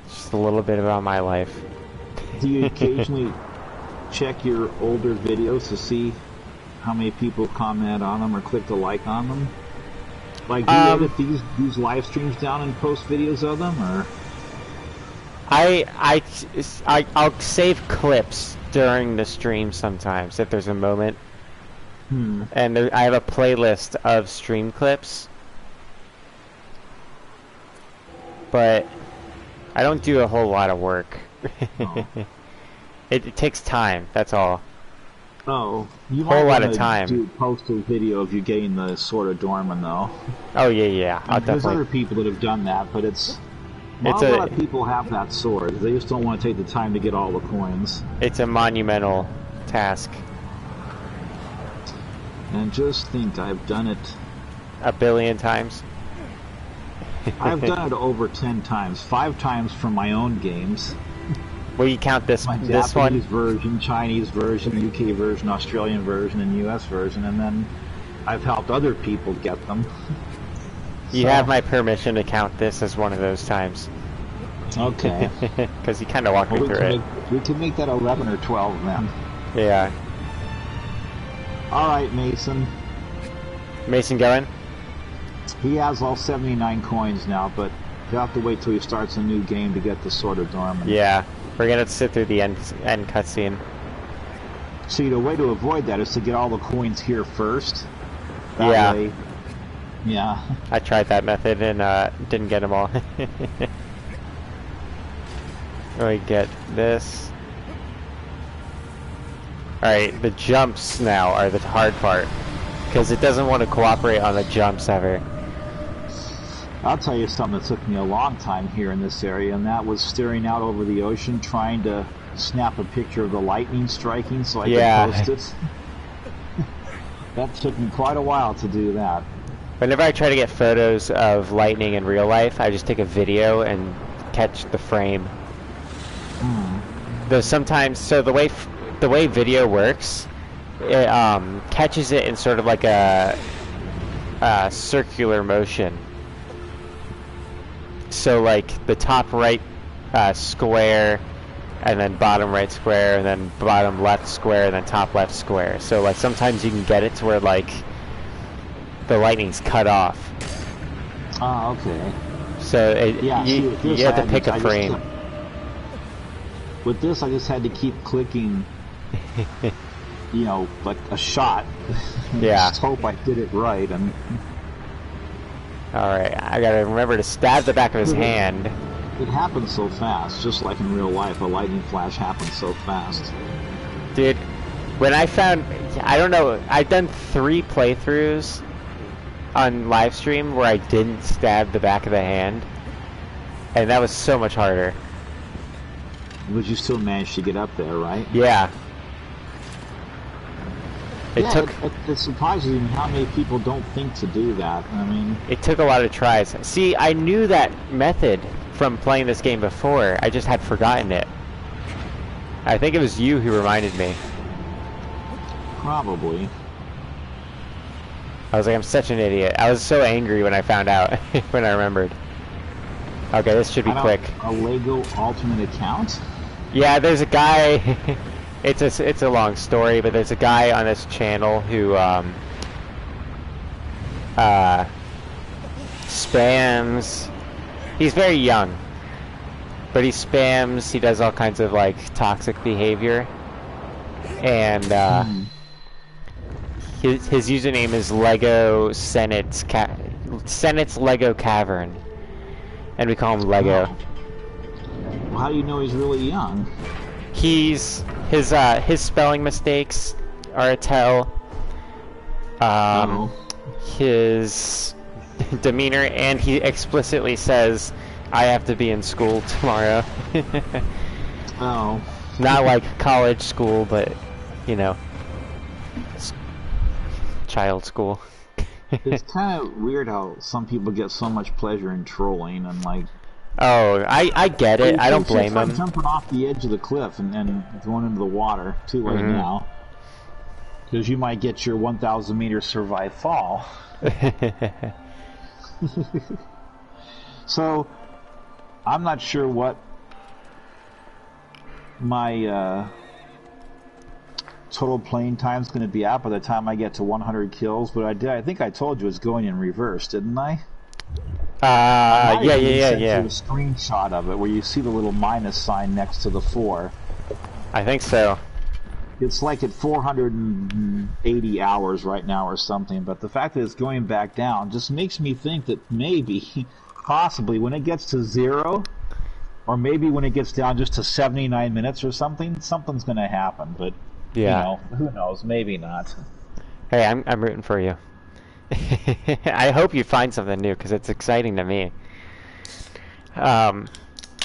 Just a little bit about my life. Do you occasionally check your older videos to see how many people comment on them or click the like on them? Like, do you edit these live streams down and post videos of them, or? I'll save clips during the stream sometimes if there's a moment. And I have a playlist of stream clips, but I don't do a whole lot of work. Oh. It takes time. That's all. Oh, you whole might lot of time. Post a video of you getting the Sword of Dorman, though. Oh yeah. There's other people that have done that, but not a lot of people have that sword. They just don't want to take the time to get all the coins. It's a monumental task. And just think, I've done it a billion times. I've done it over 10 times. 5 times from my own games. Well, you count this my this Japanese one? version, Chinese version, UK version, Australian version, and US version, and then I've helped other people get them. You have my permission to count this as one of those times. Okay. Because you kind of walked me through it. We can make that 11 or 12 then. Yeah. Alright, Mason. Mason going? He has all 79 coins now, but he'll have to wait till he starts a new game to get the Sword of Dorman. Yeah. We're going to sit through the end cutscene. See, the way to avoid that is to get all the coins here first. That way, yeah. I tried that method and didn't get them all. I get this. Alright, the jumps now are the hard part. Because it doesn't want to cooperate on the jumps ever. I'll tell you something that took me a long time here in this area, and that was staring out over the ocean, trying to snap a picture of the lightning striking so I could post it. That took me quite a while to do that. Whenever I try to get photos of lightning in real life, I just take a video and catch the frame. Though sometimes, so the way video works, it catches it in sort of like a circular motion. So like the top right square, and then bottom right square, and then bottom left square, and then top left square. So like sometimes you can get it to where like the lightning's cut off. Oh, okay. So you have to pick a frame. With this, I just had to keep clicking, you know, like a shot. Yeah. Just hope I did it right. And alright, I gotta remember to stab the back of his hand. It happens so fast, just like in real life. A lightning flash happens so fast. Dude, when I found, I don't know, I've done 3 playthroughs on Livestream where I didn't stab the back of the hand, and that was so much harder. But you still managed to get up there, right? Yeah. It surprises me how many people don't think to do that. I mean, it took a lot of tries. See, I knew that method from playing this game before. I just had forgotten it. I think it was you who reminded me. Probably. I was like, I'm such an idiot. I was so angry when I found out, when I remembered. Okay, this should be quick. A Lego alternate account? Yeah, there's a guy. It's a long story, but there's a guy on this channel who spams. He's very young, but he spams. He does all kinds of like toxic behavior, and his username is Lego Senate's Lego Cavern, and we call him Lego. Well, how do you know he's really young? His spelling mistakes are a tell. His demeanor, and he explicitly says, "I have to be in school tomorrow." Oh. Not like college school, but you know, child school. It's kind of weird how some people get so much pleasure in trolling and like. Oh, I get it. I don't blame him. Jumping off the edge of the cliff and going into the water too right now, because you might get your 1,000 meter survive fall. So, I'm not sure what my total playing time is going to be at by the time I get to 100 kills. But I think I told you it's going in reverse, didn't I? Yeah. A screenshot of it where you see the little minus sign next to the 4. I think so. It's like at 480 hours right now or something, but the fact that it's going back down just makes me think that maybe, possibly, when it gets to 0, or maybe when it gets down just to 79 minutes or something, something's going to happen, but, yeah. You know, who knows, maybe not. Hey, I'm rooting for you. I hope you find something new, because it's exciting to me.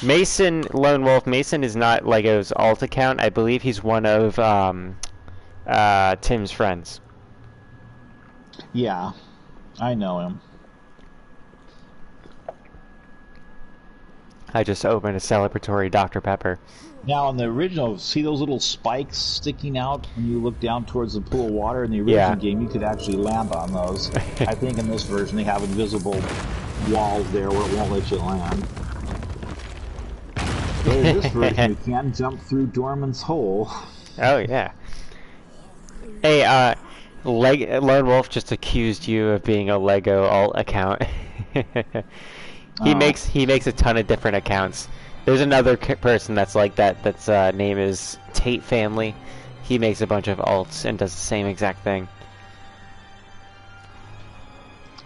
Mason, Lone Wolf, Mason is not Lego's alt account. I believe he's one of Tim's friends. Yeah, I know him. I just opened a celebratory Dr. Pepper. Now, in the original, see those little spikes sticking out when you look down towards the pool of water? In the original game, you could actually land on those. I think in this version, they have invisible walls there where it won't let you land. But in this version, you can jump through Dorman's hole. Oh, yeah. Hey, Lone Wolf just accused you of being a Lego alt account. He makes a ton of different accounts. There's another person that's like that. That's name is Tate Family. He makes a bunch of alts and does the same exact thing.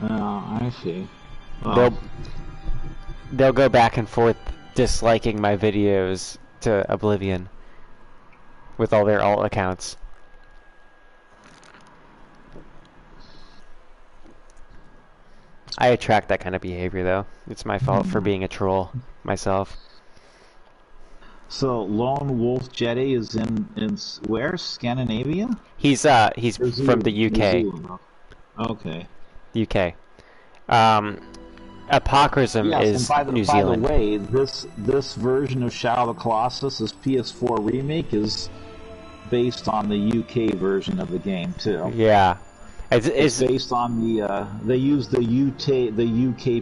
Oh, I see. They'll go back and forth disliking my videos to oblivion with all their alt accounts. I attract that kind of behavior, though. It's my fault for being a troll myself. So Lone Wolf Jetty is in where? Scandinavia? He's from the UK. Okay. UK. Apocrism is New Zealand. By the way, this version of Shadow of the Colossus, this PS4 remake, is based on the UK version of the game too. Yeah. It's based on the they used the UK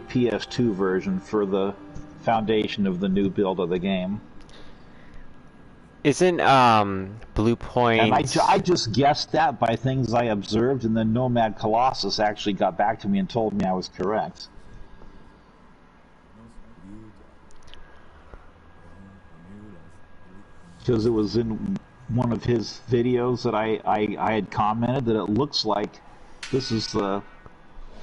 PS2 version for the foundation of the new build of the game. Isn't Blue Point? And I just guessed that by things I observed, and then Nomad Colossus actually got back to me and told me I was correct. Because it was in one of his videos that I had commented that it looks like this is the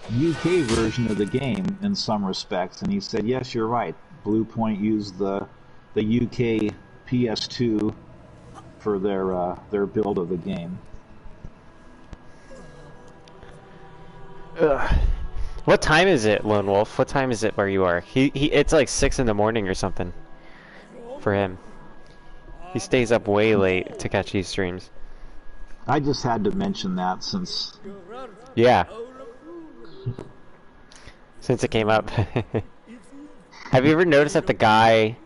UK version of the game in some respects, and he said, yes, you're right. Blue Point used the UK PS2 for their build of the game. What time is it, Lone Wolf? What time is it where you are? It's like 6 in the morning or something for him. He stays up way late to catch these streams. I just had to mention that since... Yeah. Since it came up. Have you ever noticed that the guy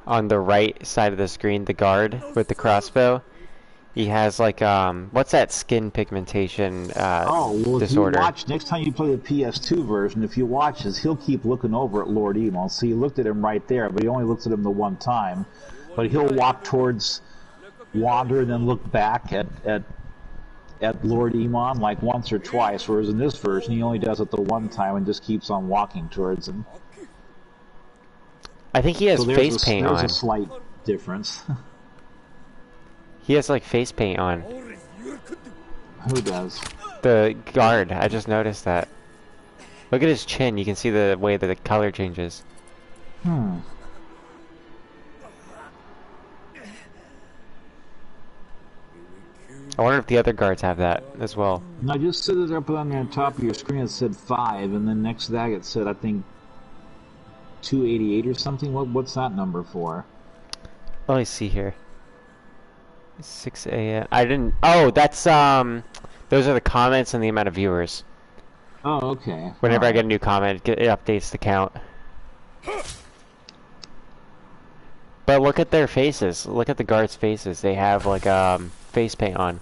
on the right side of the screen, the guard with the crossbow, he has like, what's that skin pigmentation disorder? If you watch, next time you play the PS2 version, if you watch this, he'll keep looking over at Lord Emon. So he looked at him right there, but he only looks at him the one time. But he'll walk towards Wander and then look back at Lord Emon like once or twice, whereas in this version he only does it the one time and just keeps on walking towards him. I think he has face paint on. There's a slight difference. He has like face paint on. Who does? The guard. I just noticed that. Look at his chin. You can see the way that the color changes. I wonder if the other guards have that as well. No, just sit it up on the top of your screen. It said 5, and then next to that it said, I think, 288 or something. What's that number for? Let me see here. 6 a.m. I didn't. Oh, that's those are the comments and the amount of viewers. Oh, okay. Whenever I get a new comment, it updates the count. But look at their faces. Look at the guards' faces. They have like face paint on.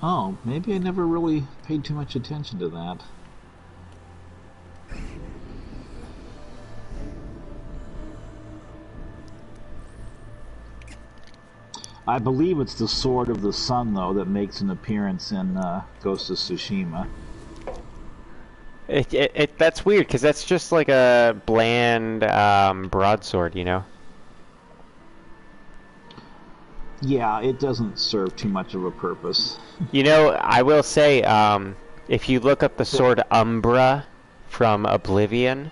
Oh, maybe I never really paid too much attention to that. I believe it's the Sword of the Sun, though, that makes an appearance in Ghost of Tsushima. That's weird, because that's just like a bland broadsword, you know? Yeah, it doesn't serve too much of a purpose. You know, I will say, if you look up the sword Umbra from Oblivion,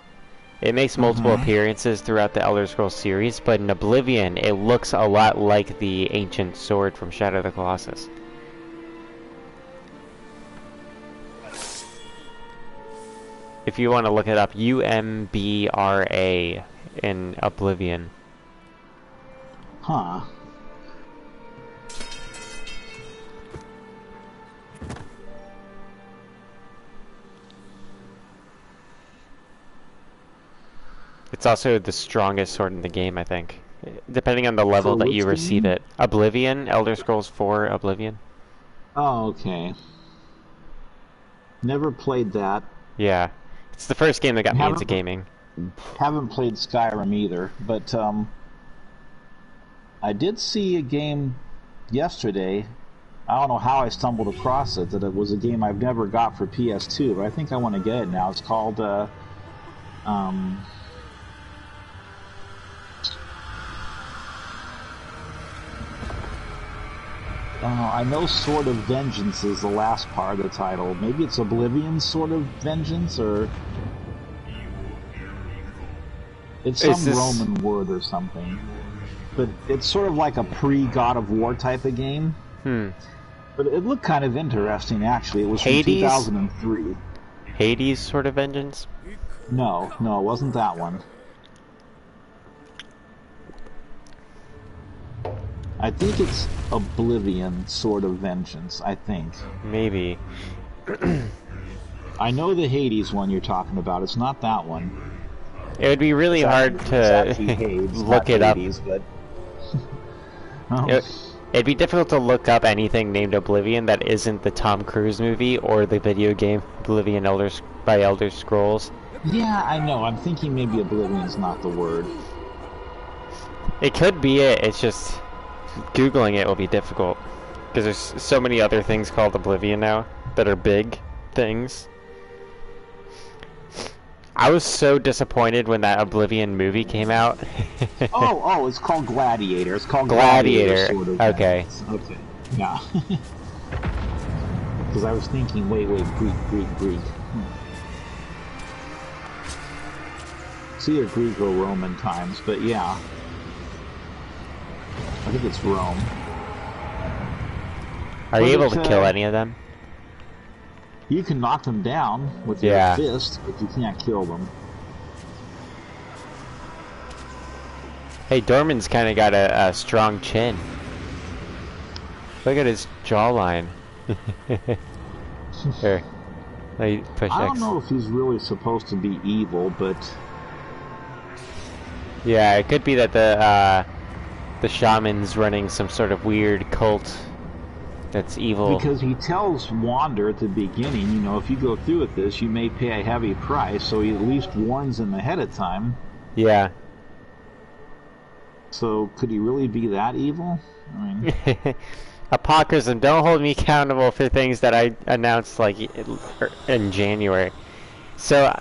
it makes multiple appearances throughout the Elder Scrolls series, but in Oblivion, it looks a lot like the ancient sword from Shadow of the Colossus. If you want to look it up, UMBRA in Oblivion. Huh. It's also the strongest sword in the game, I think. Depending on the level that you receive it. Oblivion, Elder Scrolls 4 Oblivion. Oh, okay. Never played that. Yeah. It's the first game that got me into gaming. Haven't played Skyrim either, but I did see a game yesterday. I don't know how I stumbled across it, that it was a game I've never got for PS2, but I think I want to get it now. It's called I know Sword of Vengeance is the last part of the title. Maybe it's Oblivion Sword of Vengeance, or... It's Is some this... Roman word or something. But it's sort of like a pre-God of War type of game. But it looked kind of interesting, actually. It was Hades? from 2003. Hades sort of vengeance? No, it wasn't that one. I think it's Oblivion sort of vengeance, I think. Maybe. I know the Hades one you're talking about. It's not that one. It would be really hard to Hades, look it Hades, up. But... It'd be difficult to look up anything named Oblivion that isn't the Tom Cruise movie or the video game Oblivion by Elder Scrolls. Yeah, I know. I'm thinking maybe Oblivion's not the word. It could be it. It's just Googling it will be difficult because there's so many other things called Oblivion now that are big things. I was so disappointed when that Oblivion movie came out. oh, it's called Gladiator. It's called Gladiator. Sort of Okay. Okay. Yeah. Because I was thinking, wait, Greek. It's either Greek or Roman times, but yeah. I think it's Rome. Are you able to kill any of them? You can knock them down with your fist, but you can't kill them. Hey, Dorman's kind of got a strong chin. Look at his jawline. Here, let me push X. I don't know if he's really supposed to be evil, but... Yeah, it could be that the shaman's running some sort of weird cult that's evil. Because he tells Wander at the beginning, you know, if you go through with this, you may pay a heavy price, so he at least warns him ahead of time. Yeah. So, could he really be that evil? I mean... Apocrism, don't hold me accountable for things that I announced, like, in January. So,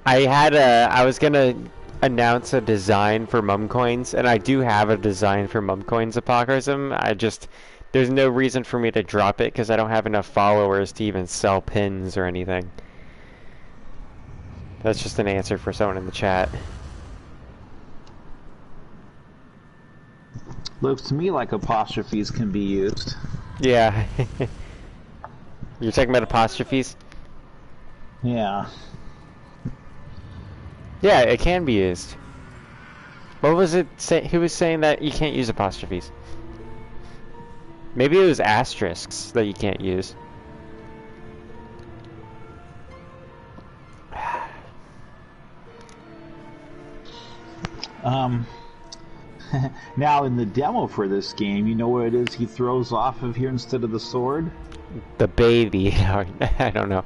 I was gonna announce a design for Mumcoins, and I do have a design for Mumcoins Apocrism. There's no reason for me to drop it because I don't have enough followers to even sell pins or anything. That's just an answer for someone in the chat. Looks to me like apostrophes can be used. Yeah. You're talking about apostrophes? Yeah. Yeah, it can be used. What was it who was saying that you can't use apostrophes? Maybe it was asterisks that you can't use. Now in the demo for this game, you know what it is he throws off of here instead of the sword? The baby. I don't know.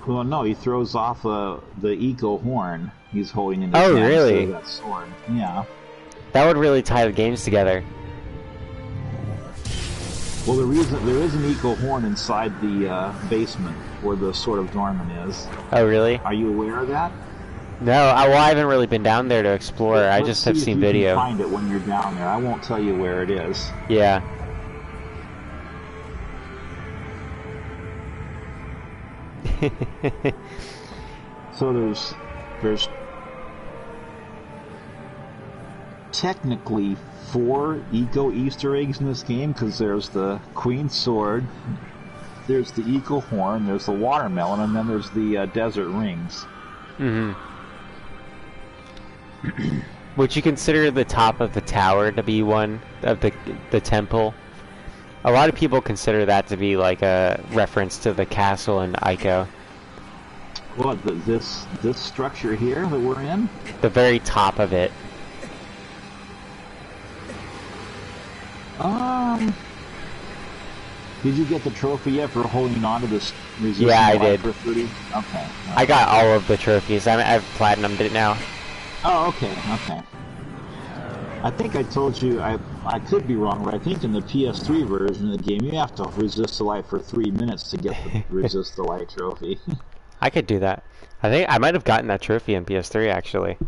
Well, no, he throws off the eco horn he's holding in his hand. Oh, really? Instead of that sword. Yeah. That would really tie the games together. Well, there is an eco horn inside the basement where the Sword of Dorman is. Oh, really? Are you aware of that? No, I haven't really been down there to explore. I just have seen video. You can find it when you're down there. I won't tell you where it is. Yeah. So there's technically 4 eco Easter eggs in this game, because there's the Queen's Sword, there's the eco horn, there's the watermelon, and then there's the desert rings. Mm-hmm. Would you consider the top of the tower to be one of the temple? A lot of people consider that to be like a reference to the castle in Ico. What, this structure here that we're in? The very top of it. Did you get the trophy yet for holding on to this resisting light for 30? Okay. I got all of the trophies. I've platinumed it now. Oh, okay. I think I told you, I could be wrong, but I think in the PS3 version of the game, you have to resist the light for 3 minutes to get the resist the light trophy. I could do that. I think I might have gotten that trophy in PS3, actually.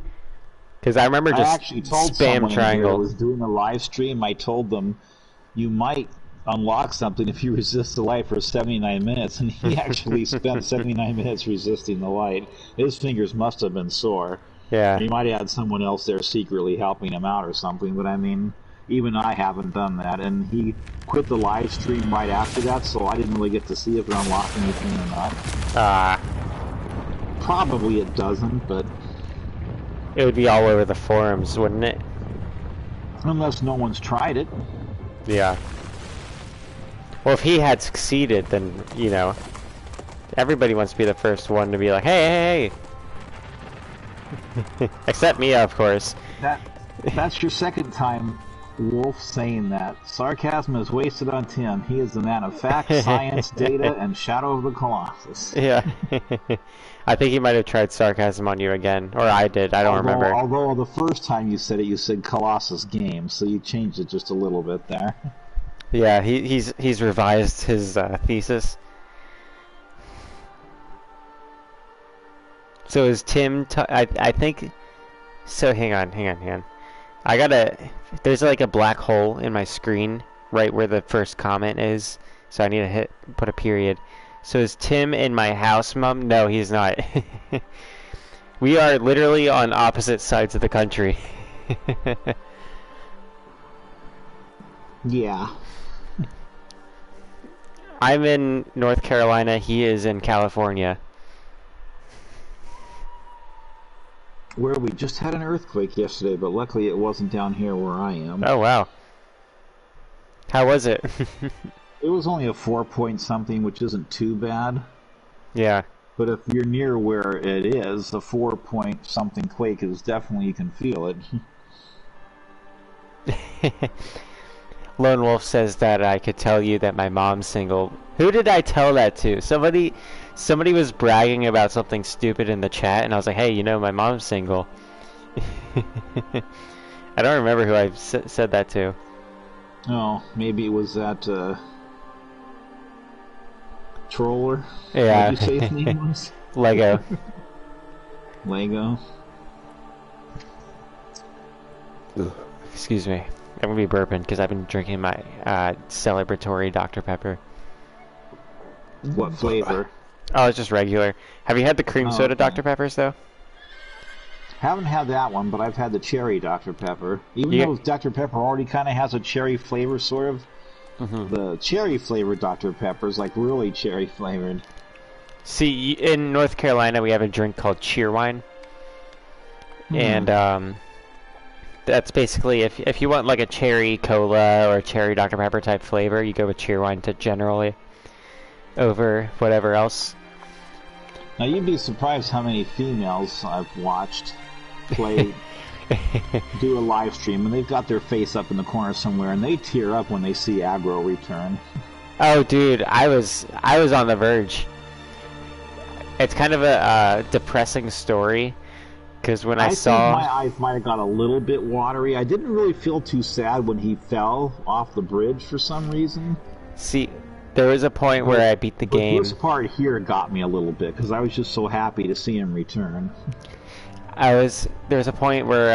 Because I remember just actually told spam triangle. I was doing a live stream, I told them, you might unlock something if you resist the light for 79 minutes, and he actually spent 79 minutes resisting the light. His fingers must have been sore. Yeah. He might have had someone else there secretly helping him out or something, but I mean, even I haven't done that. And he quit the live stream right after that, so I didn't really get to see if it unlocked anything or not. Probably it doesn't, but... It would be all over the forums, wouldn't it? Unless no one's tried it. Yeah. Well, if he had succeeded, then, you know, everybody wants to be the first one to be like, hey, hey, hey! Except me, of course. That's your second time, Wolf, saying that. Sarcasm is wasted on Tim. He is the man of fact, science, data, and Shadow of the Colossus. Yeah. I think he might have tried sarcasm on you again. Or I did, I don't remember. Although the first time you said it, you said Colossus game, so you changed it just a little bit there. Yeah, he's revised his thesis. So is Tim... I think... So hang on. There's like a black hole in my screen right where the first comment is. So I need to put a period. So is Tim in my house, Mom? No, he's not. We are literally on opposite sides of the country. Yeah. I'm in North Carolina. He is in California. Where we just had an earthquake yesterday, but luckily it wasn't down here where I am. Oh, wow. How was it? It was only a 4-point something, which isn't too bad. Yeah. But if you're near where it is, the 4-point something quake is definitely, you can feel it. Lone Wolf says that I could tell you that my mom's single. Who did I tell that to? Somebody was bragging about something stupid in the chat, and I was like, hey, you know, my mom's single. I don't remember who I said that to. Oh, maybe it was that, Troller? Yeah. What did you say his name was? Lego. Lego. Excuse me. I'm gonna be burping because I've been drinking my celebratory Dr. Pepper. What flavor? Oh, it's just regular. Have you had the cream soda okay. Dr. Peppers though? Haven't had that one, but I've had the cherry Dr. Pepper. Even though Dr. Pepper already kind of has a cherry flavor, sort of. Mm-hmm. The cherry flavored Dr. Pepper is like really cherry flavored. See, in North Carolina, we have a drink called Cheerwine, and that's basically if you want like a cherry cola or a cherry Dr. Pepper type flavor, you go with Cheerwine to generally over whatever else. Now you'd be surprised how many females I've watched play do a live stream, and they've got their face up in the corner somewhere, and they tear up when they see aggro return. Oh, dude, I was on the verge. It's kind of a depressing story, because when I saw... think my eyes might have got a little bit watery. I didn't really feel too sad when he fell off the bridge for some reason. See, there was a point where I beat the game. This part here got me a little bit, because I was just so happy to see him return. There was a point where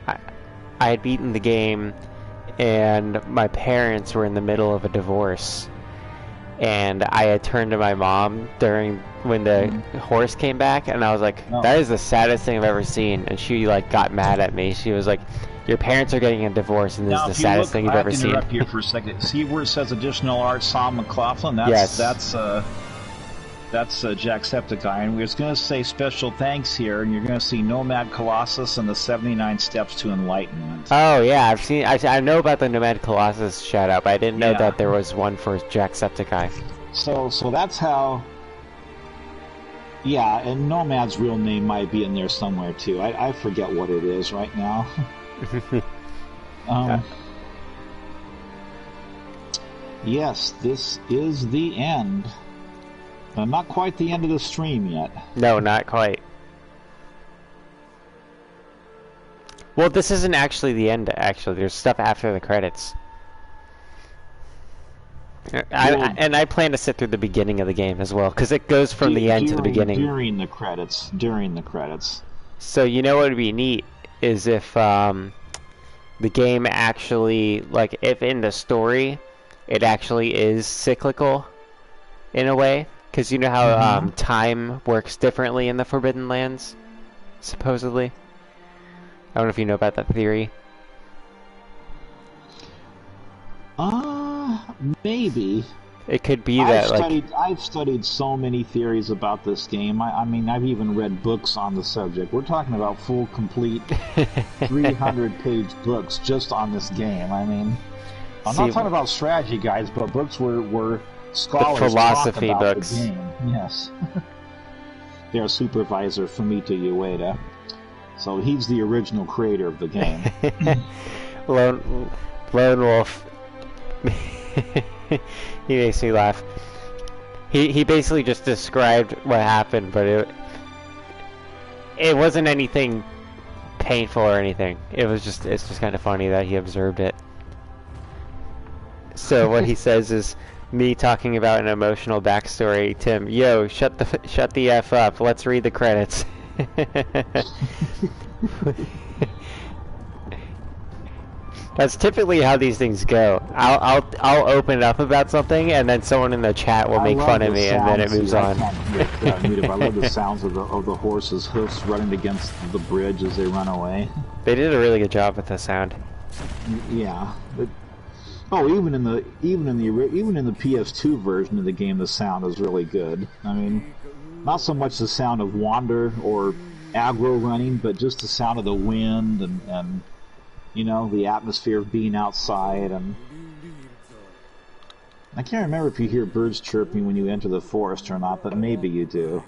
I had beaten the game, and my parents were in the middle of a divorce, and I had turned to my mom when the horse came back, and I was like, that is the saddest thing I've ever seen. And she like got mad at me. She was like, your parents are getting a divorce, and this is the saddest thing you've ever seen. I have to interrupt here for a second. See where it says additional art, Sam McLaughlin? Yes. That's Jacksepticeye, and we're just going to say special thanks here, and you're going to see Nomad Colossus and the 79 Steps to Enlightenment. Oh yeah, I know about the Nomad Colossus shout out, but I didn't know that there was one for Jacksepticeye. So that's how. Yeah, and Nomad's real name might be in there somewhere too. I forget what it is right now. Yes, this is the end. Not quite the end of the stream yet. No, not quite. Well, this isn't actually the end, actually. There's stuff after the credits. I plan to sit through the beginning of the game as well, because it goes from the end to the beginning. During the credits. So, you know what would be neat is if the game actually, like, if in the story, it actually is cyclical in a way. Because you know how time works differently in the Forbidden Lands? supposedly. I don't know if you know about that theory. Maybe. It could be that I've studied so many theories about this game. I mean, I've even read books on the subject. We're talking about full, complete 300-page books just on this game. I mean, I'm not talking about strategy guides, but books where scholars philosophy talk about books. The game. Yes. Their supervisor, Fumito Ueda. So he's the original creator of the game. Lone Wolf. He makes me laugh. He basically just described what happened, but it wasn't anything painful or anything. It's just kind of funny that he observed it. So what he says is me talking about an emotional backstory. Tim, yo, shut the F up. Let's read the credits. That's typically how these things go. I'll open up about something, and then someone in the chat will make fun of me, and then it moves on. I love the sounds of the horses' hoofs running against the bridge as they run away. They did a really good job with the sound. Yeah. Even in the PS2 version of the game, the sound is really good. I mean, not so much the sound of Wander or aggro running, but just the sound of the wind and you know, the atmosphere of being outside. And I can't remember if you hear birds chirping when you enter the forest or not, but maybe you do.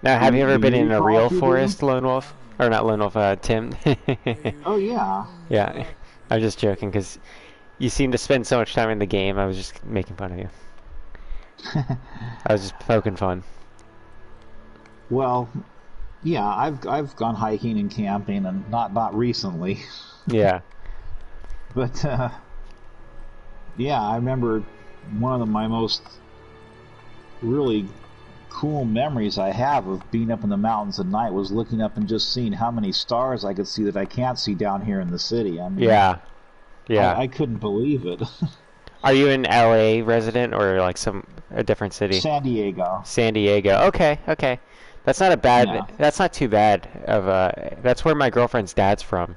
Now, have you ever been in a real forest, Lone Wolf? Or not Lone Wolf, Tim? Oh, yeah. Yeah, I'm just joking, because you seem to spend so much time in the game. I was just making fun of you. I was just poking fun. Well, yeah, I've gone hiking and camping, and not recently. Yeah. But yeah, I remember one of my most really cool memories I have of being up in the mountains at night was looking up and just seeing how many stars I could see that I can't see down here in the city. I mean, yeah. I couldn't believe it. Are you an LA resident or like a different city? San Diego. San Diego. Okay. That's not a bad. Yeah. That's not too bad of a. That's where my girlfriend's dad's from.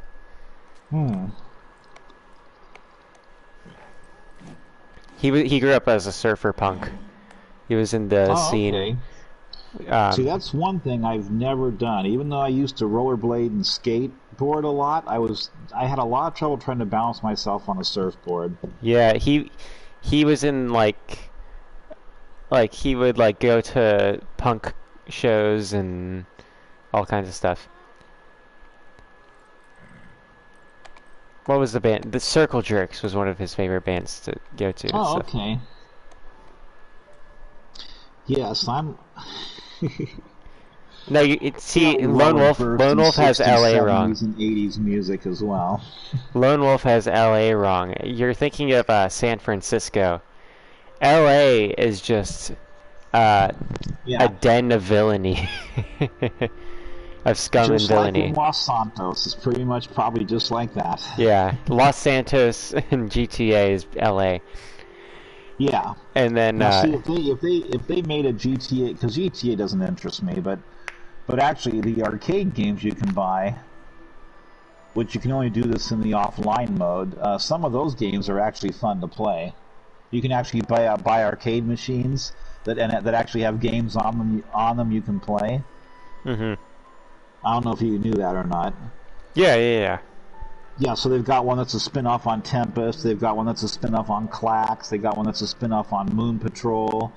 He grew up as a surfer punk. He was in the scene. Okay. See, that's one thing I've never done. Even though I used to rollerblade and skateboard a lot, I had a lot of trouble trying to balance myself on a surfboard. Yeah, he was in like he would like go to punk shows and all kinds of stuff. What was the band? The Circle Jerks was one of his favorite bands to go to. Oh, okay. Yes, I'm. No, Lone Wolf has LA wrong. And 80s music as well. Lone Wolf has LA wrong. You're thinking of San Francisco. LA is just a den of villainy. Of scum just and villainy. Like Los Santos is pretty much probably just like that. Yeah, Los Santos and GTA is LA. Yeah. And then now, see, if they made a GTA, because GTA doesn't interest me, but actually the arcade games you can buy, which you can only do this in the offline mode, some of those games are actually fun to play. You can actually buy arcade machines that actually have games on them you can play. Mhm. I don't know if you knew that or not. Yeah. Yeah, so they've got one that's a spin-off on Tempest, they've got one that's a spin-off on Clax, they got one that's a spin-off on Moon Patrol.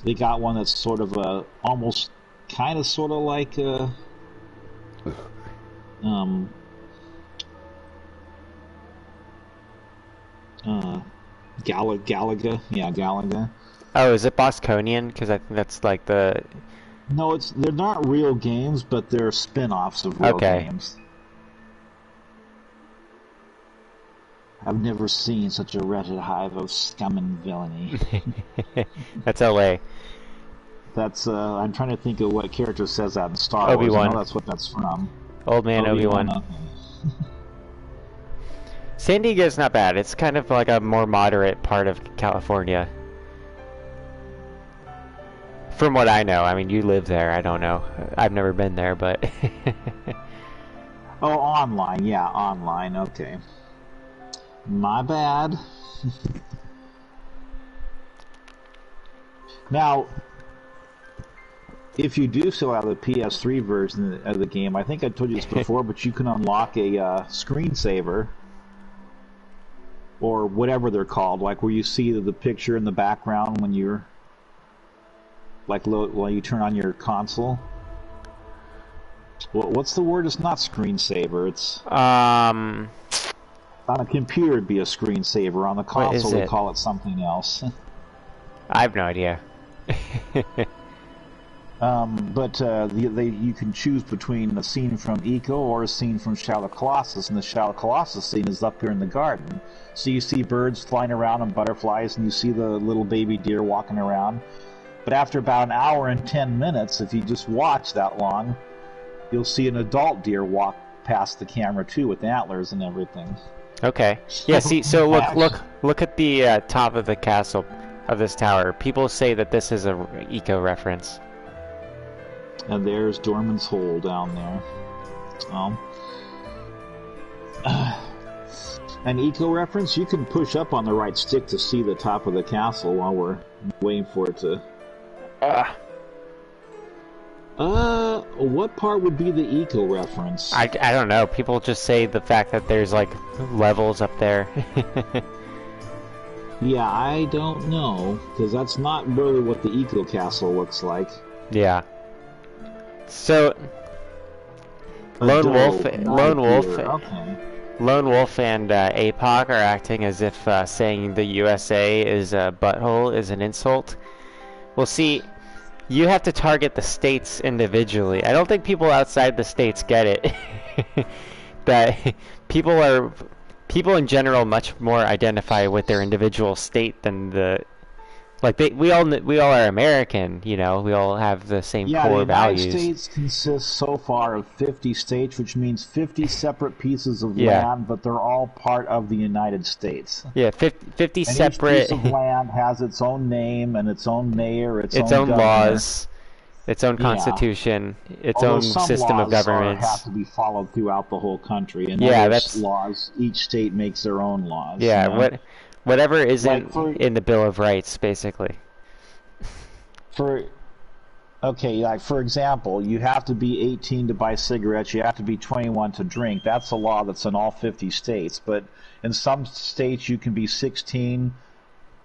They got one that's sort of almost kind of sort of like Galaga. Yeah, Galaga. Oh, is it Bosconian? Because I think that's like the... No, they're not real games, but they're spin-offs of real games. I've never seen such a wretched hive of scum and villainy. That's LA. That's I'm trying to think of what character says that in Star Wars. Obi-Wan. I know that's what that's from. Old man Obi-Wan. Okay. San Diego's not bad. It's kind of like a more moderate part of California. From what I know, I mean, you live there. I don't know. I've never been there, but. Oh, online. Yeah, online. Okay. My bad. Now, if you do still have the PS3 version of the game, I think I told you this before, but you can unlock a screensaver, or whatever they're called, like where you see the picture in the background when you're, like, while you turn on your console. What's the word? It's not screensaver. It's on a computer it'd be a screensaver. On the console we call it something else. I have no idea. But you can choose between a scene from Eco or a scene from Shadow of the Colossus, and the Shadow of the Colossus scene is up here in the garden. So you see birds flying around and butterflies, and you see the little baby deer walking around. But after about an hour and 10 minutes, if you just watch that long, you'll see an adult deer walk past the camera too, with antlers and everything. Okay. Yeah. See. So look at the top of the castle of this tower. People say that this is a Eco reference. And there's Dorman's Hole down there. An Eco reference, you can push up on the right stick to see the top of the castle while we're waiting for it to... what part would be the Eco reference? I don't know. People just say the fact that there's, like, levels up there. Yeah, I don't know, because that's not really what the Eco Castle looks like. Yeah. So, Lone Wolf and APOC are acting as if saying the USA is a butthole is an insult. Well, see, you have to target the states individually. I don't think people outside the states get it. That people in general much more identify with their individual state than the. Like we all are American, you know. We all have the same core values. Yeah, the United States consists so far of 50 states, which means 50 separate pieces of land, but they're all part of the United States. Yeah, 50 separate. Each piece of land has its own name and its own mayor, its own governor, laws, its own constitution, its own system of government. Have to be followed throughout the whole country, and laws. Each state makes their own laws. Yeah, you know? Whatever isn't in the Bill of Rights, basically. For example, you have to be 18 to buy cigarettes, you have to be 21 to drink. That's a law that's in all 50 states. But in some states you can be 16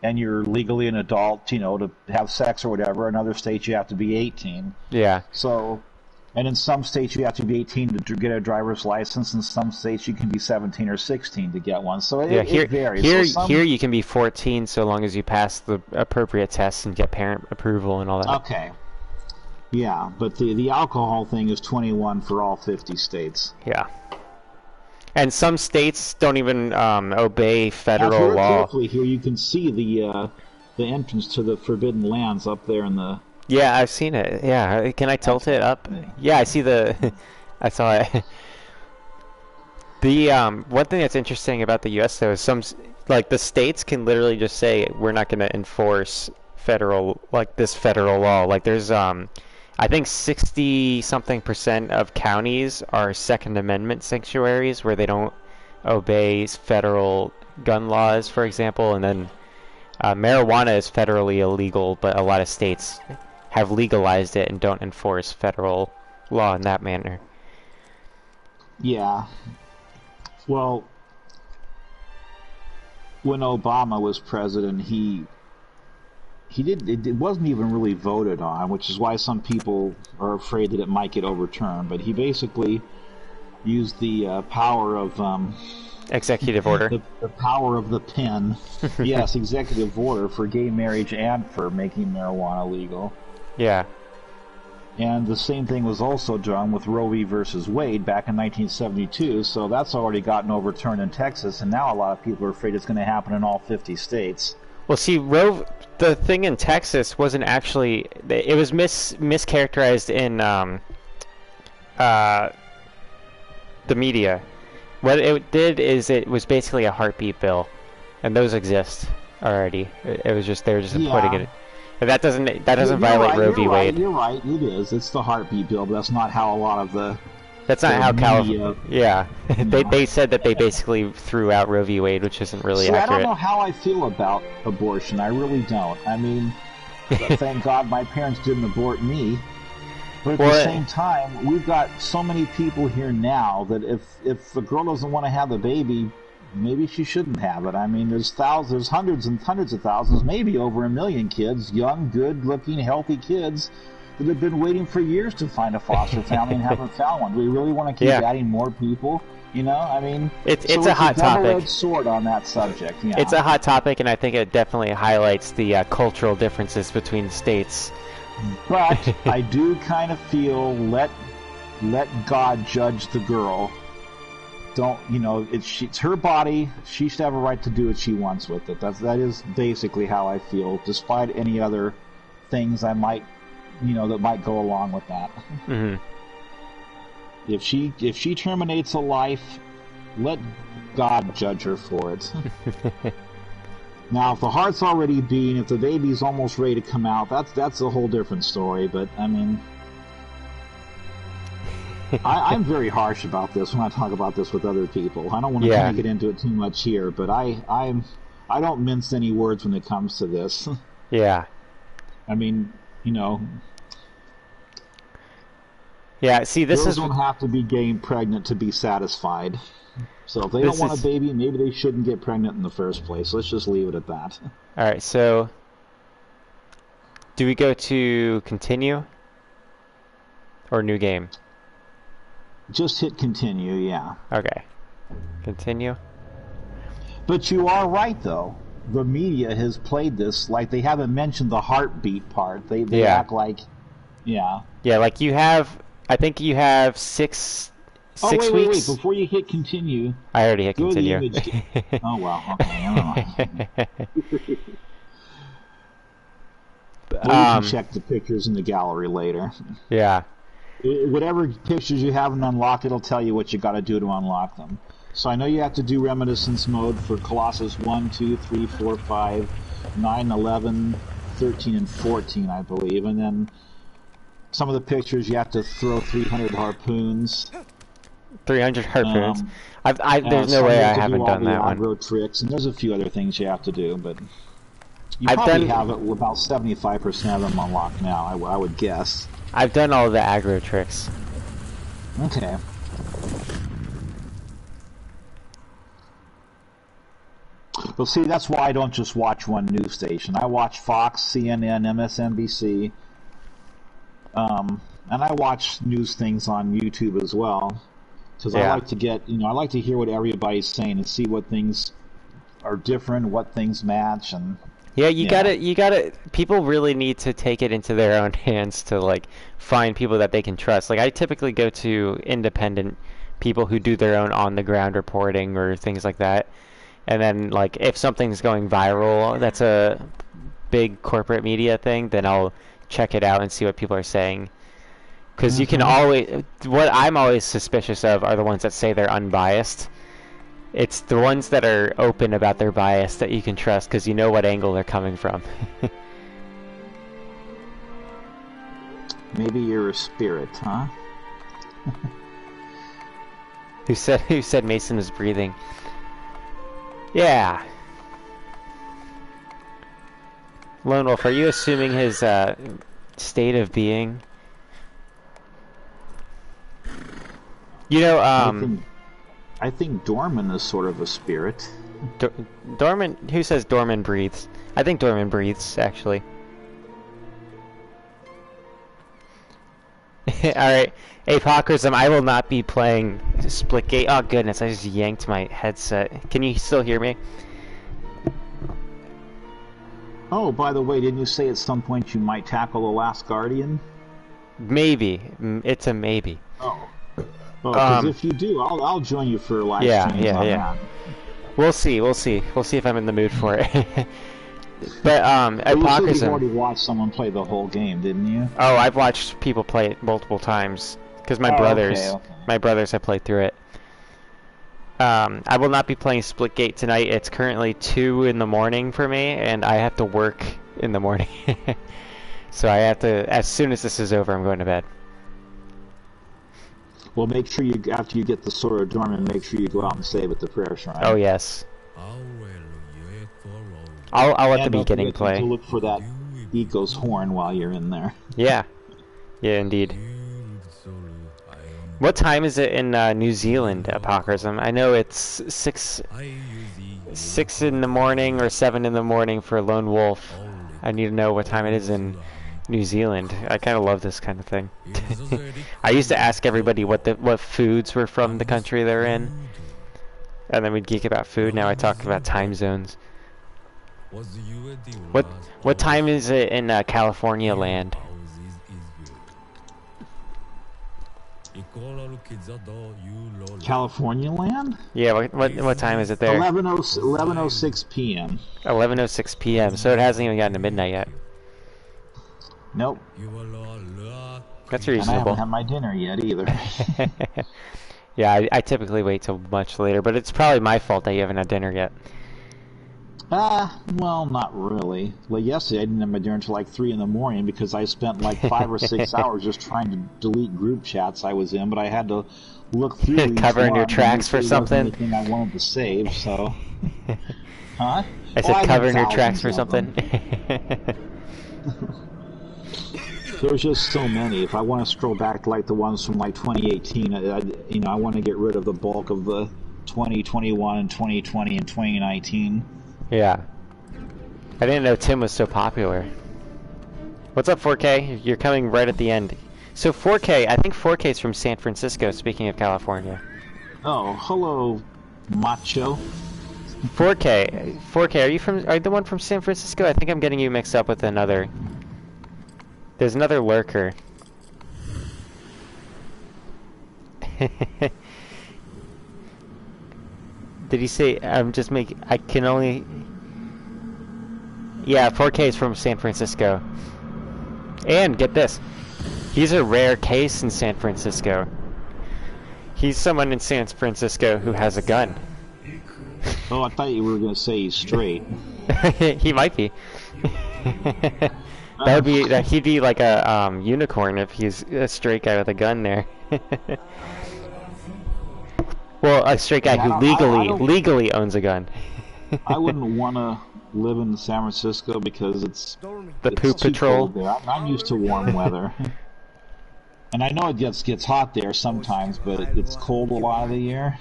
and you're legally an adult, you know, to have sex or whatever. In other states you have to be 18. Yeah. And in some states you have to be 18 to get a driver's license. In some states you can be 17 or 16 to get one. So it varies. Here you can be 14 so long as you pass the appropriate tests and get parent approval and all that. Okay. Yeah, but the alcohol thing is 21 for all 50 states. Yeah. And some states don't even obey federal law. Carefully here you can see the entrance to the Forbidden Lands up there in the... Yeah, I've seen it. Yeah, can I tilt it up? Yeah, I see the... I saw it. The one thing that's interesting about the U.S. though is the states can literally just say we're not going to enforce this federal law. Like there's I think 60-something% of counties are Second Amendment sanctuaries where they don't obey federal gun laws, for example, and then marijuana is federally illegal, but a lot of states have legalized it and don't enforce federal law in that manner. Yeah. Well, when Obama was president, it wasn't even really voted on, which is why some people are afraid that it might get overturned. But he basically used the power of executive order. The power of the pen. Yes, executive order for gay marriage and for making marijuana legal. Yeah. And the same thing was also done with Roe v. versus Wade back in 1972, so that's already gotten overturned in Texas, and now a lot of people are afraid it's going to happen in all 50 states. Well, see, the thing in Texas wasn't actually... It was mischaracterized in the media. What it did is it was basically a heartbeat bill, and those exist already. It was just they were just putting it. It That doesn't You're violate right, Roe you're v. right, Wade. You're right. It is. It's the heartbeat bill, but that's not how a lot of the. That's not the how media, California. Yeah, know. they said that they basically threw out Roe v. Wade, which isn't really See, accurate. I don't know how I feel about abortion. I really don't. I mean, thank God my parents didn't abort me. But at the same time, we've got so many people here now that if a girl doesn't want to have a baby, maybe she shouldn't have it. I mean, there's hundreds and hundreds of thousands, maybe over 1 million kids, young, good-looking, healthy kids that have been waiting for years to find a foster family and haven't found one. Do we really want to keep adding more people? You know, I mean, it's a hot topic. Double-edged sword on that subject. Yeah. It's a hot topic, and I think it definitely highlights the cultural differences between states. But I do kind of feel let God judge the girl. Don't, you know, it's her body. She should have a right to do what she wants with it. That is basically how I feel, despite any other things I might, you know, that might go along with that. Mm-hmm. If she terminates a life, let God judge her for it. Now, if the heart's already beating, if the baby's almost ready to come out, that's a whole different story. But I mean, I'm very harsh about this when I talk about this with other people. I don't want to kind of get into it too much here, but I don't mince any words when it comes to this. Yeah. I mean, you know. Yeah. See, girls don't have to be getting pregnant to be satisfied. So if they don't want a baby, maybe they shouldn't get pregnant in the first place. Let's just leave it at that. All right. So, do we go to continue or new game? Just hit continue, yeah. Okay. Continue. But you are right, though. The media has played this like they haven't mentioned the heartbeat part. They act like, yeah. Yeah, like you have. I think you have six weeks. Wait. Before you hit continue. I already hit continue. Oh, well. Okay, never mind. We can check the pictures in the gallery later. Yeah. Whatever pictures you haven't unlocked, it'll tell you what you got to do to unlock them. So I know you have to do reminiscence mode for Colossus 1, 2, 3, 4, 5, 9, 11, 13, and 14, I believe. And then some of the pictures you have to throw 300 harpoons. 300 harpoons. There's no way I haven't done that one. Aggro tricks, and there's a few other things you have to do, but you probably have about 75% of them unlocked now, I would guess. I've done all the aggro tricks. Okay. Well, see, that's why I don't just watch one news station. I watch Fox, CNN, MSNBC, and I watch news things on YouTube as well. Because I like to get, I like to hear what everybody's saying and see what things are different, what things match, and you gotta. People really need to take it into their own hands to like find people that they can trust. Like I typically go to independent people who do their own on the ground reporting or things like that. And then like if something's going viral, that's a big corporate media thing, then I'll check it out and see what people are saying. Because you can always, what I'm always suspicious of are the ones that say they're unbiased. It's the ones that are open about their bias that you can trust because you know what angle they're coming from. Maybe you're a spirit, huh? Who said Mason was breathing? Yeah. Lone Wolf, are you assuming his state of being? You know, I think Dorman is sort of a spirit. Dorman? Who says Dorman breathes? I think Dorman breathes, actually. Alright, Apocrism, I will not be playing Splitgate. Oh goodness, I just yanked my headset. Can you still hear me? Oh, by the way, didn't you say at some point you might tackle The Last Guardian? Maybe. It's a maybe. Oh. Because if you do, I'll join you for live streams on that. We'll see if I'm in the mood for it. But you said you already watched someone play the whole game, didn't you? Oh, I've watched people play it multiple times because my brothers have played through it. I will not be playing Splitgate tonight. It's currently 2 in the morning for me, and I have to work in the morning. So I have to, as soon as this is over, I'm going to bed. Well, make sure you, after you get the Sword of Dorman, make sure you go out and save at the prayer shrine. Oh, yes. I'll at the beginning play. To look for that Eco's horn while you're in there. Yeah. Yeah, indeed. What time is it in New Zealand, Apocrism? I know it's 6 in the morning or 7 in the morning for Lone Wolf. I need to know what time it is in New Zealand. I kind of love this kind of thing. I used to ask everybody what foods were from the country they're in, and then we'd geek about food. Now I talk about time zones. What time is it in California land? California land? Yeah, what time is it there? 11:06 p.m. 11:06 p.m. So it hasn't even gotten to midnight yet. Nope. That's And I reasonable. haven't had my dinner yet either. Yeah, I typically wait till much later, but it's probably my fault that you haven't had dinner yet. Well, not really. Well, yesterday I didn't have my dinner until like 3 in the morning because I spent like 5 or 6 hours just trying to delete group chats I was in, but I had to look through these Covering your tracks for something? Anything I wanted to save, so... Huh? I said covering your tracks for thousands of something. There's just so many. If I want to scroll back to like the ones from like 2018, I want to get rid of the bulk of the 2021 and 2020 and 2019. Yeah. I didn't know Tim was so popular. What's up, 4K? You're coming right at the end. So 4K, I think 4K is from San Francisco, speaking of California. Oh, hello, macho. 4K, are you the one from San Francisco? I think I'm getting you mixed up with another. There's another lurker. Did he say, I can only... Yeah, 4K is from San Francisco. And, get this, he's a rare case in San Francisco. He's someone in San Francisco who has a gun. Oh, I thought you were going to say he's straight. He might be. He'd be like a unicorn if he's a straight guy with a gun there. Well, a straight guy who legally owns a gun. I wouldn't want to live in San Francisco because it's poop too patrol. cold there. I'm used to warm weather. And I know it gets hot there sometimes, but it's cold a lot of the year.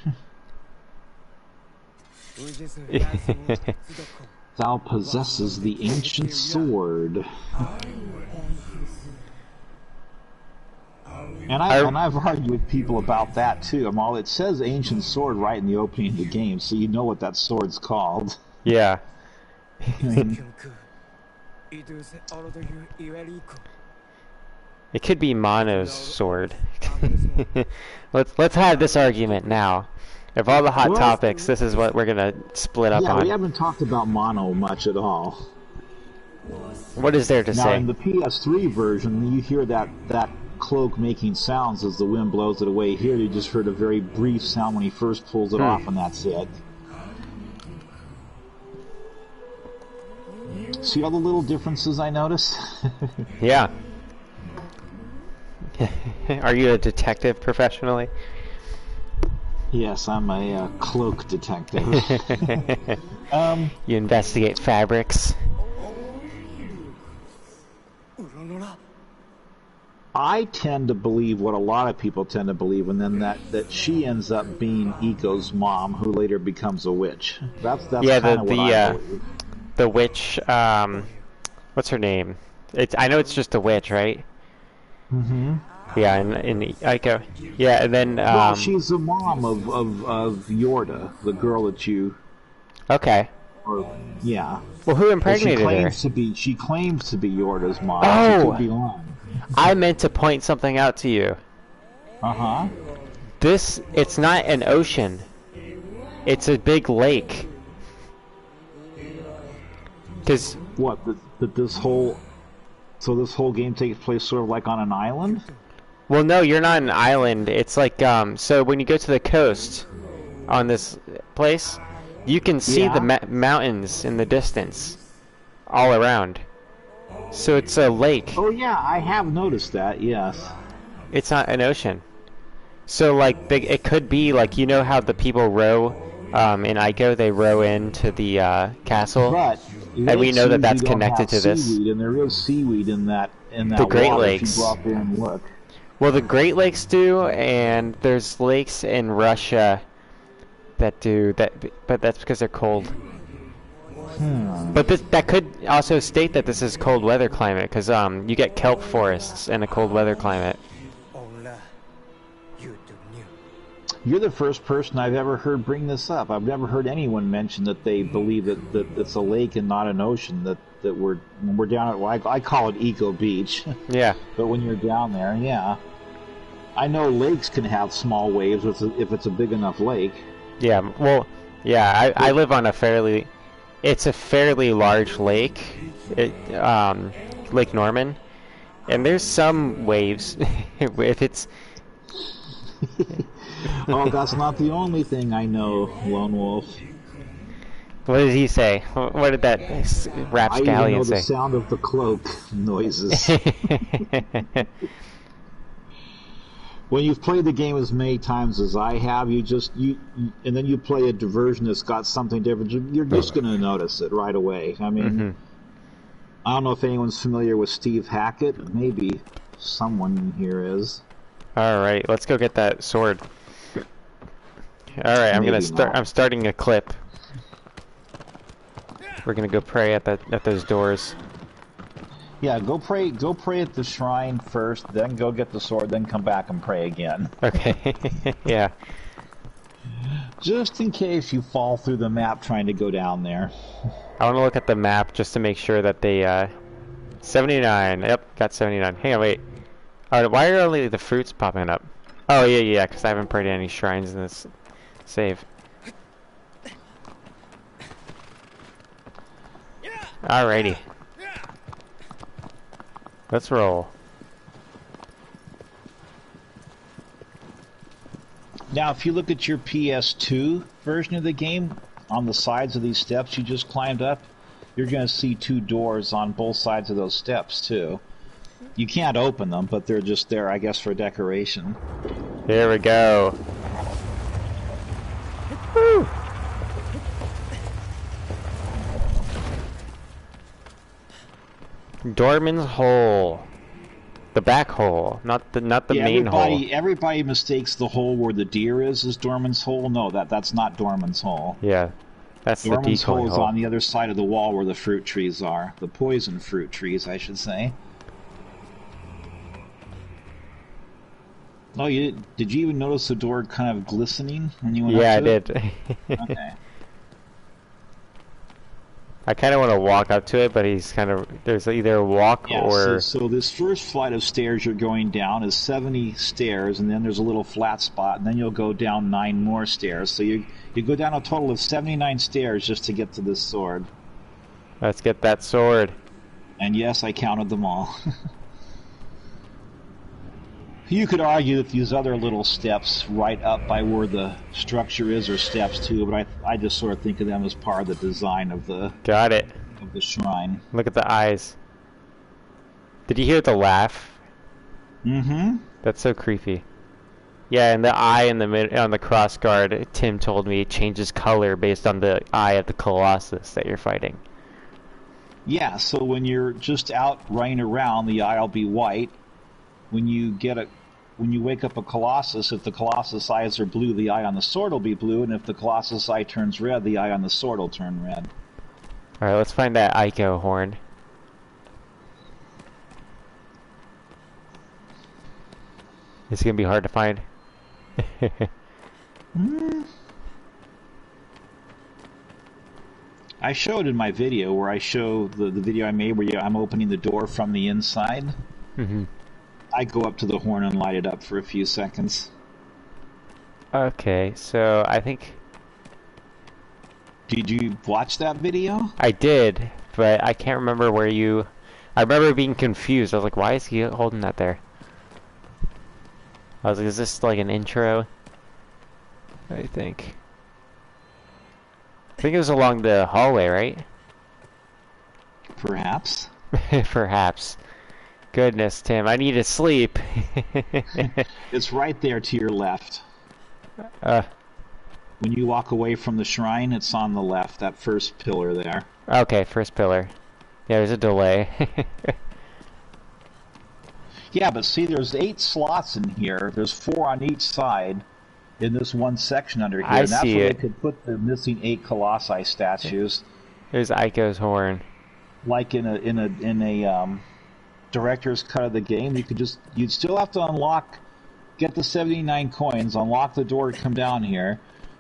Thou possesses the ancient sword. And I've argued with people about that too. It says ancient sword right in the opening of the game, so you know what that sword's called. Yeah. It could be Mono's sword. Let's have this argument now. Of all the hot topics, this is what we're gonna split up on. Yeah, we haven't talked about Mono much at all. What is there to say? Now, in the PS3 version, you hear that cloak making sounds as the wind blows it away. Here, you just heard a very brief sound when he first pulls it off, and that's it. See all the little differences I noticed? Yeah. Are you a detective professionally? Yes, I'm a cloak detective. You investigate fabrics. I tend to believe what a lot of people tend to believe, and then that she ends up being Eco's mom, who later becomes a witch. That's yeah, kind of what I believe. The witch. What's her name? I know it's just a witch, right? Mm-hmm. Yeah, in Ico. Yeah, and then well, she's the mom of Yorda, the girl that you. Okay. Yeah. Well, who impregnated her? She claims to be Yorda's mom. Oh. She could be lying. I meant to point something out to you. Uh-huh. It's not an ocean. It's a big lake. Because what? This whole game takes place sort of like on an island? Well, no, you're not an island. It's like so when you go to the coast on this place, you can see the mountains in the distance all around. So it's a lake. Oh yeah, I have noticed that. Yes. It's not an ocean. So like it could be like, you know how the people row in Ico, they row into the castle, But and we lakes know that usually that's don't connected have to this. seaweed, and there is seaweed in that The Great water if you Lakes. go out there and look. Well, the Great Lakes do, and there's lakes in Russia that do that, but that's because they're cold. But that could also state that this is cold weather climate, because you get kelp forests in a cold weather climate. You're the first person I've ever heard bring this up. I've never heard anyone mention that they believe that it's a lake and not an ocean. That when we're down at, well, I call it Eco Beach. Yeah. But when you're down there, yeah. I know lakes can have small waves if it's a big enough lake. Yeah. Well, yeah. I live on it's a fairly large lake, Lake Norman, and there's some waves. If it's Oh, that's not the only thing I know, Lone Wolf. What did he say? What did that rapscallion say? I even know the sound of the cloak noises. When you've played the game as many times as I have, and then you play a diversion that's got something different, you're just going to notice it right away. I mean, I don't know if anyone's familiar with Steve Hackett. Maybe someone in here is. All right, let's go get that sword. All right, I'm starting a clip. We're gonna go pray at those doors. Yeah, go pray at the shrine first, then go get the sword, then come back and pray again. Okay. Yeah. Just in case you fall through the map trying to go down there. I want to look at the map just to make sure that they 79. Yep, got 79. Hang on, wait. Alright, why are only the fruits popping up? Oh, yeah, because I haven't prayed any shrines in this save. Alrighty. Let's roll. Now, if you look at your PS2 version of the game, on the sides of these steps you just climbed up, you're going to see two doors on both sides of those steps, too. You can't open them, but they're just there, I guess, for decoration. Here we go. Woo! Dorman's hole. The back hole, not the main hole. Everybody mistakes the hole where the deer is as Dorman's hole. No, that's not Dorman's hole. Yeah, that's Dorman's the decoy hole is on the other side of the wall where the fruit trees are. The poison fruit trees, I should say. Oh, did you even notice the door kind of glistening when you went up to it? Yeah, I did. Okay. I kind of want to walk up to it, but there's either a walk or... So this first flight of stairs you're going down is 70 stairs, and then there's a little flat spot, and then you'll go down 9 more stairs. So you go down a total of 79 stairs just to get to this sword. Let's get that sword. And yes, I counted them all. You could argue that these other little steps right up by where the structure is are steps too, but I just sort of think of them as part of the design of the shrine. Look at the eyes. Did you hear the laugh? Mm-hmm. That's so creepy. Yeah, and the eye on the cross guard, Tim told me, changes color based on the eye of the Colossus that you're fighting. Yeah, so when you're just out running around, the eye will be white. When you wake up a Colossus, if the Colossus eyes are blue, the eye on the sword will be blue, and if the Colossus eye turns red, the eye on the sword will turn red. Alright, let's find that Ico horn. It's gonna be hard to find. I showed in my video where I show the video I made where I'm opening the door from the inside. Mm-hmm. I go up to the horn and light it up for a few seconds. Okay, so I think... Did you watch that video? I did, but I can't remember where you... I remember being confused. I was like, why is he holding that there? I was like, is this like an intro? I think it was along the hallway, right? Perhaps. Perhaps. Goodness, Tim, I need to sleep. It's right there to your left. uh, When you walk away from the shrine, it's on the left, that first pillar there. okay, first pillar. Yeah, there's a delay. Yeah, but see, there's 8 slots in here. There's 4 on each side in this one section under here. I And that's see where it. they could put the missing 8 Colossi statues. There's Ico's horn. Like in a director's cut of the game, you'd still have to get the 79 coins, unlock the door to come down here.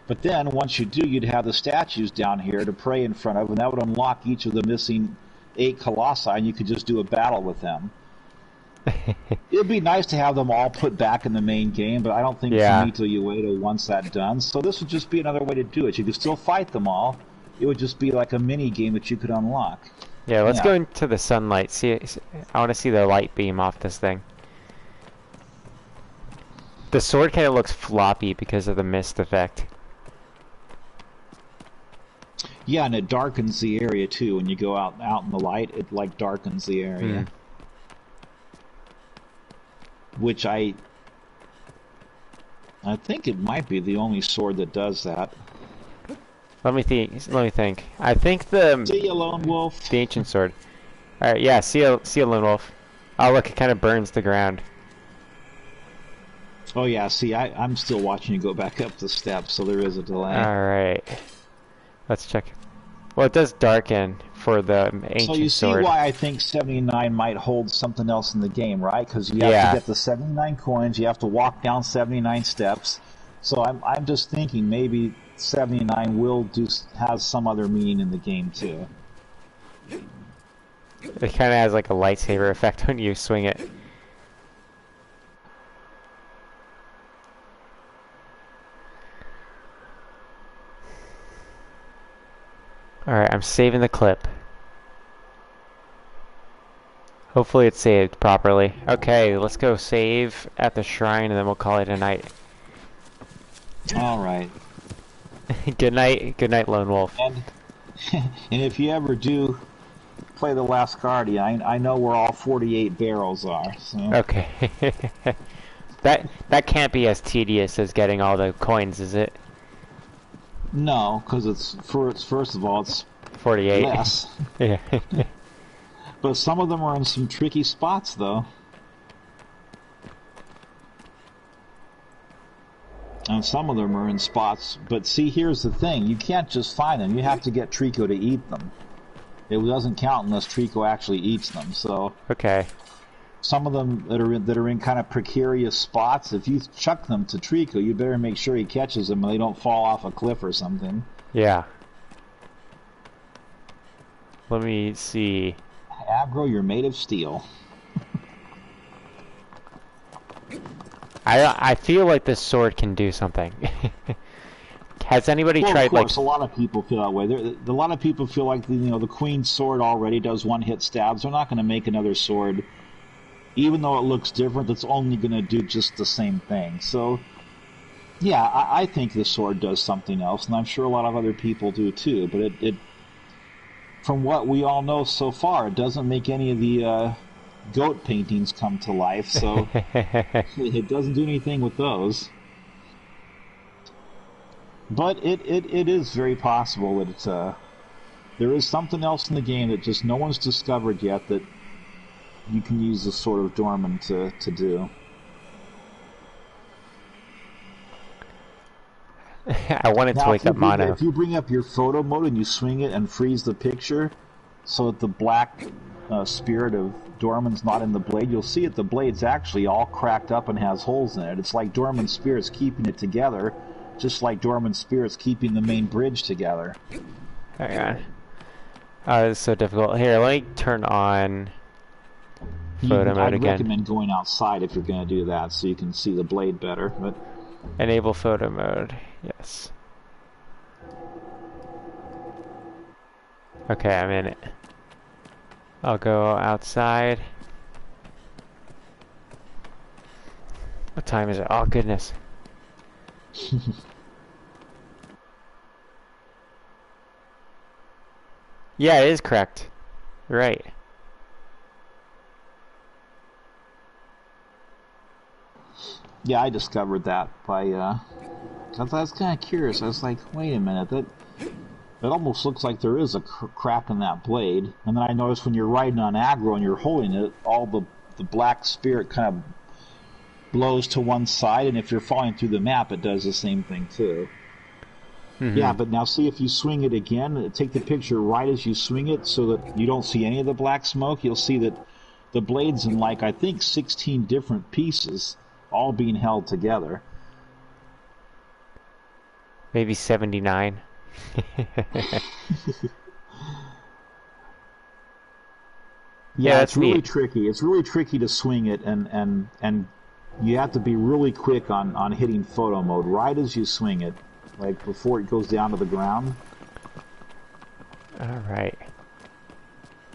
But then, once you do, you'd have the statues down here to pray in front of, and that would unlock each of the missing 8 Colossi, and you could just do a battle with them. It'd be nice to have them all put back in the main game, but I don't think Fumito Ueda wants that done. So this would just be another way to do it. You could still fight them all. It would just be like a mini game that you could unlock. Yeah, let's go into the sunlight. See, I want to see the light beam off this thing. The sword kind of looks floppy because of the mist effect. Yeah, and it darkens the area too. When you go out in the light, it like darkens the area. Which I think it might be the only sword that does that. Let me think. I think the See ya, Lone Wolf. The ancient sword. All right, yeah. See ya, Lone Wolf. Oh, look, it kind of burns the ground. Oh yeah. See, I'm still watching you go back up the steps, so there is a delay. All right. Let's check. Well, it does darken for the ancient sword. So you see why I think 79 might hold something else in the game, right? Because you have to get the 79 coins, you have to walk down 79 steps. So I'm just thinking maybe 79 has some other meaning in the game too. It kind of has like a lightsaber effect when you swing it. Alright, I'm saving the clip. Hopefully it's saved properly. Okay, let's go save at the shrine and then we'll call it a night. Alright. Good night, Lone Wolf. And if you ever do play the Last Guardian, I know where all 48 barrels are. So. Okay. That can't be as tedious as getting all the coins, is it? No, because first of all, it's 48. less. Yeah. But some of them are in some tricky spots, though. And some of them are in spots. But see, here's the thing. You can't just find them. You have to get Trico to eat them. It doesn't count unless Trico actually eats them. So Okay. some of them that are in kind of precarious spots, if you chuck them to Trico, you better make sure he catches them and they don't fall off a cliff or something. Yeah. Let me see. Aggro, you're made of steel. I feel like this sword can do something. Has anybody tried, of course, a lot of people feel that way. A lot of people feel like the Queen's sword already does one-hit stabs. They're not going to make another sword, even though it looks different. That's only going to do just the same thing. So, yeah, I think the sword does something else, and I'm sure a lot of other people do too. But it from what we all know so far, it doesn't make any of the goat paintings come to life. So it doesn't do anything with those. But it is very possible that there is something else in the game that just no one's discovered yet that you can use the Sword of Dorman to do. I wanted to wake up Mono. If you bring up your photo mode and you swing it and freeze the picture so that the black spirit of Dorman's not in the blade, you'll see that the blade's actually all cracked up and has holes in it. It's like Dorman's spirit's keeping it together, just like Dorman's spirit's keeping the main bridge together. Hang on. Oh, this is so difficult. Here, let me turn on photo mode again. I'd recommend going outside if you're going to do that so you can see the blade better. But enable photo mode. Yes. Okay, I'm in it. I'll go outside. What time is it? Oh, goodness. Yeah, it is correct. Right. Yeah, I discovered that by, cause I was kind of curious. I was like, wait a minute, that it almost looks like there is a crack in that blade. And then I noticed when you're riding on aggro and you're holding it, all the black spirit kind of blows to one side, and if you're falling through the map, it does the same thing too. Yeah, but now see if you swing it again, take the picture right as you swing it so that you don't see any of the black smoke. You'll see that the blade's in, like, I think 16 different pieces, all being held together. Maybe 79. Yeah, it's really neat. tricky. It's really tricky to swing it, and you have to be really quick on hitting photo mode right as you swing it, like before it goes down to the ground. Alright.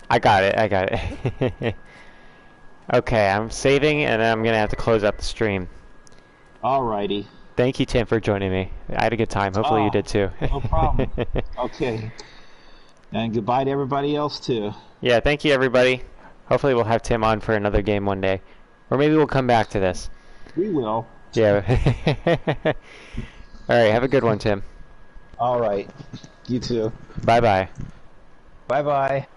I got it. Okay, I'm saving, and then I'm going to have to close up the stream. Alrighty. Thank you, Tim, for joining me. I had a good time. Hopefully you did too. No problem. Okay. And goodbye to everybody else, too. Yeah, thank you, everybody. Hopefully we'll have Tim on for another game one day. Or maybe we'll come back to this. We will. Yeah. Alright, have a good one, Tim. All right. You too. Bye-bye. Bye-bye.